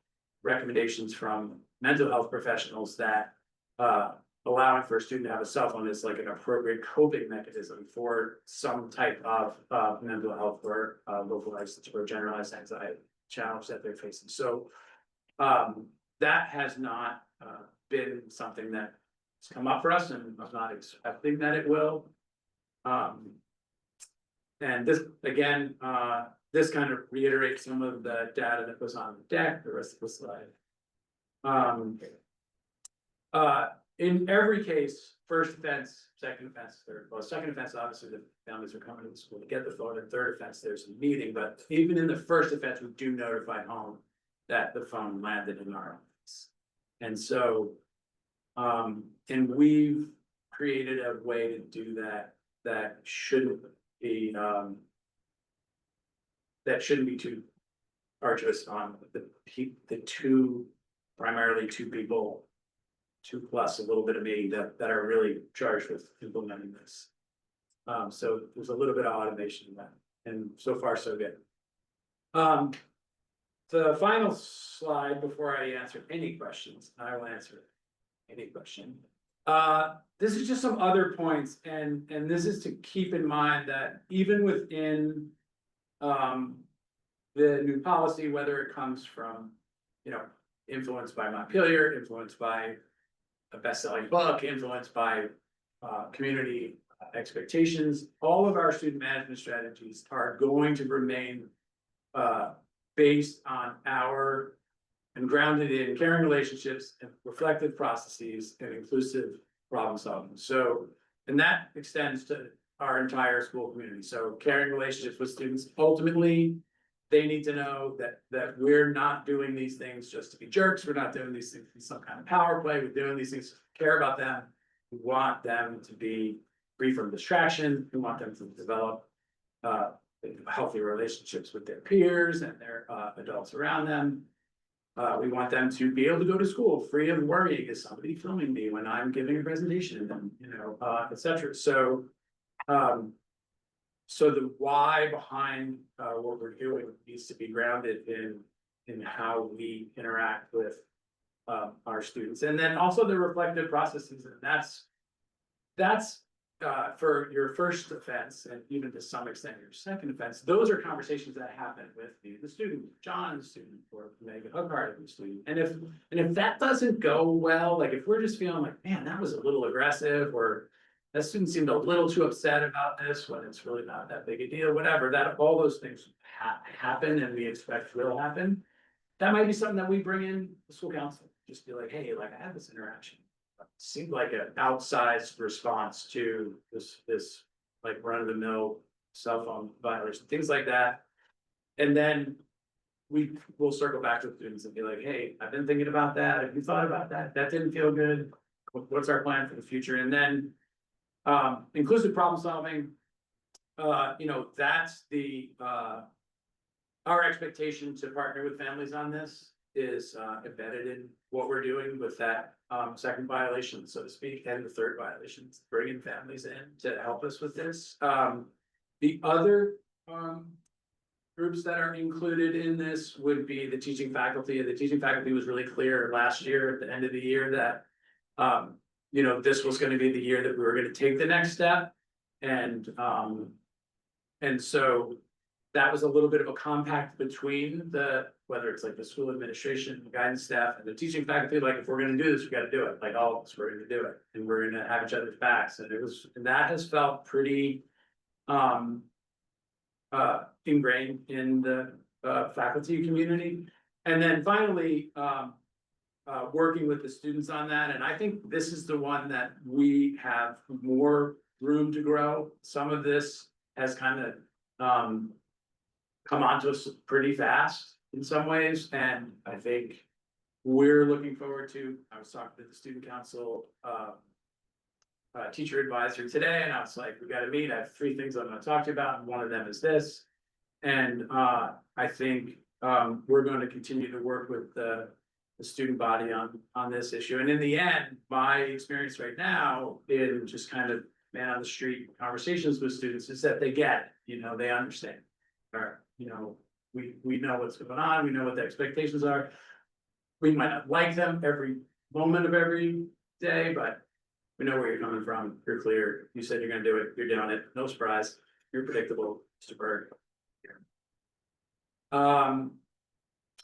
recommendations from mental health professionals that allowing for a student to have a cell phone is like an appropriate coping mechanism for some type of mental health or localized or generalized anxiety challenge that they're facing. So that has not been something that has come up for us, and I'm not expecting that it will. And this, again, this kind of reiterates some of the data that was on the deck, the rest of the slide. In every case, first offense, second offense, third, well, second offense, obviously the families are coming to the school to get the phone, and third offense, there's a meeting, but even in the first offense, we do notify home that the phone landed in our office. And so, and we've created a way to do that, that shouldn't be too arduous on the two, primarily two people, 2+ a little bit of me that are really charged with implementing this. So there's a little bit of automation in that, and so far so good. The final slide before I answer any questions, I will answer any question. This is just some other points, and this is to keep in mind that even within the new policy, whether it comes from, influenced by Montpelier, influenced by a best-selling book, influenced by community expectations, all of our student management strategies are going to remain based on our and grounded in caring relationships and reflective processes and inclusive problem solving. So, and that extends to our entire school community. So caring relationships with students, ultimately, they need to know that we're not doing these things just to be jerks. We're not doing these things in some kind of power play. We're doing these things to care about them. We want them to be free from distraction. We want them to develop healthy relationships with their peers and their adults around them. We want them to be able to go to school free of worrying, is somebody filming me when I'm giving a presentation, and et cetera. So so the why behind what we're doing needs to be grounded in how we interact with our students, and then also the reflective processes, and that's for your first offense, and even to some extent your second offense. Those are conversations that happen with the student, John, the student, or Megan Hughart, the student. And if that doesn't go well, like if we're just feeling like, man, that was a little aggressive, or that student seemed a little too upset about this when it's really not that big a deal, whatever, that all those things happen and we expect will happen. That might be something that we bring in the school council, just be like, hey, like I had this interaction. It seemed like an outsized response to this like run of the mill cell phone violation, things like that. And then we will circle back to the students and be like, hey, I've been thinking about that. Have you thought about that? That didn't feel good. What's our plan for the future? And then inclusive problem solving, that's our expectation to partner with families on this is embedded in what we're doing with that second violation, so to speak, and the third violation, bringing families in to help us with this. The other groups that are included in this would be the teaching faculty. The teaching faculty was really clear last year at the end of the year that this was going to be the year that we were going to take the next step. And so that was a little bit of a compact between whether it's like the school administration, the guidance staff, and the teaching faculty, like if we're going to do this, we got to do it. Like all of us, we're going to do it, and we're going to have each other's backs. And that has felt pretty ingrained in the faculty community. And then finally, working with the students on that. And I think this is the one that we have more room to grow. Some of this has kind of come onto us pretty fast in some ways. And I think we're looking forward to, I was talking to the student council, teacher advisor today, and I was like, we gotta meet, I have 3 things I'm gonna talk to you about, and one of them is this. And, I think, we're going to continue to work with the student body on this issue, and in the end, my experience right now in just kind of man on the street conversations with students is that they get it, you know, they understand. Or, you know, we know what's going on, we know what the expectations are. We might not like them every moment of every day, but we know where you're coming from, you're clear, you said you're gonna do it, you're doing it, no surprise, you're predictable, Mr. Berg.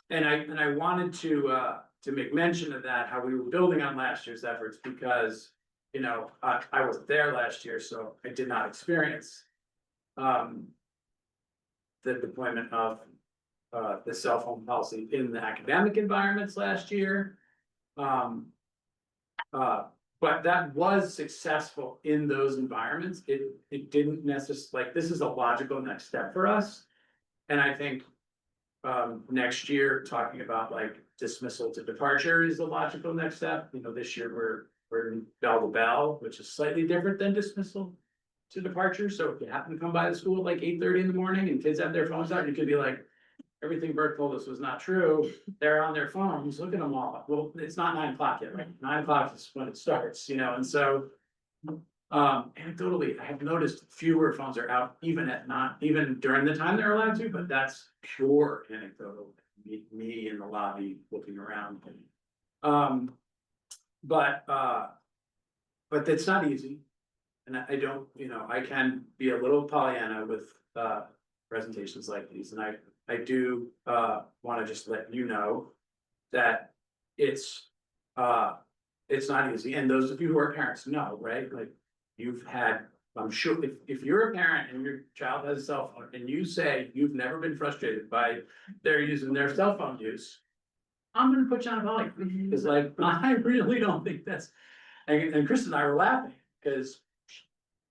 And I wanted to make mention of that, how we were building on last year's efforts, because, you know, I wasn't there last year, so I did not experience the deployment of the cell phone policy in the academic environments last year. But that was successful in those environments. It didn't necessarily, like, this is a logical next step for us. And I think next year, talking about like dismissal to departure is a logical next step. You know, this year we're in bell to bell, which is slightly different than dismissal to departure. So if you happen to come by the school at like 8:30 in the morning and kids have their phones out, you could be like, everything Bert told us was not true. They're on their phones, look at them all. Well, it's not 9 o'clock yet, right? 9 o'clock is when it starts, you know, and so. Anecdotally, I have noticed fewer phones are out even during the time they're allowed to, but that's pure anecdotal. Me in the lobby looking around. But that's not easy. And I don't, you know, I can be a little Pollyanna with presentations like these, and I do want to just let you know that it's not easy. And those of you who are parents know, right? Like, you've had, I'm sure, if you're a parent and your child has a cell phone and you say you've never been frustrated by their using their cell phone use, I'm gonna put you on a volley. It's like, I really don't think that's, and Chris and I were laughing, because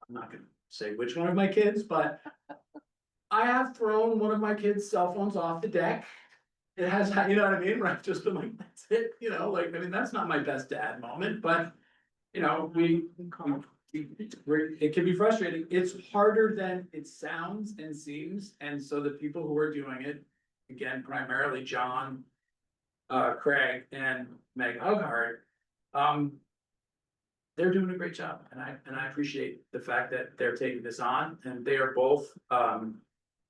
I'm not gonna say which one of my kids, but I have thrown one of my kids' cell phones off the deck. It has, you know what I mean, right? Just been like, that's it, you know, like, I mean, that's not my best dad moment, but, you know, it can be frustrating. It's harder than it sounds and seems, and so the people who are doing it, again, primarily John, Craig, and Meg Hughart, they're doing a great job, and I appreciate the fact that they're taking this on, and they are both.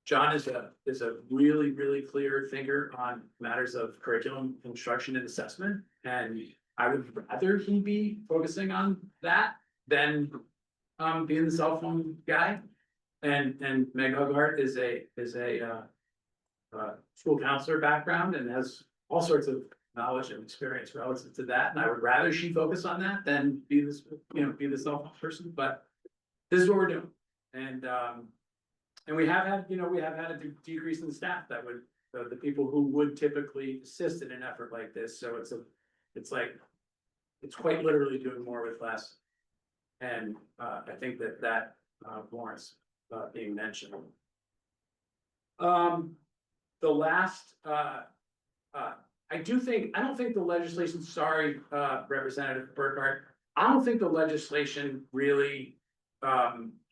John is a really clear thinker on matters of curriculum, instruction, and assessment, and I would rather he be focusing on that than being the cell phone guy. And Meg Hughart is a school counselor background and has all sorts of knowledge and experience relative to that. And I would rather she focus on that than be this, you know, be the cell phone person. But this is what we're doing. And we have had, you know, a decrease in the staff that would, the people who would typically assist in an effort like this. So it's quite literally doing more with less. And I think that warrants being mentioned. The last, I don't think the legislation, sorry, Representative Burkhart, I don't think the legislation really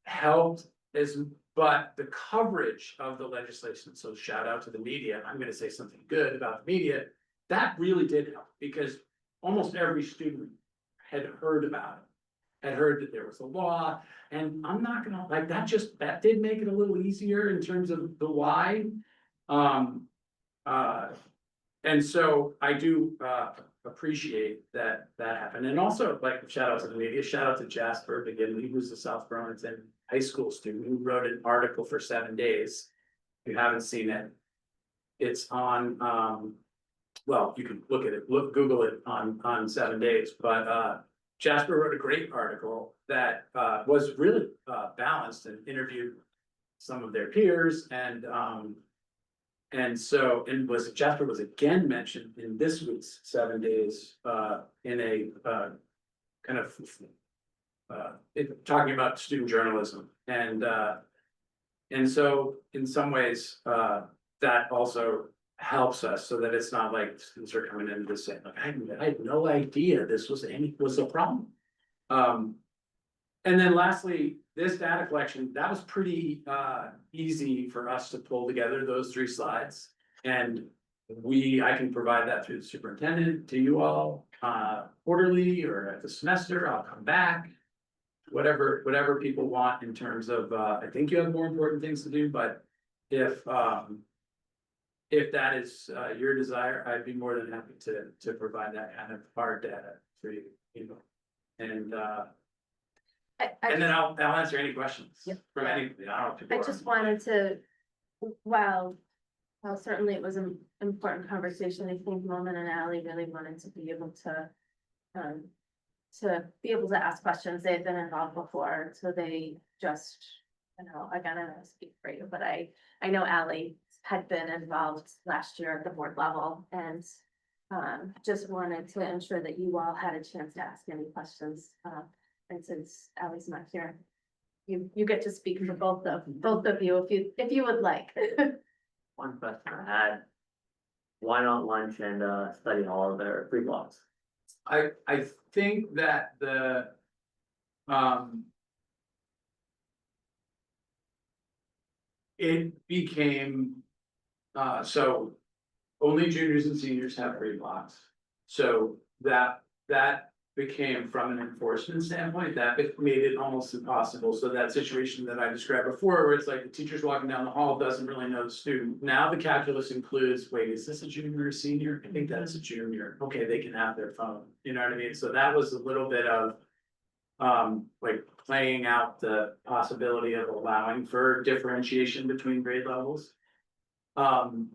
helped but the coverage of the legislation, so shout out to the media, I'm gonna say something good about the media, that really did help, because almost every student had heard about it, had heard that there was a law, and I'm not gonna, like, that did make it a little easier in terms of the why. And so I do appreciate that happened, and also, like, shout out to the media, shout out to Jasper McGinley, who's a South Burlington high school student who wrote an article for 7 days. If you haven't seen it, it's on, well, you can look at it, Google it on 7 days, but Jasper wrote a great article that was really balanced and interviewed some of their peers, and Jasper was again mentioned in this week's 7 days in a kind of talking about student journalism, and so in some ways that also helps us so that it's not like students are coming in to say, like, I had no idea this was a problem. And then lastly, this data collection, that was pretty easy for us to pull together those 3 slides. And I can provide that through the superintendent to you all quarterly or at the semester. I'll come back. Whatever people want in terms of, I think you have more important things to do, but if that is your desire, I'd be more than happy to provide that kind of hard data for you, you know. And and then I'll answer any questions from anybody. I don't know if people I are- just wanted to, well, certainly it was an important conversation. I think Roman and Ally really wanted to be able to ask questions. They've been involved before, so they just, again, I don't speak for you, but I know Ally had been involved last year at the board level and just wanted to ensure that you all had a chance to ask any questions. And since Ally's not here, you get to speak for both of you if you would like. One question I had, why not lunch and study hall? They're 3 blocks. I think that it became, so only juniors and seniors have 3 blocks. So that became, from an enforcement standpoint, that made it almost impossible. So that situation that I described before, where it's like the teacher's walking down the hall, doesn't really know the student. Now the calculus includes, wait, is this a junior or senior? I think that's a junior. Okay, they can have their phone. You know what I mean? So that was a little bit of like playing out the possibility of allowing for differentiation between grade levels. And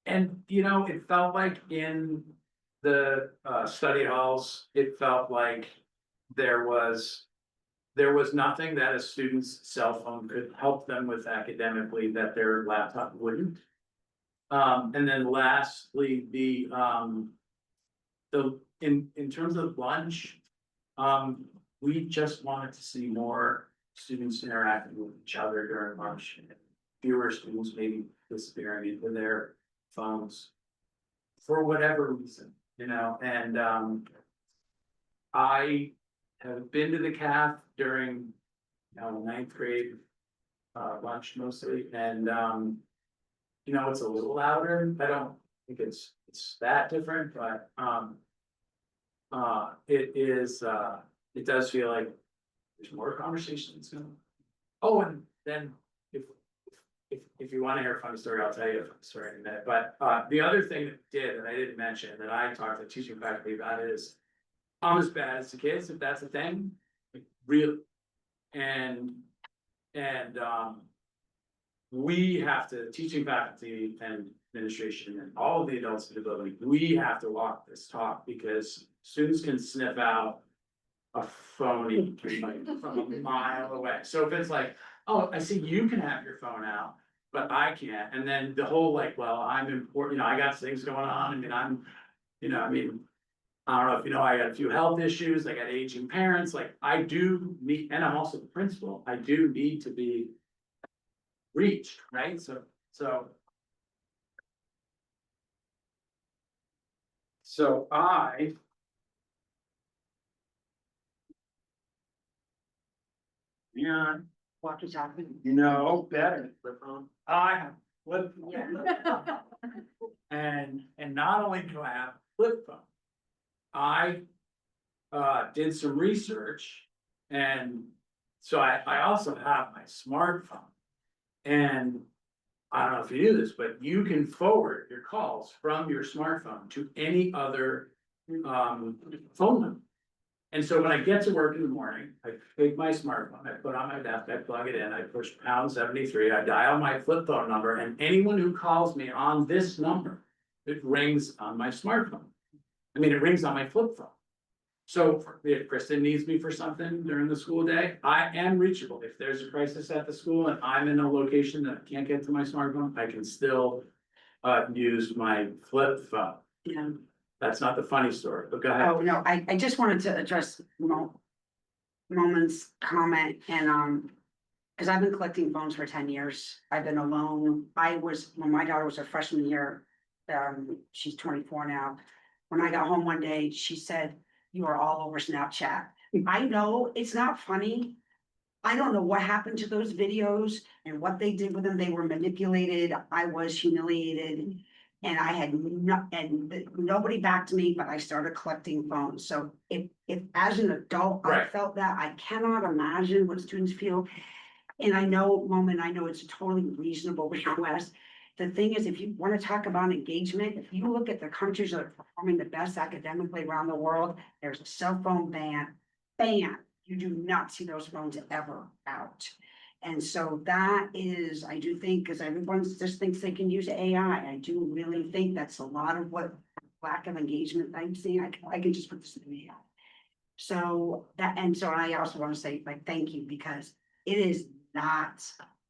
it felt like in the study halls, it felt like there was nothing that a student's cell phone could help them with academically that their laptop wouldn't. And then lastly, in terms of lunch, we just wanted to see more students interacting with each other during lunch. Fewer students maybe disappearing into their phones for whatever reason, and I have been to the CAF during the 9th grade lunch mostly, and it's a little louder. I don't think it's that different, but it does feel like there's more conversations going on. Oh, and then if you want to hear a funny story, I'll tell you a funny story in a minute. But the other thing that I didn't mention, that I talked to teaching faculty about, is I'm as bad as the kids, if that's a thing, like real. And we have to, teaching faculty and administration and all of the adults in the building, we have to walk this talk, because students can sniff out a phony like from a mile away. So if it's like, oh, I see you can have your phone out, but I can't. And then the whole like, well, I'm important, I got things going on. I don't know if I got a few health issues, I got aging parents, like I do need, and I'm also the principal, I do need to be reached, right? So I Walkie-talkie. better. I have flip phone. And not only do I have a flip phone, I did some research, and so I also have my smartphone. And I don't know if you do this, but you can forward your calls from your smartphone to any other phone number. And so when I get to work in the morning, I take my smartphone, I put on my desk, I plug it in, I push #73, I dial my flip phone number, and anyone who calls me on this number, it rings on my smartphone. It rings on my flip phone. So if Kristen needs me for something during the school day, I am reachable. If there's a crisis at the school and I'm in a location that I can't get to my smartphone, I can still use my flip phone. Yeah. That's not the funny story, but go ahead. Oh, no, I just wanted to address Moment's comment, and Cause I've been collecting phones for 10 years. I've been alone. When my daughter was her freshman year, she's 24 now. When I got home one day, she said, "You are all over Snapchat." I know it's not funny. I don't know what happened to those videos and what they did with them. They were manipulated. I was humiliated. And I had nobody backed me, but I started collecting phones. So if as an adult, I Right. felt that, I cannot imagine what students feel. And I know, I know it's a totally reasonable request. The thing is, if you want to talk about engagement, if you look at the countries that are performing the best academically around the world, there's a cell phone ban. You do not see those phones ever out. And so that is, I do think, because everyone just thinks they can use AI, I do really think that's a lot of what lack of engagement I'm seeing. I can just put this in the AI. So I also want to say, like, thank you, because it is not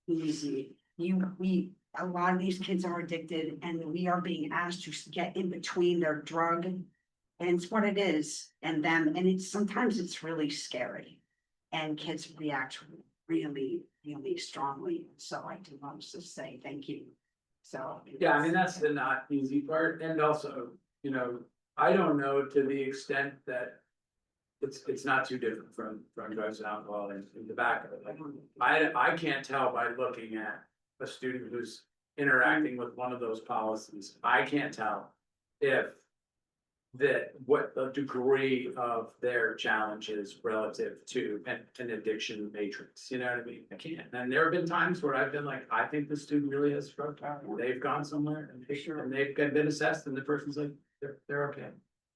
easy. A lot of these kids are addicted, and we are being asked to get in between their drug, and it's what it is, and them, and sometimes it's really scary. And kids react really, really strongly, so I do want to say thank you. So. Yeah, I mean, that's the not easy part, and also, you know, I don't know to the extent that. It's not too different from drugs and alcohol in the back of it, like, I can't tell by looking at a student who's interacting with one of those policies, I can't tell if. What the degree of their challenge is relative to an addiction matrix, you know what I mean? I can't, and there have been times where I've been like, I think the student really has drug problem, they've gone somewhere and they've been assessed and the person's like, they're okay.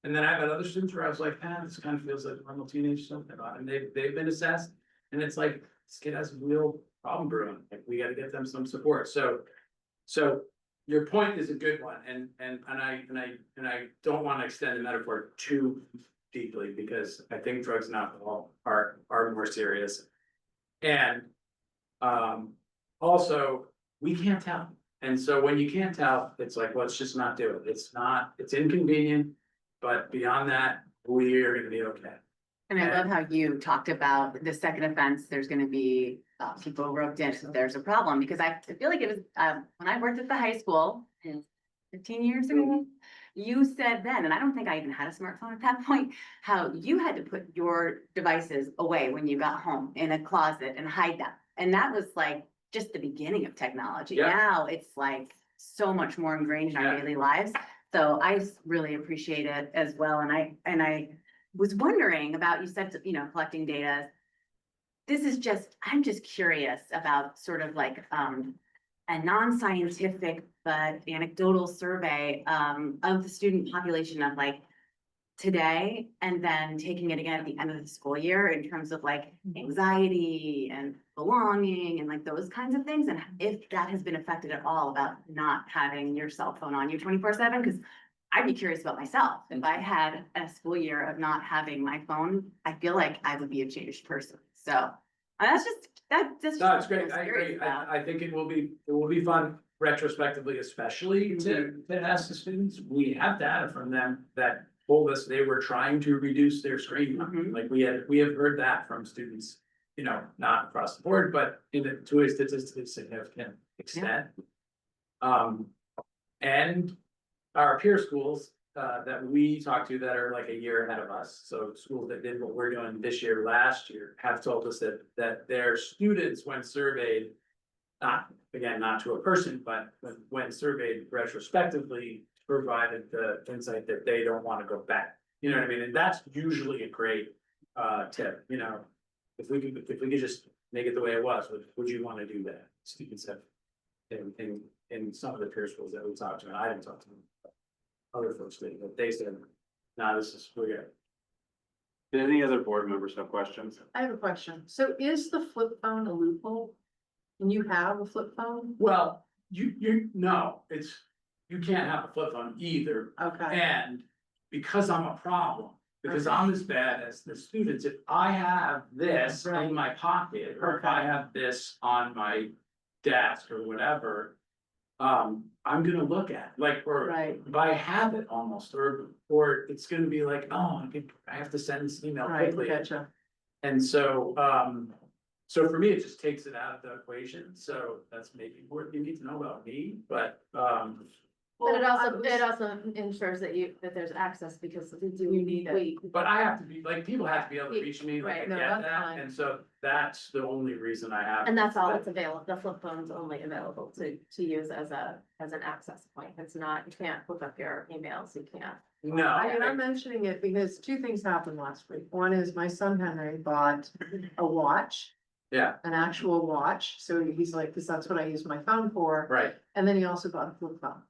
And then I've had other students where I was like, this kind of feels like normal teenage stuff, and they've been assessed, and it's like, this kid has a real problem brewing, like, we gotta get them some support, so. Your point is a good one, and I don't want to extend the metaphor too deeply, because I think drugs and alcohol are more serious. And also, we can't tell. And so when you can't tell, it's like, let's just not do it. It's inconvenient, but beyond that, we are gonna be okay. And I love how you talked about the second offense, there's gonna be people roped in, so there's a problem, because I feel like it was, when I worked at the high school 15 years ago. You said then, and I don't think I even had a smartphone at that point, how you had to put your devices away when you got home in a closet and hide them. And that was like just the beginning of technology. Yeah. Now it's like so much more ingrained in our daily lives. So I really appreciate it as well. And I was wondering about, you said, you know, collecting data. I'm just curious about sort of like a non-scientific but anecdotal survey of the student population of like today, and then taking it again at the end of the school year in terms of like anxiety and belonging and like those kinds of things, and if that has been affected at all about not having your cell phone on you 24/7, because I'd be curious about myself. If I had a school year of not having my phone, I feel like I would be a changed person. So that's just. No, it's great, I agree, I think it will be fun retrospectively, especially to ask the students. We have data from them that told us they were trying to reduce their screen time. Like, we have heard that from students, you know, not across the board, but to a statistically significant extent. And our peer schools that we talk to that are like a year ahead of us, so schools that did what we're doing this year, last year, have told us that their students, when surveyed, not to a person, but when surveyed retrospectively, provided the insight that they don't want to go back. You know what I mean? And that's usually a great tip, you know, if we could just make it the way it was, would you want to do that? Students have in some of the peer schools that we talked to, and I didn't talk to them. Other folks did, but they said, no, we're good. Did any other board members have questions? I have a question. So is the flip phone a loophole? Can you have a flip phone? Well, you can't have a flip phone either. Okay. And because I'm a problem, because I'm as bad as the students, if I have this in my pocket, or if I have this on my desk or whatever, I'm gonna look at, like, or by habit almost, or it's gonna be like, oh, I have to send this email quickly. Gotcha. And so, So for me, it just takes it out of the equation, so that's maybe what you need to know about me, but, But it also ensures that there's access because we do. You need it. but I have to be, like, people have to be able to reach me, like, I Right, no, get that's that, fine. and so that's the only reason I have. And that's all that's available, the flip phone's only available to use as an access point, it's not, you can't hook up your emails, you can't. No, I'm mentioning it because two things happened last week. One is my son Henry bought a watch, yeah, an actual watch. So he's like, because that's what I use my phone for. right, And then he also bought a flip phone.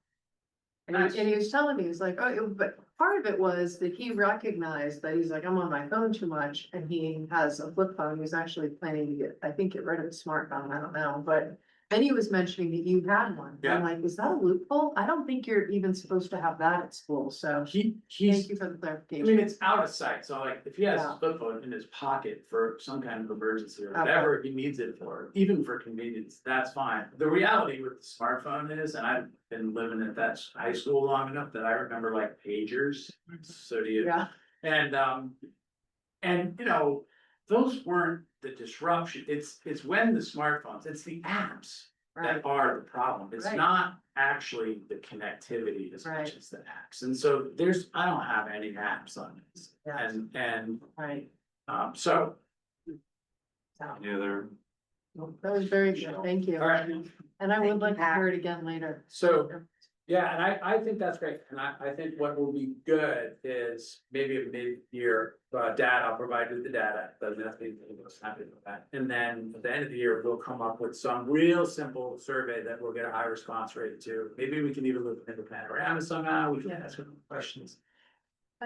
And Nice. he was telling me, he's like, oh, but part of it was that he recognized that he's like, I'm on my phone too much, and he has a flip phone. He was actually planning to get rid of his smartphone, I don't know, but. Then he was mentioning that you had one. Yeah. I'm like, is that a loophole? I don't think you're even supposed to have that at school, so he's. thank you for the I clarification. mean, it's out of sight, so like, if he has his Yeah. flip phone in his pocket for some kind of emergency or Okay. whatever he needs it for, even for convenience, that's fine. The reality with the smartphone is, and I've been living at that high school long enough that I remember like pagers, so do you. Yeah, And you know, those weren't the disruption, it's when the smartphones, it's the apps right, that are the problem. It's Right. not actually the connectivity as Right. much as the apps. And so I don't have any apps on this. Yeah. And, right. so, So, Yeah, there. that was very good, thank you. all right. And I Thank would you, like to Pat. hear it again later. So, yeah, and I think that's great. And I think what will be good is maybe a mid-year, data, I'll provide you with the data, doesn't have to be, happy with that. And then at the end of the year, we'll come up with some real simple survey that will get a high response rate to. Maybe we can even look into panorama somehow, we can ask some questions.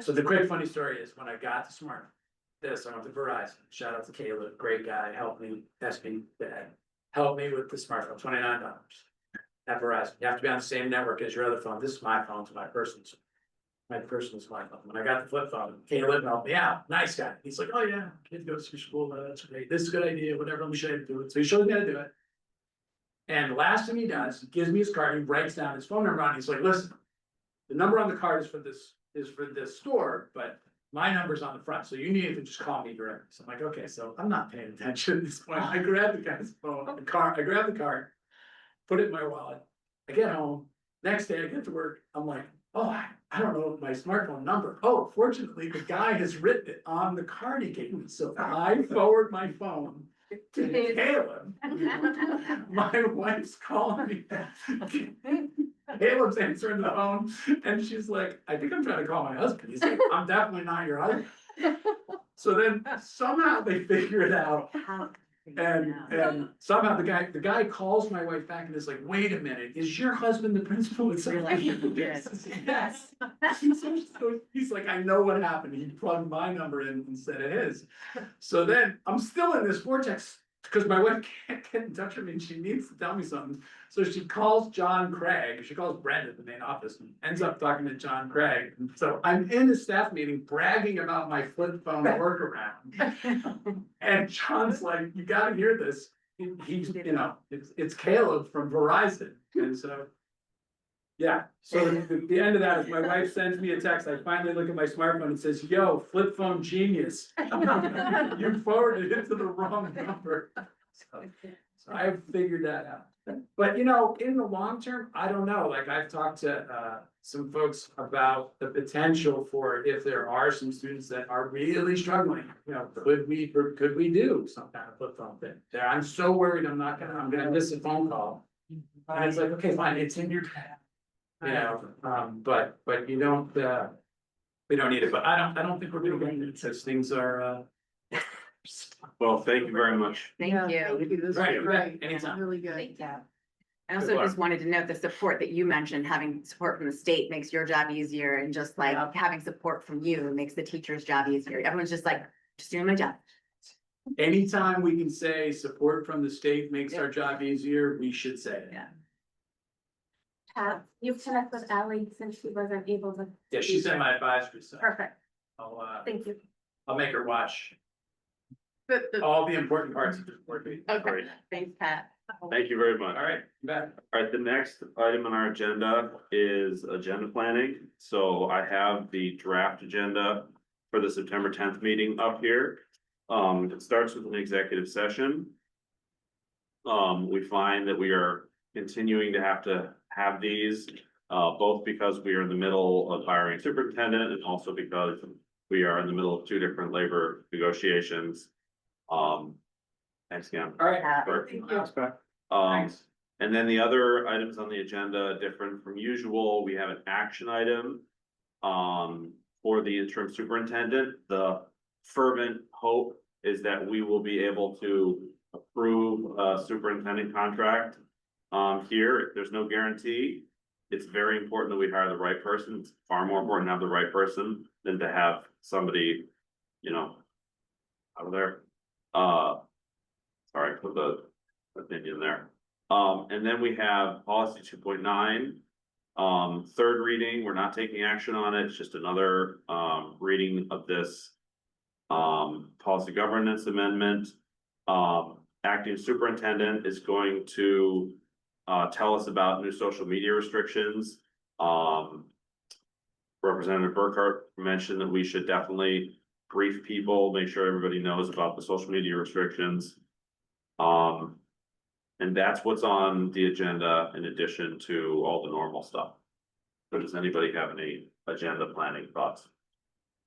So the quick funny story is when I got to Smart, I went to Verizon, shout out to Caleb, great guy, helped me, helped me with the smartphone, $29. At Verizon, you have to be on the same network as your other phone, this is my phone, it's my personal smartphone, when I got the flip phone, Caleb helped me out, nice guy, he's like, oh yeah, kid goes to school, that's great, this is a good idea, whatever, let me show you how to do it, so he shows me how to do it. And the last thing he does, he gives me his card, he writes down his phone number on, it. He's like, listen, the number on the card is for this store, but my number's on the front, so you need to just call me directly. So I'm like, okay, so I'm not paying attention at this point. I grab the guy's phone, I grab the card, put it in my wallet. I get home, next day I get to work, I'm like, oh, I don't know my smartphone number. Oh, fortunately, the guy has written it on the card he gave me, so I forward my phone to Caleb. My wife's calling me. Caleb's answering the phone and she's like, I think I'm trying to call my husband. He's like, I'm definitely not your husband. So then somehow they figure it out. And somehow the guy calls my wife back and is like, wait a minute, is your husband the principal? It's like, yes. So he's like, I know what happened. He plugged my number in instead of his. So then I'm still in this vortex because my wife can't get in touch with me and she needs to tell me something. So she calls John Craig, she calls Brenda, the main office, and ends up talking to John Craig. And so I'm in a staff meeting bragging about my flip phone workaround. And John's like, you gotta hear this. He's, you know, it's Caleb from Verizon. And so, yeah, so the end of that is my wife sends me a text. I finally look at my smartphone and says, yo, flip phone genius. You forwarded it to the wrong number. So I've figured that out. But you know, in the long term, I don't know, like I've talked to some folks about the potential for if there are some students that are really struggling, you know, could we do some kind of flip phone thing? Yeah, I'm so worried I'm gonna miss a phone call. And it's like, okay, fine, it's in your tab. You know, but you don't, we don't need it, but I don't think we're gonna get it because things are Well, thank you very much. Thank Yeah, you. Thank you, this was Right, great, anytime. really good. Thank you. I also just wanted to note the support that you mentioned, having support from the state makes your job easier and just like Yeah. having support from you makes the teacher's job easier. Everyone's just like, just doing my job. anytime we can say support from the state makes our job easier, we should say it. Yeah. Pat, you've connected with Ally since she wasn't able to. Yeah, she's in my advisory, so Perfect, I'll thank you. I'll make her watch But all the important parts of the report. okay, thanks, Pat. Thank you very much. All right, you bet. All right, the next item on our agenda is agenda planning. So I have the draft agenda for the September 10th meeting up here. It starts with an executive session. we find that we are continuing to have these. Both because we are in the middle of hiring a superintendent and also because we are in the middle of two different labor negotiations. Thanks again. All right. For- Thank you. And then the other items on the agenda, different from usual, we have an action item. For the interim superintendent, the fervent hope is that we will be able to approve a superintendent contract. Here, there's no guarantee. It's very important that we hire the right person. It's far more important to have the right person than to have somebody, you know, out of there. Sorry for the opinion there. And then we have policy 2.9. Third reading, we're not taking action on it. It's just another reading of this policy governance amendment. Acting superintendent is going to tell us about new social media restrictions. Representative Burkhart mentioned that we should definitely brief people, make sure everybody knows about the social media restrictions. And that's what's on the agenda in addition to all the normal stuff. So does anybody have any agenda planning thoughts?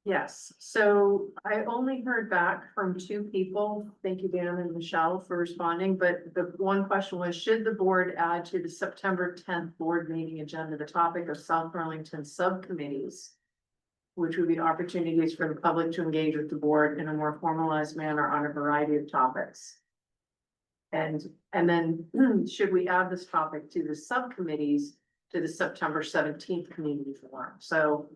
Yes, so I only heard back from two people. Thank you, Dan and Michelle, for responding, but the one question was, should the board add to the September 10th board meeting agenda, the topic of South Burlington subcommittees? Which would be opportunities for the public to engage with the board in a more formalized manner on a variety of topics. And then should we add this topic to the subcommittees to the September 17th community forum? So,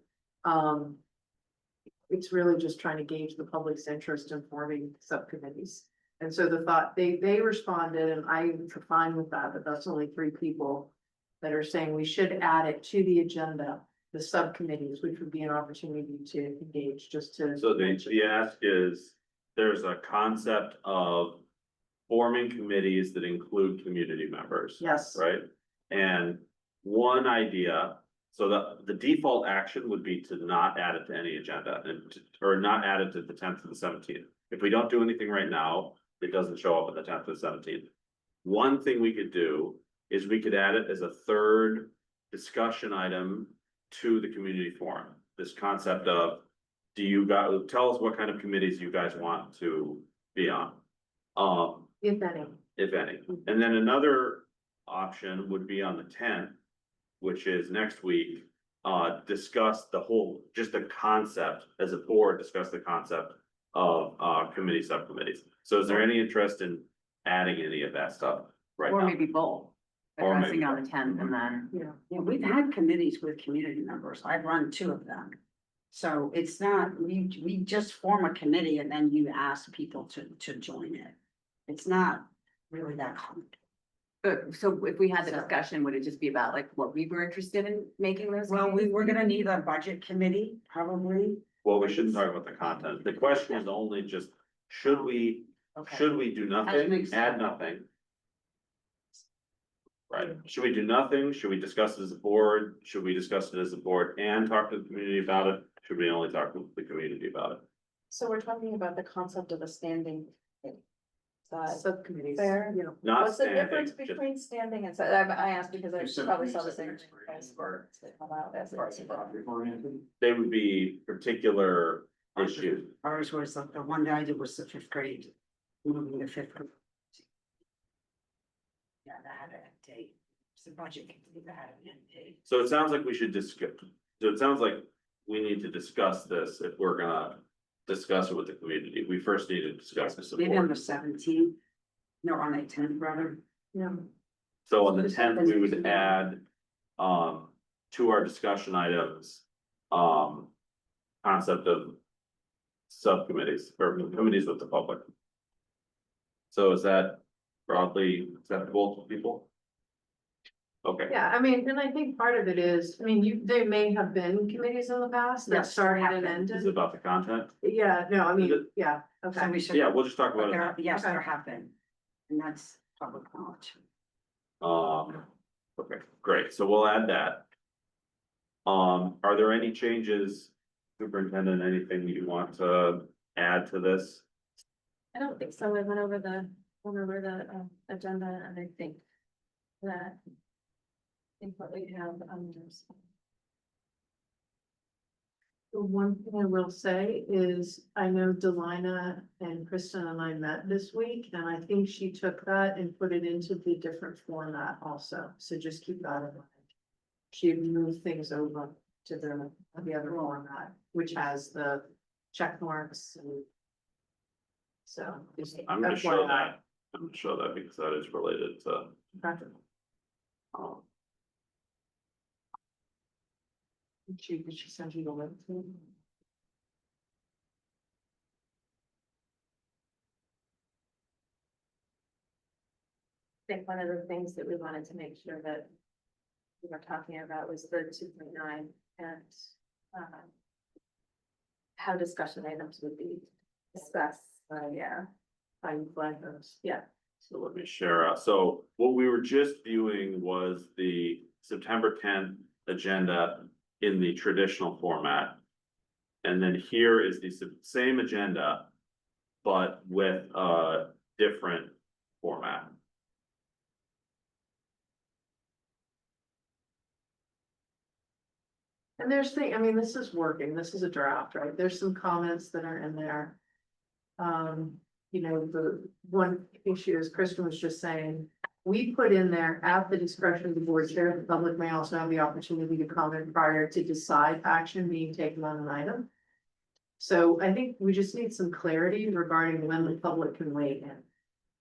it's really just trying to gauge the public's interest in forming subcommittees. And so the thought, they responded, and I'm fine with that, but that's only 3 people that are saying we should add it to the agenda, the subcommittees, which would be an opportunity to engage, just to. So the ask is, there's a concept of forming committees that include community members. Yes. Right? And one idea, so the default action would be to not add it to any agenda or not add it to the 10th to the 17th. If we don't do anything right now, it doesn't show up on the 10th to the 17th. One thing we could do is we could add it as a third discussion item to the community forum. This concept of, do you guys, tell us what kind of committees you guys want to be on? If any. If any. And then another option would be on the 10th, which is next week, discuss the whole, just the concept as a board, discuss the concept of committee subcommittees. So is there any interest in adding any of that stuff right Or now? maybe both, Or addressing maybe on the 10th and then. Yeah, we've had committees with community members. I've run 2 of them. So it's not, we just form a committee and then you ask people to join it. It's not really that common. So if we had the discussion, would it just be about like what we were interested in making those? Well, we're gonna need a budget committee, probably. Well, we shouldn't talk about the content. The question is only just, should we do As an nothing, add example. nothing? Right, should we do nothing? Should we discuss it as a board? Should we discuss it as a board and talk to the community about it? Should we only talk to the community about it? So we're talking about the concept of a standing. Subcommittees. Fair. Yeah. Not What's the standing, difference just- between standing and, I asked because I probably saw the same. They would be particular issues. Ours was, the one that I did was the 5th grade, moving to 5th grade. Yeah, that had an end date. It's the budget committee that had an end date. So it sounds like we should discuss, so it sounds like we need to discuss this if we're gonna discuss it with the community. We first need to discuss this. as a Maybe on the board. 17th, no, on the 10th, rather. Yeah. So on the 10th, we would add, to our discussion items, concept of subcommittees or committees with the public. So is that broadly acceptable to people? Okay. Yeah, I mean, and I think part of it is, I mean, there may have been committees in the past that Yes, started have and been. Is it ended. about the content? Yeah, no, I Is mean, it? yeah, So okay. we should. Yeah, we'll just talk about There, it. yes, Okay. there have been, and that's public knowledge. Okay, great. So we'll add that. Are there any changes, superintendent, anything you want to add to this? I don't think so. I went over over the agenda, and I think that. I think what we have, The one thing I will say is, I know Delina and Kristen and I met this week, and I think she took that and put it into the different format also, so just keep that in mind. She moved things over to the other format, which has the check marks and. So. just I'm gonna show FYI. that, I'm gonna show that because that is related to, Okay. um, Did she send you the link to? I think one of the things that we wanted to make sure that we were talking about was the 2.9 and how discussion items would be discussed. Yeah, I flag those. yeah. so let me share, so what we were just viewing was the September tenth agenda in the traditional format. And then here is the same agenda, but with a different format. And there's I mean, this is working, this is a draft, right? There's some comments that are in there. You know, the one issue is Kristen was just saying, we put in there at the discretion of the board chair, the public may also have the opportunity to comment prior to decide action being taken on an item. So I think we just need some clarity regarding when the public can weigh in.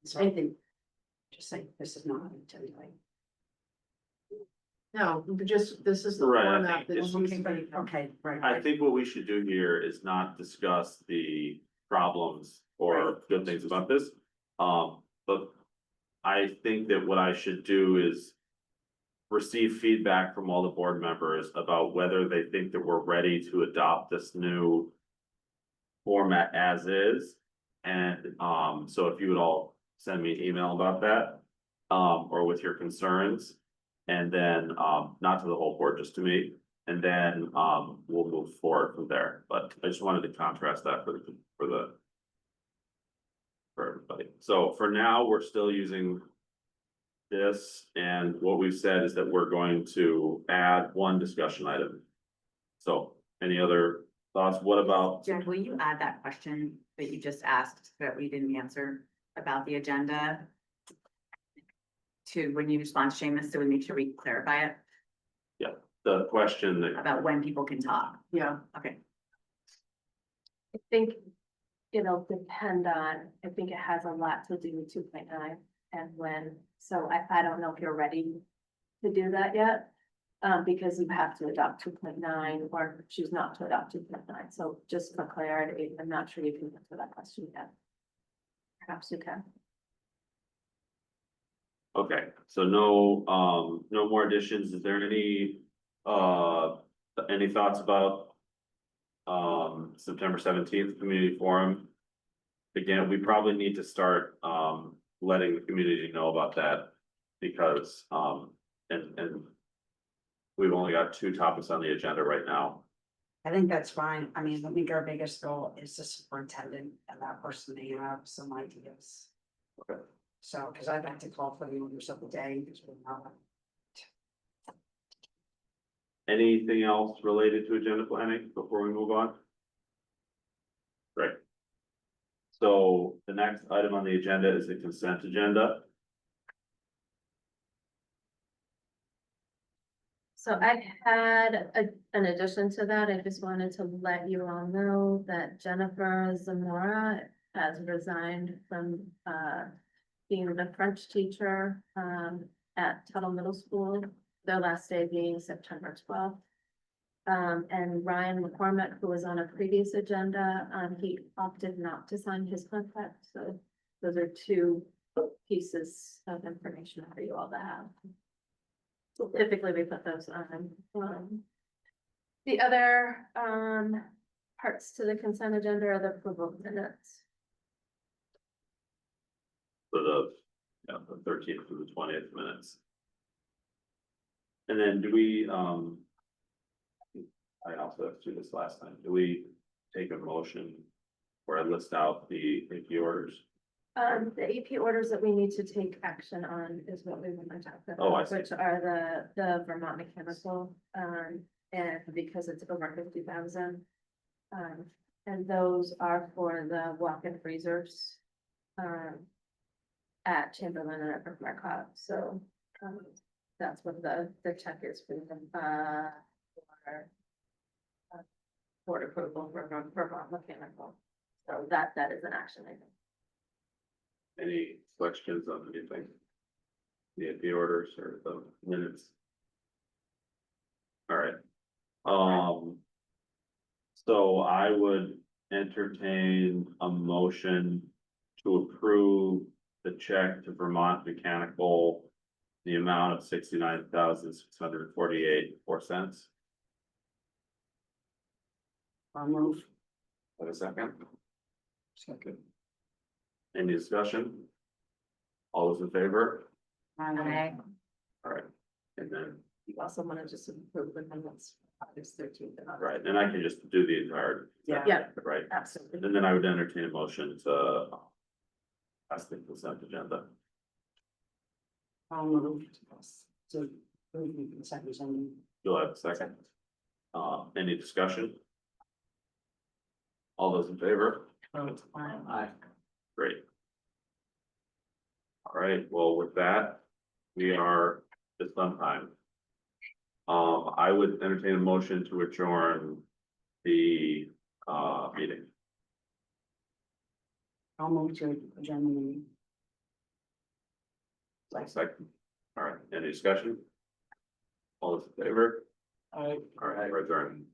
So I think, just saying, this is not intended. No, just, this is the Right, I format think that it's- needs to be. Okay, right. I think what we should do here is not discuss the problems or good things about this. But I think that what I should do is receive feedback from all the board members about whether they think that we're ready to adopt this new format as is. And, so if you would all send me an email about that, or with your concerns. And then, not to the whole board, just to me, and then, we'll move forward from there, but I just wanted to contrast that for everybody. So for now, we're still using this, and what we've said is that we're going to add one discussion item. So, any other thoughts? What about? Jen, will you add that question that you just asked that we didn't answer about the agenda? To when you respond to Seamus, so we make sure we clarify it The question that, about when people can talk. Yeah, Okay. I think it'll depend on, I think it has a lot to do with 2.9 and when, so I don't know if you're ready to do that yet. Because you have to adopt 2.9 or choose not to adopt 2.9, so just for clarity, I'm not sure you can answer that question yet. Perhaps you can. okay, so no, no more additions. Is there any thoughts about? September 17th community forum? Again, we probably need to start, letting the community know about that. Because, and we've only got 2 topics on the agenda right now. I think that's fine. I mean, I think our biggest goal is the superintendent and that person may have some ideas. Okay. So, because I'd like to call for the orders of the day, because we're not. Anything else related to agenda planning before we move on? Great. So the next item on the agenda is the consent agenda. So I had an addition to that, I just wanted to let you all know that Jennifer Zamora has resigned from, being the French teacher, at Tuttle Middle School, their last day being September 12th. And Ryan McCormick, who was on a previous agenda, he opted not to sign his contract, so those are 2 pieces of information for you all to have. Typically, we put those on. The other, parts to the consent agenda are the approval of minutes. For the 13th through the 20th minutes. And then do we, I also have to do this last time, do we take a motion where I list out the orders? The AP orders that we need to take action on is what we want to talk Oh, I about, see. which are the Vermont Mechanical, and because it's over 50,000. And those are for the walk-in freezers. At Chamberlain and at Brook Marcotte, so, that's what the check is for them, board approval for Vermont Mechanical. So that is an action item. Any questions on anything? The AP orders or the minutes? All right. So I would entertain a motion to approve the check to Vermont Mechanical, the amount of $69,648.04. I'll move. Have a second? Second. Any discussion? All those in favor? Aye. All right, and then, You also want to just approve the minutes, August 13th. right, then I can just do the entire. Yeah. Right, Absolutely. and then I would entertain a motion to pass the consent agenda. I'll move. So, second. You'll have a second. Any discussion? All those in favor? Aye. Great. All right, well, with that, we are just on time. I would entertain a motion to adjourn the meeting. I'll move to adjourn the meeting. Second. All right, any discussion? All those in favor? I All right, we're adjourned.